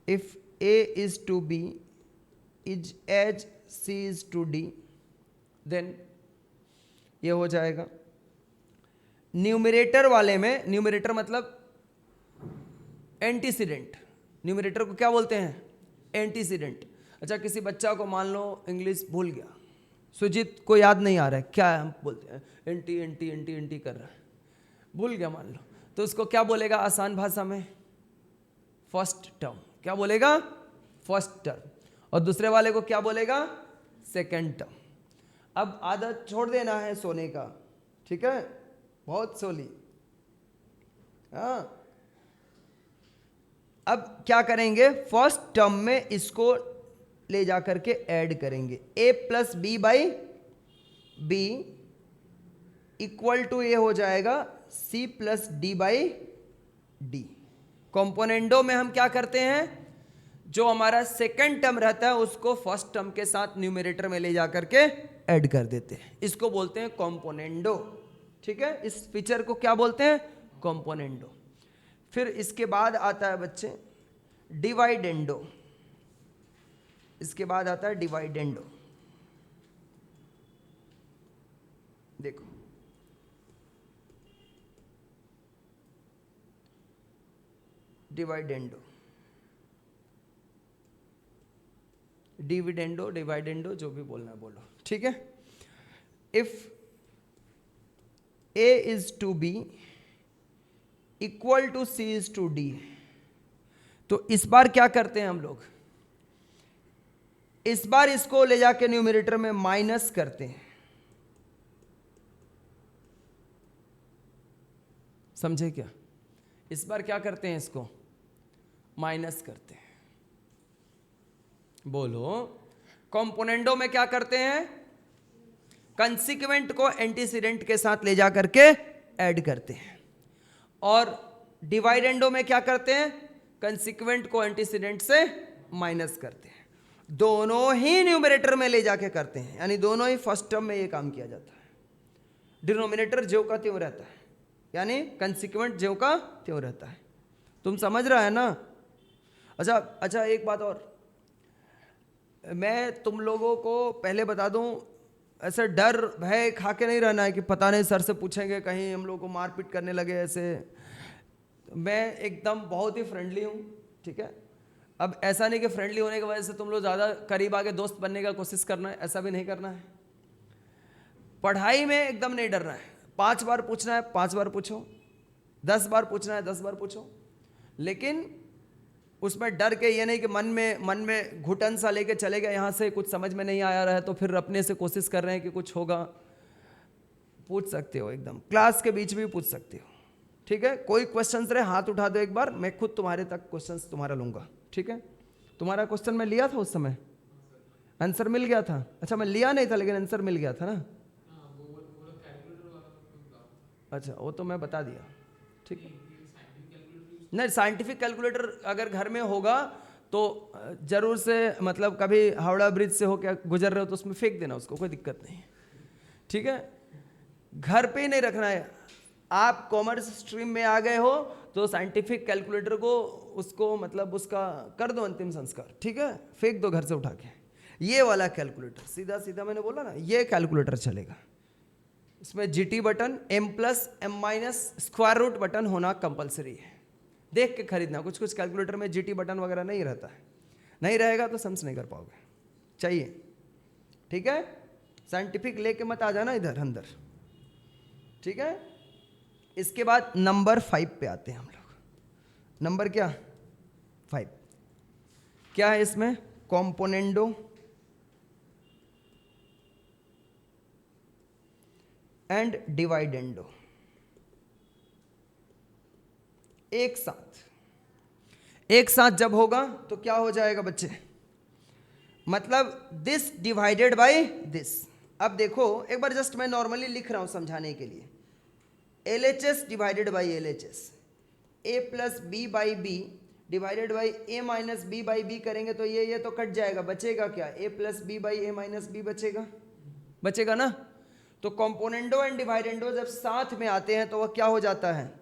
if A is to B is as C is to D, then ये हो जाएगा न्यूमरेटर वाले में, न्यूमरेटर मतलब एंटीसीडेंट, न्यूमरेटर को क्या बोलते हैं, एंटीसीडेंट। अच्छा, किसी बच्चा को मान लो इंग्लिश भूल गया, सुजीत को याद नहीं आ रहा है क्या हम बोलते हैं, एंटी एंटी एंटी एंटी कर रहा है, भूल गया मान लो, तो उसको क्या बोलेगा आसान भाषा में, फर्स्ट टर्म। क्या बोलेगा, फर्स्ट टर्म। और दूसरे वाले को क्या बोलेगा, सेकेंड टर्म। अब आदत छोड़ देना है सोने का, ठीक है, बहुत सोली। हाँ, अब क्या करेंगे, फर्स्ट टर्म में इसको ले जाकर के ऐड करेंगे, a plus B by B equal to ये हो जाएगा c plus D by D. Componendo में हम क्या करते हैं, जो हमारा सेकंड टर्म रहता है उसको फर्स्ट टर्म के साथ न्यूमरेटर में ले जाकर के ऐड कर देते हैं, इसको बोलते हैं कॉम्पोनेंडो। ठीक है, इस फीचर को क्या बोलते हैं? कॉम्पोनेंडो। फिर इसके बाद आता है बच्चे डिवाइडेंडो, इसके बाद आता है डिवाइडेंडो। देखो डिवाइडेंडो, डिविडेंडो, डिवाइडेंडो, जो भी बोलना है बोलो। ठीक है, if A is to B equal to C is to D, तो इस बार क्या करते हैं हम लोग? इस बार इसको ले जाके न्यूमरेटर में माइनस करते हैं। समझे क्या? इस बार क्या करते हैं? इसको माइनस करते हैं। बोलो, कॉम्पोनेंडो में क्या करते हैं? कंसिक्वेंट को एंटीसीडेंट के साथ ले जाकर के ऐड करते हैं। और डिवाइडेंडो में क्या करते हैं? कंसिक्वेंट को एंटीसीडेंट से माइनस करते हैं। दोनों ही न्यूमरेटर में ले जाके करते हैं, यानी दोनों ही फर्स्ट टर्म में ये काम किया जाता है। डिनोमिनेटर ज्यों का त्यों रहता है, यानी कंसिक्वेंट ज्यों का त्यों रहता है। तुम समझ रहा है ना? अच्छा एक बात और, मैं तुम लोगों को पहले बता दूं, ऐसे डर भय खा के नहीं रहना है कि पता नहीं सर से पूछेंगे कहीं हम लोग को मारपीट करने लगे ऐसे। मैं एकदम बहुत ही फ्रेंडली हूँ, ठीक है। अब ऐसा नहीं कि फ्रेंडली होने की वजह से तुम लोग ज़्यादा करीब आके दोस्त बनने का कोशिश करना है, ऐसा भी नहीं करना है। पढ़ाई में एकदम नहीं डरना है। 5 बार पूछना है 5 बार पूछो, 10 बार पूछना है 10 बार पूछो, लेकिन उसमें डर के ये नहीं कि मन में घुटन सा लेके चले गए, यहाँ से कुछ समझ में नहीं आया रहा है तो फिर अपने से कोशिश कर रहे हैं कि कुछ होगा। पूछ सकते हो, एकदम क्लास के बीच भी पूछ सकते हो, ठीक है। कोई क्वेश्चन रहे हाथ उठा दो एक बार, मैं खुद तुम्हारे तक क्वेश्चन तुम्हारा लूंगा, ठीक है। तुम्हारा क्वेश्चन मैं लिया था उस समय, आंसर मिल गया था। अच्छा मैं लिया नहीं था लेकिन आंसर मिल गया था ना। अच्छा वो तो मैं बता दिया, ठीक है। नहीं, साइंटिफिक कैलकुलेटर अगर घर में होगा तो जरूर से, मतलब कभी हावड़ा ब्रिज से हो क्या गुजर रहे हो तो उसमें फेंक देना उसको, कोई दिक्कत नहीं, ठीक है। घर पे ही नहीं रखना है। आप कॉमर्स स्ट्रीम में आ गए हो तो साइंटिफिक कैलकुलेटर को उसको मतलब उसका कर दो अंतिम संस्कार, ठीक है। फेंक दो घर से उठा के। ये वाला कैलकुलेटर सीधा सीधा मैंने बोला ना, ये कैलकुलेटर चलेगा। इसमें GT button, m+m- square root button होना कंपलसरी है। देख के खरीदना, कुछ कुछ कैलकुलेटर में जीटी बटन वगैरह नहीं रहता है, नहीं रहेगा तो सम्स नहीं कर पाओगे, चाहिए, ठीक है। साइंटिफिक लेके मत आ जाना इधर अंदर, ठीक है। इसके बाद नंबर 5 पे आते हैं हम लोग। नंबर क्या? 5 क्या है इसमें? कॉम्पोनेंडो एंड डिवाइडेंडो एक साथ जब होगा तो क्या हो जाएगा बच्चे? मतलब दिस डिवाइडेड बाय दिस। अब देखो एक बार जस्ट मैं नॉर्मली लिख रहा हूं समझाने के लिए। LHS divided by LHS, A+B/B divided by A-B/B करेंगे तो ये तो कट जाएगा, बचेगा क्या? A+B/A-B बचेगा, बचेगा ना। तो कॉम्पोनेंडो एंड डिवाइडेंडो जब साथ में आते हैं तो वह क्या हो जाता है?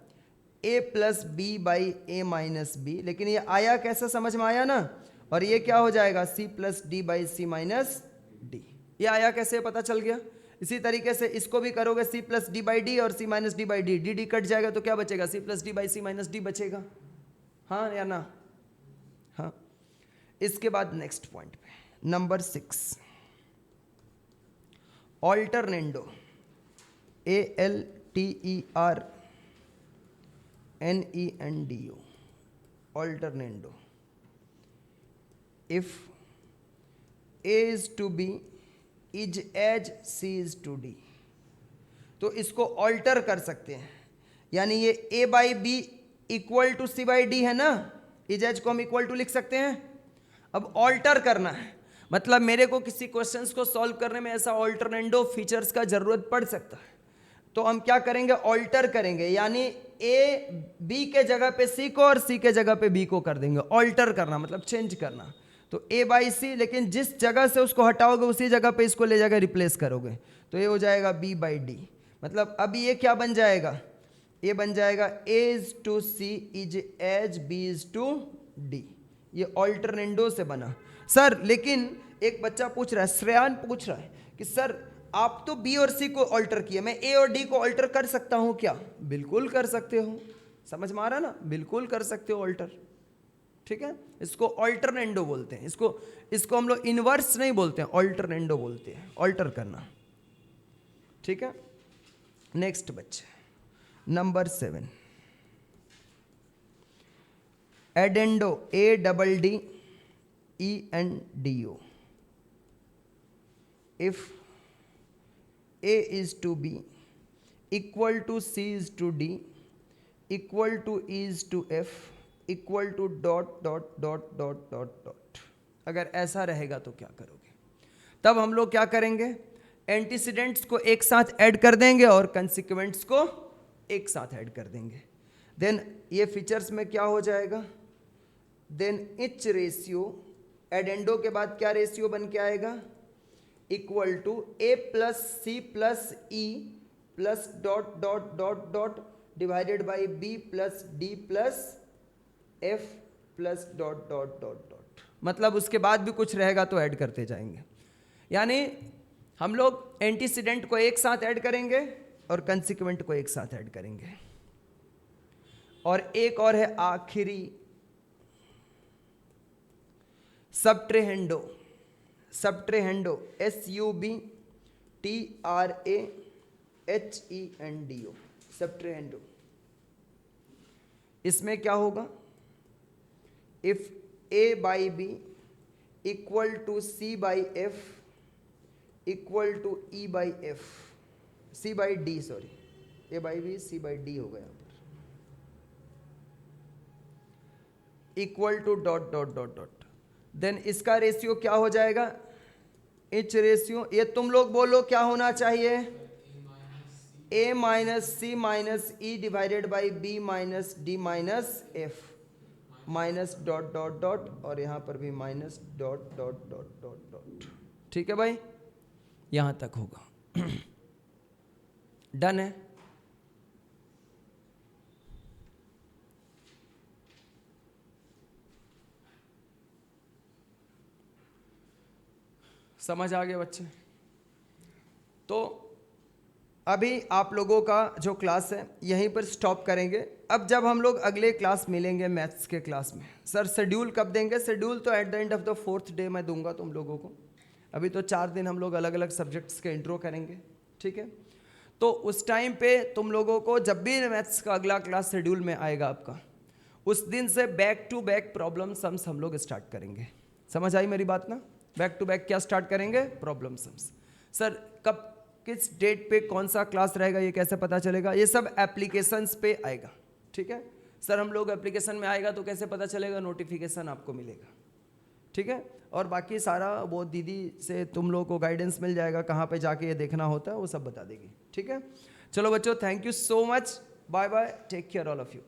A+B/A-B। लेकिन ये आया कैसे, समझ में आया ना। और ये क्या हो जाएगा? C+D/C-D। ये आया कैसे, पता चल गया। इसी तरीके से इसको भी करोगे, C+D/D और C-D/D, डी कट जाएगा तो क्या बचेगा? C+D/C-D बचेगा, हाँ या ना? हाँ। इसके बाद नेक्स्ट पॉइंट पे, number 6 alternendo, ALTERNENDO, alternendo. If A is to B is as C is to D, तो इसको ऑल्टर कर सकते हैं, यानी ये A/B इक्वल टू C/D है ना, इज एज को हम इक्वल टू लिख सकते हैं। अब ऑल्टर करना है, मतलब मेरे को किसी क्वेश्चंस को सॉल्व करने में ऐसा ऑल्टरनेंडो फीचर्स का जरूरत पड़ सकता है, तो हम क्या करेंगे? ऑल्टर करेंगे, यानी ए बी के जगह पे सी को और सी के जगह पे बी को कर देंगे, ऑल्टर करना मतलब चेंज करना। तो ए बाई सी, लेकिन जिस जगह से उसको हटाओगे उसी जगह पे इसको ले जाकर रिप्लेस करोगे, तो ये हो जाएगा बी बाई डी। मतलब अब ये क्या बन जाएगा, ये बन जाएगा A is to C is as B is to D. ये ऑल्टरनेंडो से बना। सर लेकिन एक बच्चा पूछ रहा है, श्रेयान पूछ रहा है कि सर आप तो बी और सी को ऑल्टर किए, मैं ए और डी को ऑल्टर कर सकता हूं क्या? बिल्कुल कर सकते हो, समझ में आ रहा ना, बिल्कुल कर सकते हो ऑल्टर। ठीक है, इसको ऑल्टरनेंडो बोलते हैं, इसको हम लोग इनवर्स नहीं बोलते हैं, ऑल्टरनेंडो बोलते हैं, ऑल्टर करना। ठीक है, नेक्स्ट बच्चे number 7, addendo, A double D E N D O. If A is to B, equal to C is to D, equal to E is to F, equal to dot dot dot dot dot dot। अगर ऐसा रहेगा तो क्या करोगे? तब हम लोग क्या करेंगे, एंटीसीडेंट्स को एक साथ ऐड कर देंगे और कंसिक्वेंट्स को एक साथ ऐड कर देंगे। देन ये फीचर्स में क्या हो जाएगा, देन इच रेशियो, एडेंडो के बाद क्या रेशियो बन के आएगा, equal to A plus C plus E plus dot dot dot dot divided by B plus D plus F plus dot dot dot dot. मतलब उसके बाद भी कुछ रहेगा तो ऐड करते जाएंगे। यानी हम लोग एंटीसीडेंट को एक साथ ऐड करेंगे और कंसिक्वेंट को एक साथ ऐड करेंगे। और एक और है आखिरी, सबट्रेहेंडो, सबट्रेहेंडो, SUBTRAHENDO, सबट्रेहेंडो। इसमें क्या होगा, if A by B equal to C by F equal to E by F, C by D, sorry A by B C by D होगा यहाँ पर, equal to dot dot dot dot. Then इसका रेशियो क्या हो जाएगा, इच रेशियो, ये तुम लोग बोलो क्या होना चाहिए, A minus C minus E divided by B minus D minus F minus dot dot dot, और यहां पर भी minus dot dot dot dot dot. ठीक है भाई, यहां तक होगा। डन है। समझ आ गया बच्चे? तो अभी आप लोगों का जो क्लास है यहीं पर स्टॉप करेंगे। अब जब हम लोग अगले क्लास मिलेंगे मैथ्स के क्लास में, सर शेड्यूल कब देंगे? शेड्यूल तो at the end of the 4th day मैं दूंगा तुम लोगों को। अभी तो 4 दिन हम लोग अलग अलग सब्जेक्ट्स के इंट्रो करेंगे। ठीक है, तो उस टाइम पे तुम लोगों को जब भी मैथ्स का अगला क्लास शेड्यूल में आएगा आपका, उस दिन से back to back problem sums हम लोग स्टार्ट करेंगे। समझ आई मेरी बात ना? बैक टू बैक क्या स्टार्ट करेंगे? Problem sums. सर कब, किस डेट पे कौन सा क्लास रहेगा ये कैसे पता चलेगा? ये सब एप्लीकेशंस पे आएगा। ठीक है सर, हम लोग एप्लीकेशन में आएगा तो कैसे पता चलेगा? नोटिफिकेशन आपको मिलेगा। ठीक है, और बाकी सारा वो दीदी से तुम लोगों को गाइडेंस मिल जाएगा, कहाँ पे जाके ये देखना होता है वो सब बता देगी। ठीक है, चलो बच्चों, thank you so much, bye bye, take care all of you.